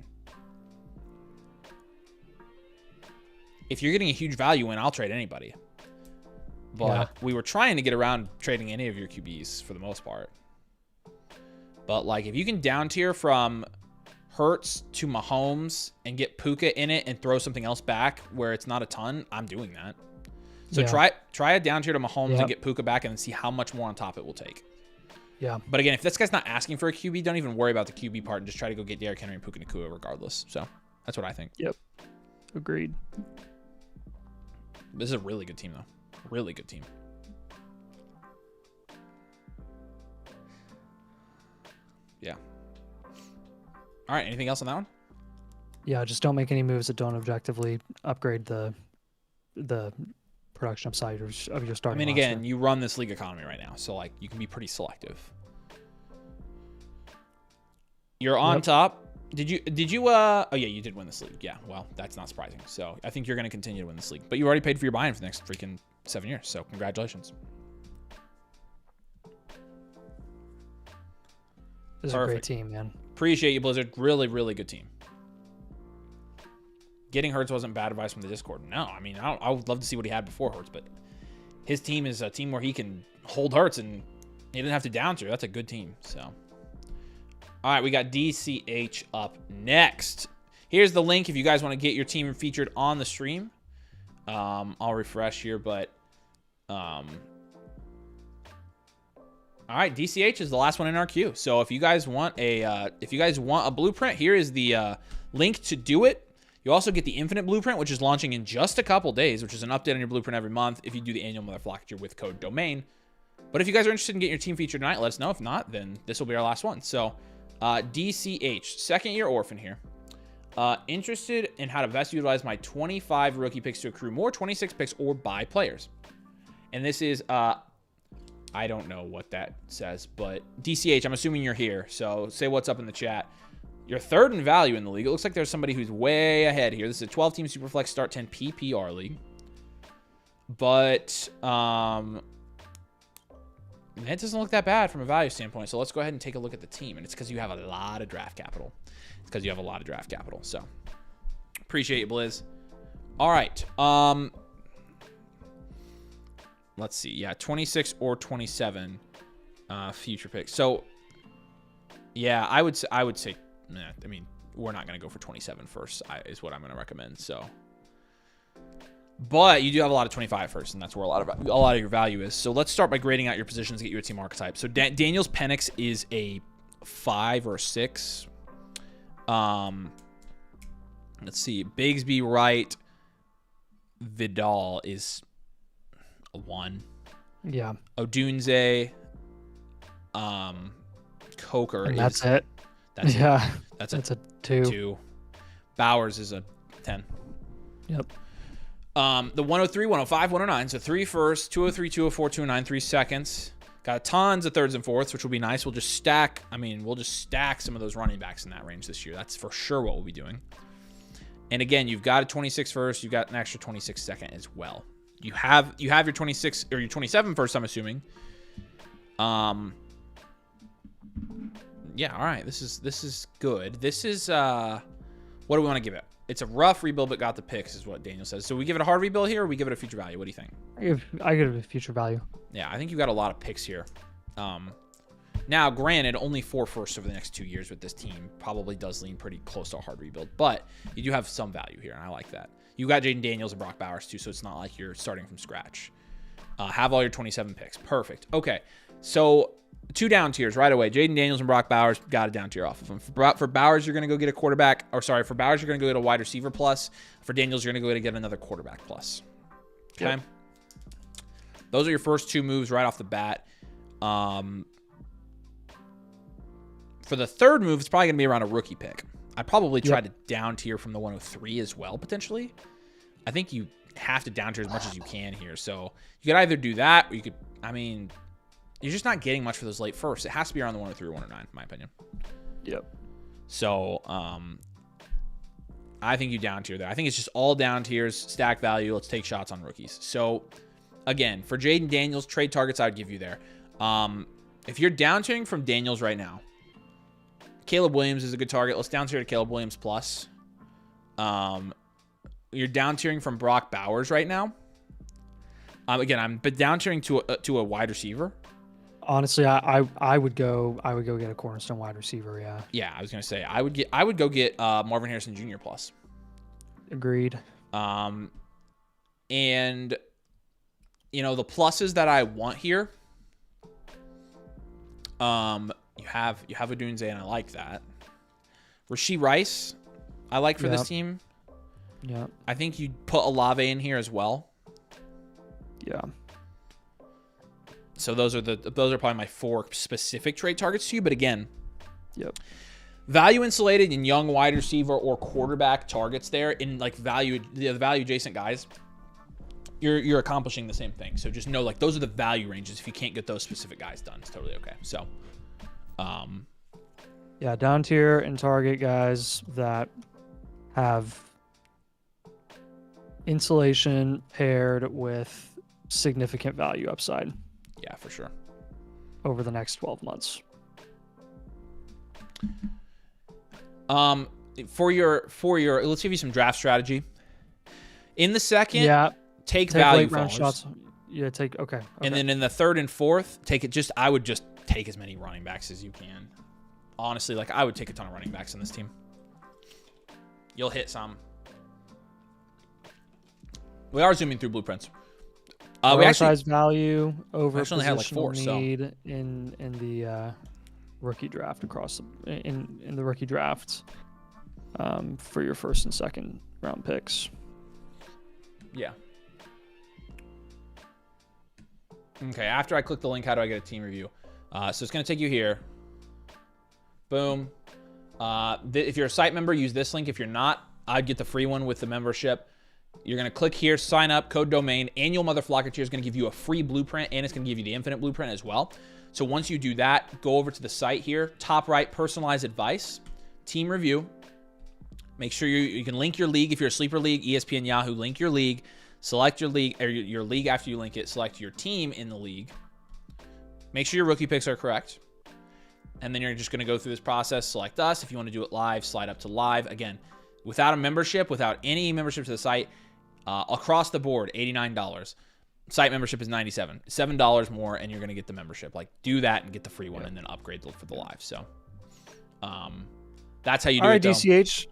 Speaker 1: if you're getting a huge value in, I'll trade anybody. But we were trying to get around trading any of your QBs for the most part. But like, if you can down tier from Hurts to Mahomes and get Puka in it and throw something else back where it's not a ton, I'm doing that. So try a down tier to Mahomes and get Puka back and then see how much more on top it will take.
Speaker 2: Yeah.
Speaker 1: But again, if this guy's not asking for a QB, don't even worry about the QB part and just try to go get Derrick Henry and Puka Nacua regardless. So that's what I think.
Speaker 2: Yep. Agreed.
Speaker 1: This is a really good team, though. Really good team. Yeah. All right. Anything else on that one?
Speaker 2: Yeah. Just don't make any moves that don't objectively upgrade the production upside of your starting.
Speaker 1: I mean,
Speaker 2: roster.
Speaker 1: again, you run this league economy right now, so like you can be pretty selective. You're on top. Did you oh yeah, you did win this league. Yeah, well, that's not surprising. So I think you're going to continue to win this league, but you already paid for your buy-in for the next freaking 7 years. So congratulations.
Speaker 2: This is a great team, man.
Speaker 1: Appreciate you, Blizzard. Really, really good team. getting Hurts wasn't bad advice from the Discord. No, I mean, I would love to see what he had before Hurts, but his team is a team where he can hold Hurts and he didn't have to down tier. That's a good team. So, all right, we got DCH up next. Here's the link if you guys want to get your team featured on the stream. I'll refresh here, but all right, DCH is the last one in our queue. So if you guys want a blueprint, here is the link to do it. You also get the Infinite Blueprint, which is launching in just a couple days, which is an update on your blueprint every month if you do the annual Motherflocker with code DOMAIN. But if you guys are interested in getting your team featured tonight, let us know. If not, then this will be our last one. So DCH, second-year orphan here. Interested in how to best utilize my 25 rookie picks to accrue more 26 picks or buy players. And this is, I don't know what that says, but DCH, I'm assuming you're here. So say what's up in the chat. You're third in value in the league. It looks like there's somebody who's way ahead here. This is a 12-team Superflex Start 10 PPR league. But it doesn't look that bad from a value standpoint. So let's go ahead and take a look at the team. And it's because you have a lot of draft capital. It's because you have a lot of draft capital. So appreciate you, Blizz. All right. Let's see. Yeah, 26 or 27 future picks. So yeah, I would say, I mean, we're not going to go for 27 first, is what I'm going to recommend. So, but you do have a lot of 25 first, and that's where a lot of your value is. So let's start by grading out your positions to get you a team archetype. So Daniel's Penix is a 5 or 6. Let's see. Bigsby, Wright, Vidal is a 1.
Speaker 2: Yeah.
Speaker 1: Odunze, Coker,
Speaker 2: and that's it.
Speaker 1: That's
Speaker 2: yeah.
Speaker 1: It. That's
Speaker 2: a 2.
Speaker 1: 2. Bowers is a 10.
Speaker 2: Yep.
Speaker 1: The 103, 105, 109. So 3 firsts, 203, 204, 209, 3 seconds. Got tons of thirds and fourths, which will be nice. We'll just stack some of those running backs in that range this year. That's for sure what we'll be doing. And again, you've got a 26 first, you've got an extra 26 second as well. You have your 26 or your 27 first, I'm assuming. Yeah, all right. This is good. This is what do we want to give it? It's a rough rebuild, but got the picks, is what Daniel says. So we give it a hard rebuild here, or we give it a future value? What do you think?
Speaker 2: I give it a future value.
Speaker 1: Yeah, I think you got a lot of picks here. Now, granted, only 4 firsts over the next 2 years with this team probably does lean pretty close to a hard rebuild, but you do have some value here, and I like that. You got Jaden Daniels and Brock Bowers too, so it's not like you're starting from scratch. Have all your 27 picks. Perfect. Okay, so 2 down tiers right away. Jaden Daniels and Brock Bowers, got a down tier off of them. For Bowers, you're going to go get a quarterback. Or sorry, for Bowers, you're going to go get a wide receiver plus. For Daniels, you're going to go get another quarterback plus. Okay? Yep. Those are your first 2 moves right off the bat. For the third move, it's probably going to be around a rookie pick. I probably try to down tier from the 103 as well, potentially. I think you have to down tier as much as you can here. So you could either do that, or you could, I mean, you're just not getting much for those late firsts. It has to be around the 103 or 109, in my opinion.
Speaker 2: Yep.
Speaker 1: So I think you down tier there. I think it's just all down tiers, stack value. Let's take shots on rookies. So again, for Jaden Daniels, trade targets I would give you there. If you're down tiering from Daniels right now, Caleb Williams is a good target. Let's down tier to Caleb Williams plus. You're down tiering from Brock Bowers right now. Again, I'm down tiering to a wide receiver.
Speaker 2: Honestly, I would go get a cornerstone wide receiver. Yeah.
Speaker 1: Yeah, I was gonna say I would go get Marvin Harrison Jr. plus.
Speaker 2: Agreed.
Speaker 1: And you know the pluses that I want here. You have Odunze, and I like that. Rashee Rice, I like for this team.
Speaker 2: Yeah.
Speaker 1: I think you'd put Olave in here as well.
Speaker 2: Yeah.
Speaker 1: So those are probably my 4 specific trade targets to you. But again,
Speaker 2: yep.
Speaker 1: Value insulated in young wide receiver or quarterback targets there in like the value adjacent guys. You're accomplishing the same thing. So just know like those are the value ranges. If you can't get those specific guys done, it's totally okay. So,
Speaker 2: yeah, down tier and target guys that have insulation paired with significant value upside.
Speaker 1: Yeah, for sure.
Speaker 2: Over the next 12 months.
Speaker 1: for your let's give you some draft strategy. In the second,
Speaker 2: Yeah.
Speaker 1: take value
Speaker 2: late round
Speaker 1: fallers.
Speaker 2: shots. Yeah, okay.
Speaker 1: And then in the third and fourth, I would just take as many running backs as you can. Honestly, like I would take a ton of running backs in this team. You'll hit some. We are zooming through blueprints. We actually
Speaker 2: value over
Speaker 1: only had like 4,
Speaker 2: need in the rookie draft in the rookie draft for your first and second round picks.
Speaker 1: Yeah. Okay, after I click the link, how do I get a team review? So it's going to take you here. Boom. If you're a site member, use this link. If you're not, I'd get the free one with the membership. You're going to click here, sign up, code domain. Annual Motherflocker tier is going to give you a free blueprint, and it's going to give you the infinite blueprint as well. So once you do that, go over to the site here. Top right, personalized advice, team review. Make sure you can link your league. If you're a sleeper league, ESPN, Yahoo, link your league. Select your league, or your league after you link it. Select your team in the league. Make sure your rookie picks are correct. And then you're just going to go through this process. Select us. If you want to do it live, slide up to live. Again, without a membership, without any membership to the site, across the board, $89. Site membership is $97. $7 more, and you're going to get the membership. Like, do that and get the free one, and then upgrade for the live. So, that's how you do it.
Speaker 2: All right,
Speaker 1: though.
Speaker 2: DCH.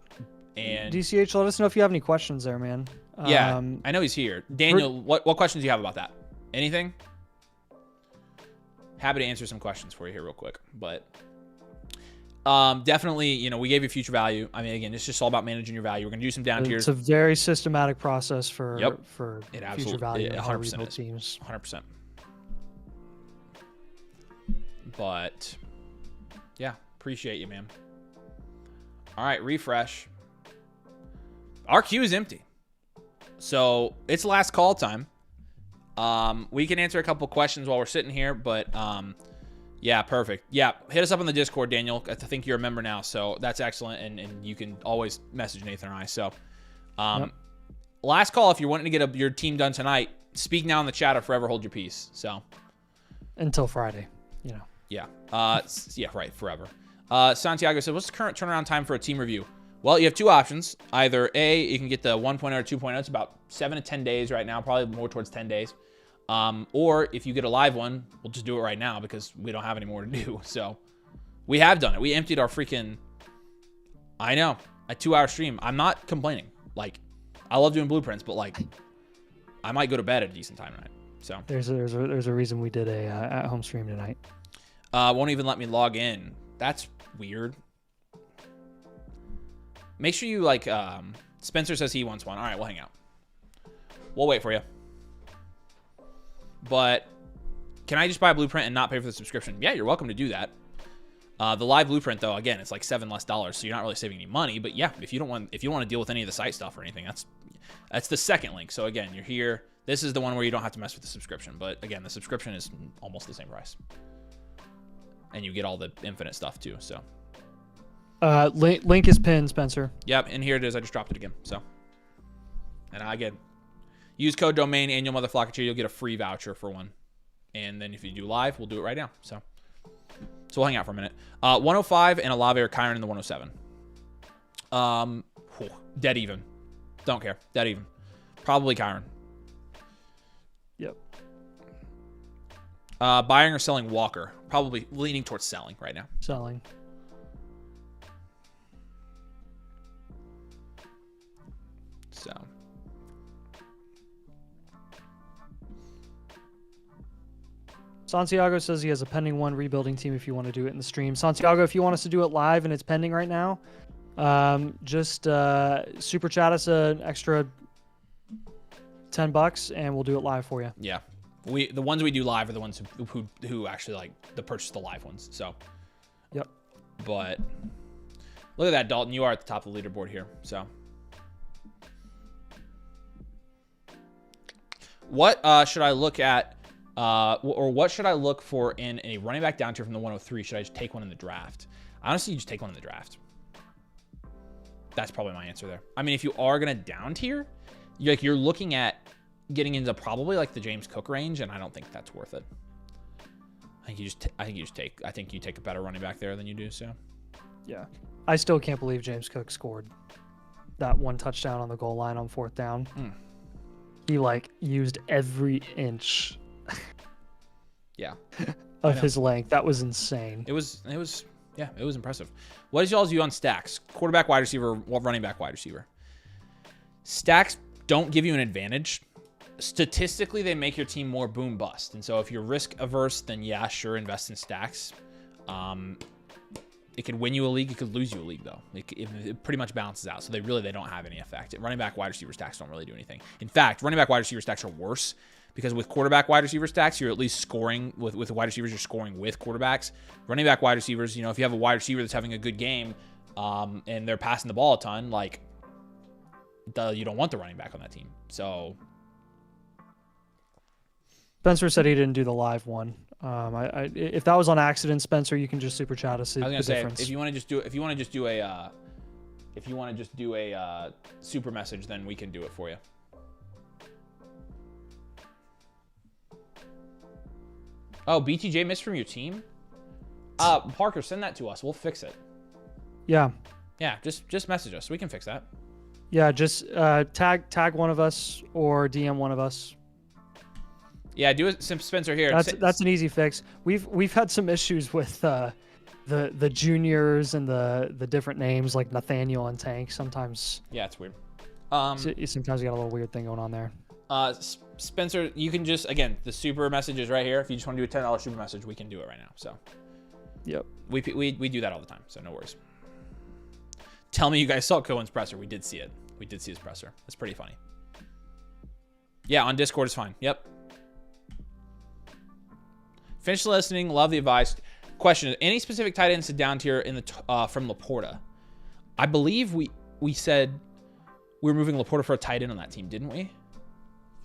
Speaker 1: And
Speaker 2: DCH, let us know if you have any questions there, man.
Speaker 1: Yeah, I know he's here. Daniel, what questions do you have about that? Anything? Happy to answer some questions for you here real quick. But definitely, we gave you future value. I mean, again, it's just all about managing your value. We're going to do some down tiers.
Speaker 2: It's a very systematic process for future value and
Speaker 1: 100%
Speaker 2: teams.
Speaker 1: 100%. But, yeah, appreciate you, man. All right, refresh. Our queue is empty. So it's last call time. We can answer a couple questions while we're sitting here, but yeah, perfect. Yeah, hit us up on the Discord, Daniel. I think you're a member now, so that's excellent, and you can always message Nathan or I. So last call, if you're wanting to get your team done tonight, speak now in the chat or forever hold your peace. So
Speaker 2: until Friday,
Speaker 1: Yeah. Yeah, right, forever. Santiago said, what's the current turnaround time for a team review? Well, you have two options. Either A, you can get the 1.0 or 2.0. It's about 7 to 10 days right now, probably more towards 10 days. Or if you get a live one, we'll just do it right now because we don't have any more to do. So we have done it. We emptied our freaking, I know, a 2-hour stream. I'm not complaining. Like, I love doing blueprints, but like, I might go to bed at a decent time tonight. So
Speaker 2: there's a reason we did a at-home stream tonight.
Speaker 1: Won't even let me log in. That's weird. Make sure you Spencer says he wants one. All right, we'll hang out. We'll wait for you. But can I just buy a blueprint and not pay for the subscription? Yeah, you're welcome to do that. The live blueprint though, again, it's like $7 less, so you're not really saving any money. But yeah, if you don't want to deal with any of the site stuff or anything, that's the second link. So again, you're here. This is the one where you don't have to mess with the subscription. But again, the subscription is almost the same price, and you get all the infinite stuff too. So.
Speaker 2: Link is pinned, Spencer.
Speaker 1: Yep, and here it is. I just dropped it again. So, and again, use code domain annual Motherflocker tier. You'll get a free voucher for one. And then if you do live, we'll do it right now. So we'll hang out for a minute. 105 and Olave or Kyron in the 107. Dead even. Don't care. Dead even. Probably Kyron.
Speaker 2: Yep.
Speaker 1: Buying or selling Walker. Probably leaning towards selling right now.
Speaker 2: Selling.
Speaker 1: So.
Speaker 2: Santiago says he has a pending one rebuilding team if you want to do it in the stream. Santiago, if you want us to do it live and it's pending right now, just super chat us an extra $10 and we'll do it live for you.
Speaker 1: Yeah. The ones we do live are the ones who actually like to purchase the live ones. So.
Speaker 2: Yep.
Speaker 1: But look at that, Dalton. You are at the top of the leaderboard here. So. What should I look at, or what should I look for in a running back down tier from the 103? Should I just take one in the draft? Honestly, you just take one in the draft. That's probably my answer there. I mean, if you are gonna down tier, you're looking at getting into probably like the James Cook range, and I don't think that's worth it. I think you take a better running back there than you do. So,
Speaker 2: yeah. I still can't believe James Cook scored that one touchdown on the goal line on 4th down. He like used every inch
Speaker 1: Yeah.
Speaker 2: of his length. That was insane.
Speaker 1: It was impressive. What is y'all's view on stacks? Quarterback, wide receiver, running back, wide receiver. Stacks don't give you an advantage. Statistically, they make your team more boom bust. And so if you're risk averse, then yeah, sure, invest in stacks. It could win you a league. It could lose you a league, though. It pretty much balances out. So they don't have any effect. Running back, wide receiver stacks don't really do anything. In fact, running back, wide receiver stacks are worse because with quarterback, wide receiver stacks, you're at least scoring with wide receivers. You're scoring with quarterbacks. Running back, wide receivers, if you have a wide receiver that's having a good game and they're passing the ball a ton, like you don't want the running back on that team. So
Speaker 2: Spencer said he didn't do the live one. If that was on accident, Spencer, you can just super chat us.
Speaker 1: I was gonna say if you want to just do a super message, then we can do it for you. Oh, BTJ missed from your team? Parker, send that to us. We'll fix it.
Speaker 2: Yeah.
Speaker 1: Yeah, just message us. We can fix that.
Speaker 2: Yeah, just tag one of us or DM one of us.
Speaker 1: Yeah, do it, Spencer here.
Speaker 2: That's an easy fix. We've had some issues with the juniors and the different names like Nathaniel and Tank. Sometimes
Speaker 1: it's weird.
Speaker 2: Sometimes you got a little weird thing going on there.
Speaker 1: Spencer, you can just, again, the super message is right here. If you just want to do a $10 super message, we can do it right now. So
Speaker 2: yep,
Speaker 1: we do that all the time, so no worries. Tell me you guys saw Cohen's presser. We did see it. We did see his presser. It's pretty funny. Yeah, on Discord is fine. Yep. Finish listening. Love the advice. Question: any specific tight ends to down tier in the from Laporta? I believe we said we were moving Laporta for a tight end on that team, didn't we?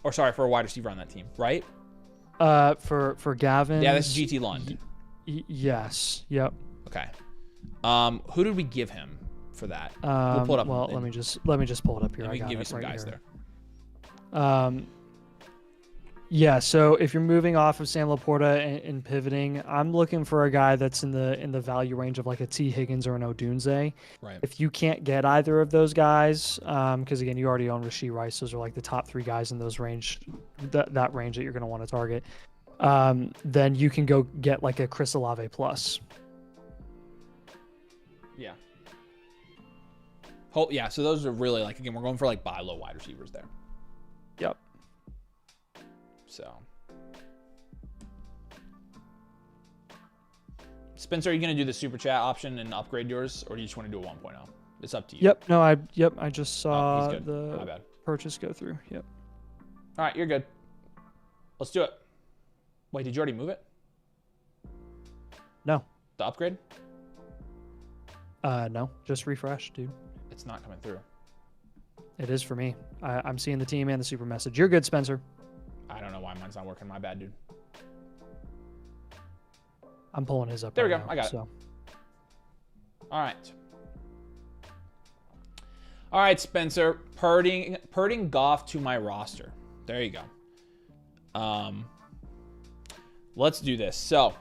Speaker 1: Or sorry, for a wide receiver on that team, right?
Speaker 2: For Gavin.
Speaker 1: Yeah, that's GT Lund.
Speaker 2: Yes. Yep.
Speaker 1: Okay. Who did we give him for that? We'll pull it up.
Speaker 2: Well, let me just pull it up here.
Speaker 1: We can give you some
Speaker 2: right
Speaker 1: guys
Speaker 2: here.
Speaker 1: there.
Speaker 2: Yeah, so if you're moving off of Sam Laporta and pivoting, I'm looking for a guy that's in the value range of like a T. Higgins or an Odunze.
Speaker 1: Right.
Speaker 2: If you can't get either of those guys, because again, you already own Rashee Rice, those are like the top 3 guys in those range, that range that you're going to want to target. Then you can go get like a Chris Olave plus.
Speaker 1: Yeah. Yeah. So those are really like, again, we're going for like buy low wide receivers there.
Speaker 2: Yep.
Speaker 1: So, Spencer, are you going to do the super chat option and upgrade yours, or do you just want to do a 1.0? It's up to you.
Speaker 2: Yep. No, I just saw
Speaker 1: My
Speaker 2: the
Speaker 1: bad.
Speaker 2: purchase go through. Yep.
Speaker 1: All right, you're good. Let's do it. Wait, did you already move it?
Speaker 2: No.
Speaker 1: The upgrade?
Speaker 2: No. Just refresh, dude.
Speaker 1: It's not coming through.
Speaker 2: It is for me. I'm seeing the team and the super message. You're good, Spencer.
Speaker 1: I don't know why mine's not working. My bad, dude.
Speaker 2: I'm pulling his up.
Speaker 1: There
Speaker 2: right
Speaker 1: we go.
Speaker 2: now,
Speaker 1: I got
Speaker 2: so.
Speaker 1: it. All right, Spencer. Purting Goff to my roster. There you go. Let's do this. So,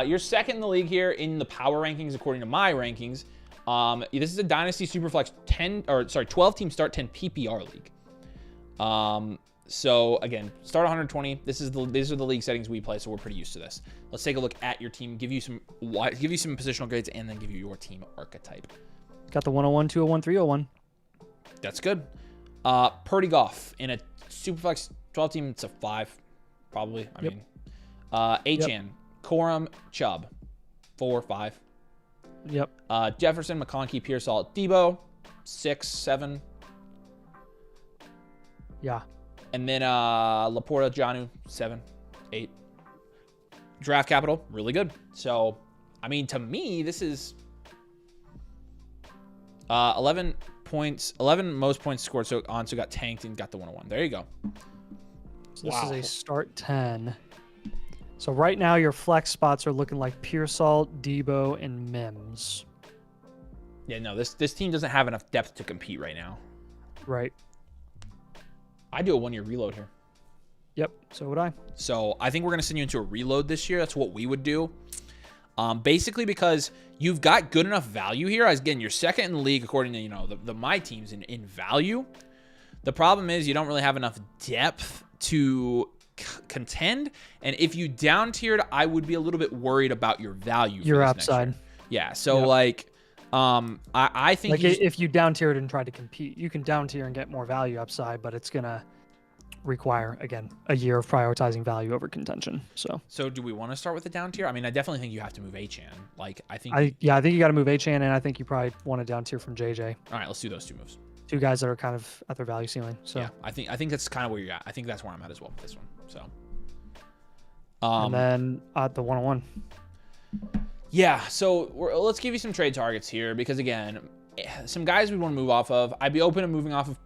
Speaker 1: you're second in the league here in the power rankings according to my rankings. This is a Dynasty Superflex 12 team start 10 PPR league. So again, start 120. These are the league settings we play, so we're pretty used to this. Let's take a look at your team, give you some positional grades, and then give you your team archetype.
Speaker 2: Got the 101, 201, 301.
Speaker 1: That's good. Purdy Goff in a Superflex 12 team, it's a 5, probably. I mean, Achan, Corum, Chubb, 4, 5.
Speaker 2: Yep.
Speaker 1: Jefferson, McConkey, Pearsall, Debo, 6, 7.
Speaker 2: Yeah.
Speaker 1: And then Laporta, Jonnu, 7, 8. Draft capital, really good. So, I mean, to me, this is 11 points, 11 most points scored. So got tanked and got the 101. There you go.
Speaker 2: So this is a start 10. So right now your flex spots are looking like Pearsall, Debo, and Mims.
Speaker 1: Yeah, no, this team doesn't have enough depth to compete right now.
Speaker 2: Right.
Speaker 1: I do a 1-year reload here.
Speaker 2: Yep, so would I.
Speaker 1: So I think we're going to send you into a reload this year. That's what we would do. Basically because you've got good enough value here. As again, you're second in the league according to the my teams in value. The problem is you don't really have enough depth to contend, and if you down tiered, I would be a little bit worried about your value.
Speaker 2: Your upside.
Speaker 1: Yeah. So like, I think
Speaker 2: like if you down tiered and tried to compete, you can down tier and get more value upside, but it's gonna require again a year of prioritizing value over contention. So
Speaker 1: do we want to start with the down tier? I mean, I definitely think you have to move Achan. Like I think
Speaker 2: I think you got to move Achan, and I think you probably want to down tier from JJ.
Speaker 1: All right, let's do those two moves.
Speaker 2: Two guys that are kind of at their value ceiling. So
Speaker 1: yeah, I think that's kind of where you're at. I think that's where I'm at as well with this one. So
Speaker 2: and then at the 101.
Speaker 1: Yeah, so let's give you some trade targets here because again, some guys we want to move off of. I'd be open to moving off of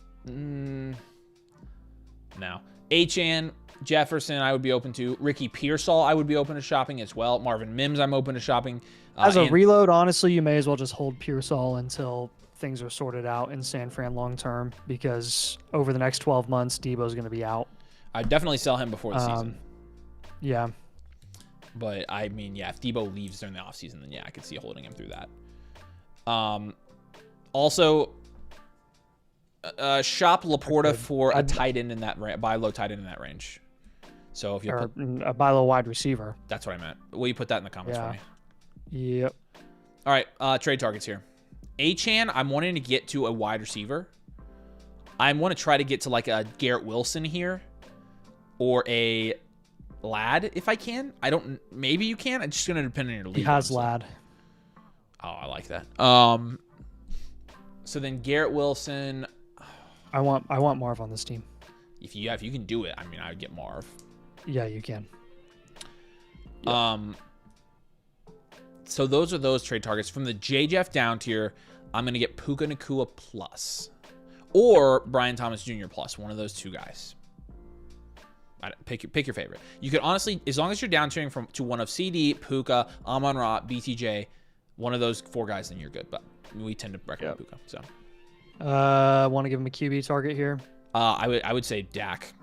Speaker 1: now. Achan, Jefferson, I would be open to. Ricky Pearsall, I would be open to shopping as well. Marvin Mims, I'm open to shopping.
Speaker 2: As a reload, honestly, you may as well just hold Pearsall until things are sorted out in San Fran long term, because over the next 12 months, Debo's going to be out.
Speaker 1: I'd definitely sell him before the season.
Speaker 2: Yeah.
Speaker 1: But I mean, yeah, if Debo leaves during the offseason, then yeah, I could see holding him through that. Also, shop Laporta for a tight end in that buy low tight end in that range. So if you
Speaker 2: or a buy low wide receiver.
Speaker 1: That's what I meant. Will you put that in the comments for me?
Speaker 2: Yep.
Speaker 1: All right, trade targets here. Achan, I'm wanting to get to a wide receiver. I want to try to get to like a Garrett Wilson here or a Lad if I can. Maybe you can. It's just going to depend on your league.
Speaker 2: He has Lad.
Speaker 1: Oh, I like that. So then Garrett Wilson.
Speaker 2: I want Marv on this team.
Speaker 1: If you can do it, I mean, I would get Marv.
Speaker 2: Yeah, you can.
Speaker 1: Yep. So those are those trade targets. From the J-Jeff down tier, I'm going to get Puka Nacua plus or Brian Thomas Jr. plus, one of those two guys. Pick your favorite. You could honestly, as long as you're down tiering to one of CD, Puka, Amon-Ra, BTJ, one of those four guys, then you're good. But we tend to recommend Puka. So,
Speaker 2: want to give him a QB target here?
Speaker 1: I would say Dak.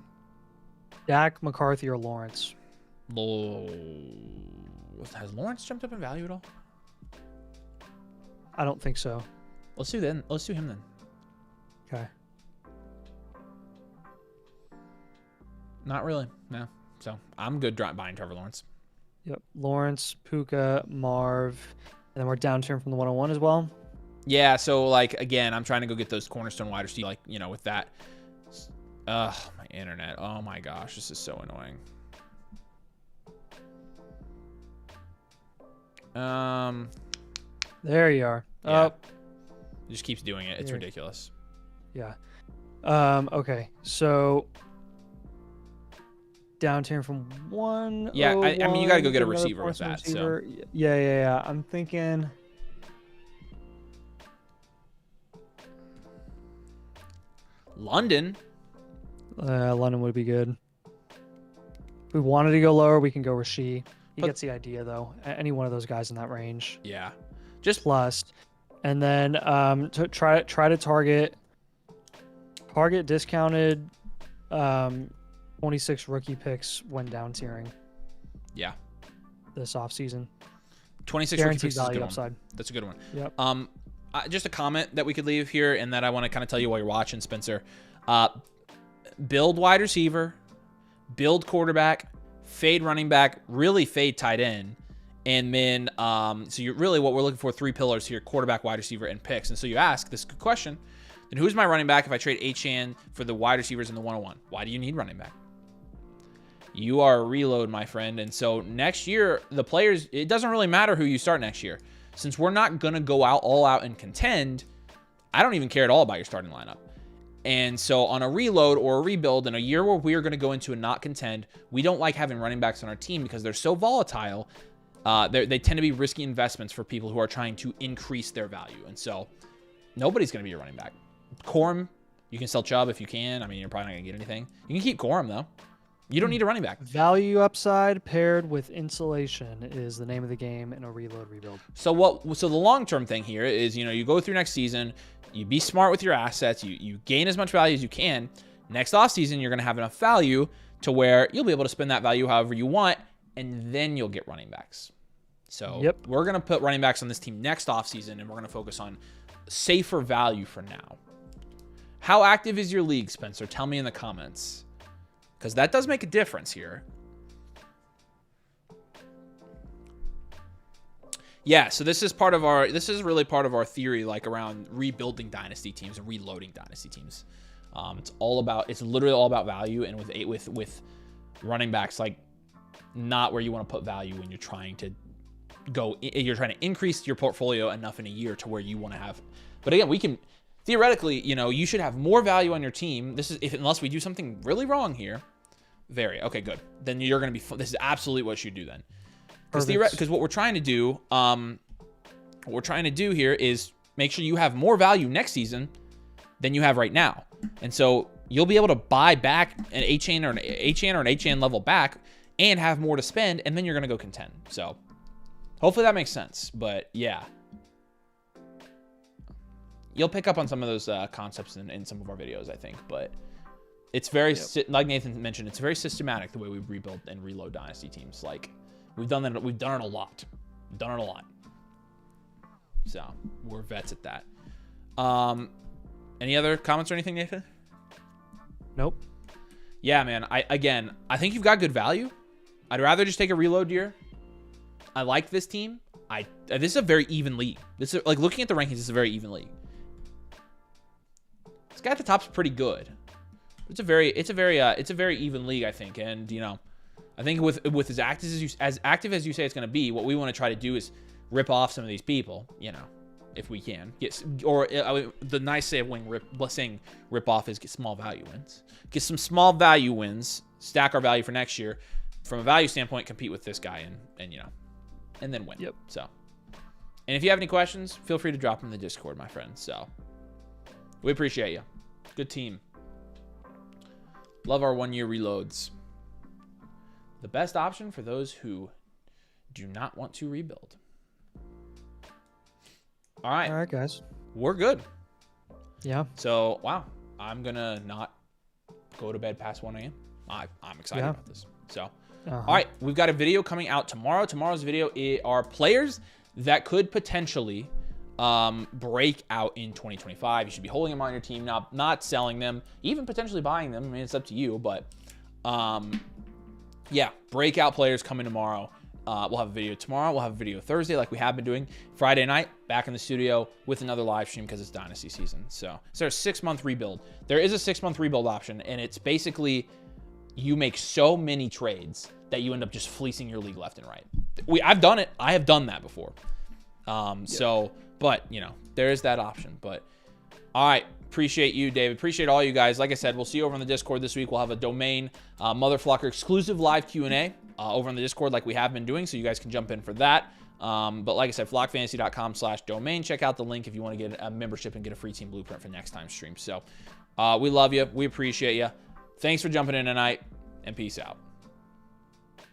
Speaker 2: Dak, McCarthy, or Lawrence.
Speaker 1: Has Lawrence jumped up in value at all?
Speaker 2: I don't think so.
Speaker 1: Let's do him then.
Speaker 2: Okay.
Speaker 1: Not really. No. So I'm good buying Trevor Lawrence.
Speaker 2: Yep. Lawrence, Puka, Marv, and then we're down tiering from the 101 as well.
Speaker 1: Yeah. So like again, I'm trying to go get those cornerstone wide receivers. Like with that. My internet. Oh my gosh, this is so annoying.
Speaker 2: There you are.
Speaker 1: Yeah. It just keeps doing it. It's ridiculous.
Speaker 2: Yeah. Okay. So down tiering from 1.
Speaker 1: Yeah. I mean, you got to go get a receiver with that.
Speaker 2: Receiver. So. Yeah. I'm thinking.
Speaker 1: London.
Speaker 2: London would be good. If we wanted to go lower, we can go Rasheed. He gets the idea, though. Any one of those guys in that range.
Speaker 1: Yeah. Just
Speaker 2: plus. And then to try to target discounted 26 rookie picks when down tiering.
Speaker 1: Yeah.
Speaker 2: This offseason.
Speaker 1: 26 rookie picks is a good
Speaker 2: upside.
Speaker 1: one. That's a good one.
Speaker 2: Yep.
Speaker 1: Just a comment that we could leave here and that I want to kind of tell you while you're watching, Spencer. Build wide receiver, build quarterback, fade running back, really fade tight end. And then, so you're really what we're looking for, 3 pillars here: quarterback, wide receiver, and picks. And so you ask this good question: then who's my running back if I trade Achan for the wide receivers in the 101? Why do you need running back? You are a reload, my friend. And so next year, the players, it doesn't really matter who you start next year. Since we're not going to go all out and contend, I don't even care at all about your starting lineup. And so on a reload or a rebuild in a year where we are going to go into and not contend, we don't like having running backs on our team because they're so volatile. They tend to be risky investments for people who are trying to increase their value. And so nobody's going to be your running back. Corum, you can sell Chubb if you can. I mean, you're probably not going to get anything. You can keep Corum, though. You don't need a running back.
Speaker 2: Value upside paired with insulation is the name of the game in a rebuild.
Speaker 1: So the long-term thing here is, you go through next season, you be smart with your assets, you gain as much value as you can. Next offseason, you're going to have enough value to where you'll be able to spend that value however you want, and then you'll get running backs. So
Speaker 2: Yep.
Speaker 1: we're going to put running backs on this team next offseason, and we're going to focus on safer value for now. How active is your league, Spencer? Tell me in the comments, because that does make a difference here. Yeah, so this is really part of our theory, like around rebuilding dynasty teams and reloading dynasty teams. It's literally all about value, and with running backs, like not where you want to put value when you're trying to increase your portfolio enough in a year to where you want to have. But again, we can theoretically, you should have more value on your team. Unless we do something really wrong here. Okay, good. Then you're going to be. This is absolutely what you do then. Because what we're trying to do, here is make sure you have more value next season than you have right now, and so you'll be able to buy back an A-chain or an A-chain level back and have more to spend, and then you're gonna go contend. So hopefully that makes sense. But yeah, you'll pick up on some of those concepts in some of our videos, I think. But it's very like Nathan mentioned, it's very systematic the way we rebuild and reload dynasty teams. Like. We've done it a lot. So we're vets at that. Any other comments or anything, Nathan?
Speaker 2: Nope.
Speaker 1: Yeah, man. I think you've got good value. I'd rather just take a reload year. I like this team. This is a very even league. This is like looking at the rankings. This is a very even league. This guy at the top's pretty good. It's a very even league, I think, and I think with as active as you say it's going to be, what we want to try to do is rip off some of these people, if we can. The nice saying rip off is get small value wins. Get some small value wins, stack our value for next year. From a value standpoint, compete with this guy and then win.
Speaker 2: Yep.
Speaker 1: So, and if you have any questions, feel free to drop them in the Discord, my friends. So, we appreciate you. Good team. Love our 1-year reloads. The best option for those who do not want to rebuild. All right,
Speaker 2: guys.
Speaker 1: We're good.
Speaker 2: Yeah.
Speaker 1: So, wow. I'm going to not go to bed past 1 a.m. I'm excited about this. So, all right. We've got a video coming out tomorrow. Tomorrow's video are players that could potentially break out in 2025. You should be holding them on your team now, not selling them, even potentially buying them. I mean, it's up to you, but yeah, breakout players coming tomorrow. We'll have a video tomorrow. We'll have a video Thursday like we have been doing. Friday night, back in the studio with another live stream because it's Dynasty season. So it's our 6-month rebuild. There is a 6-month rebuild option, and it's basically you make so many trades that you end up just fleecing your league left and right. I've done it. I have done that before. So, but, there is that option. But, all right. Appreciate you, David. Appreciate all you guys. Like I said, we'll see you over on the Discord this week. We'll have a domain Motherflocker exclusive live Q&A over on the Discord like we have been doing, so you guys can jump in for that. But like I said, flockfantasy.com/domain. Check out the link if you want to get a membership and get a free team blueprint for next time's stream. So we love you. We appreciate you. Thanks for jumping in tonight, and peace out.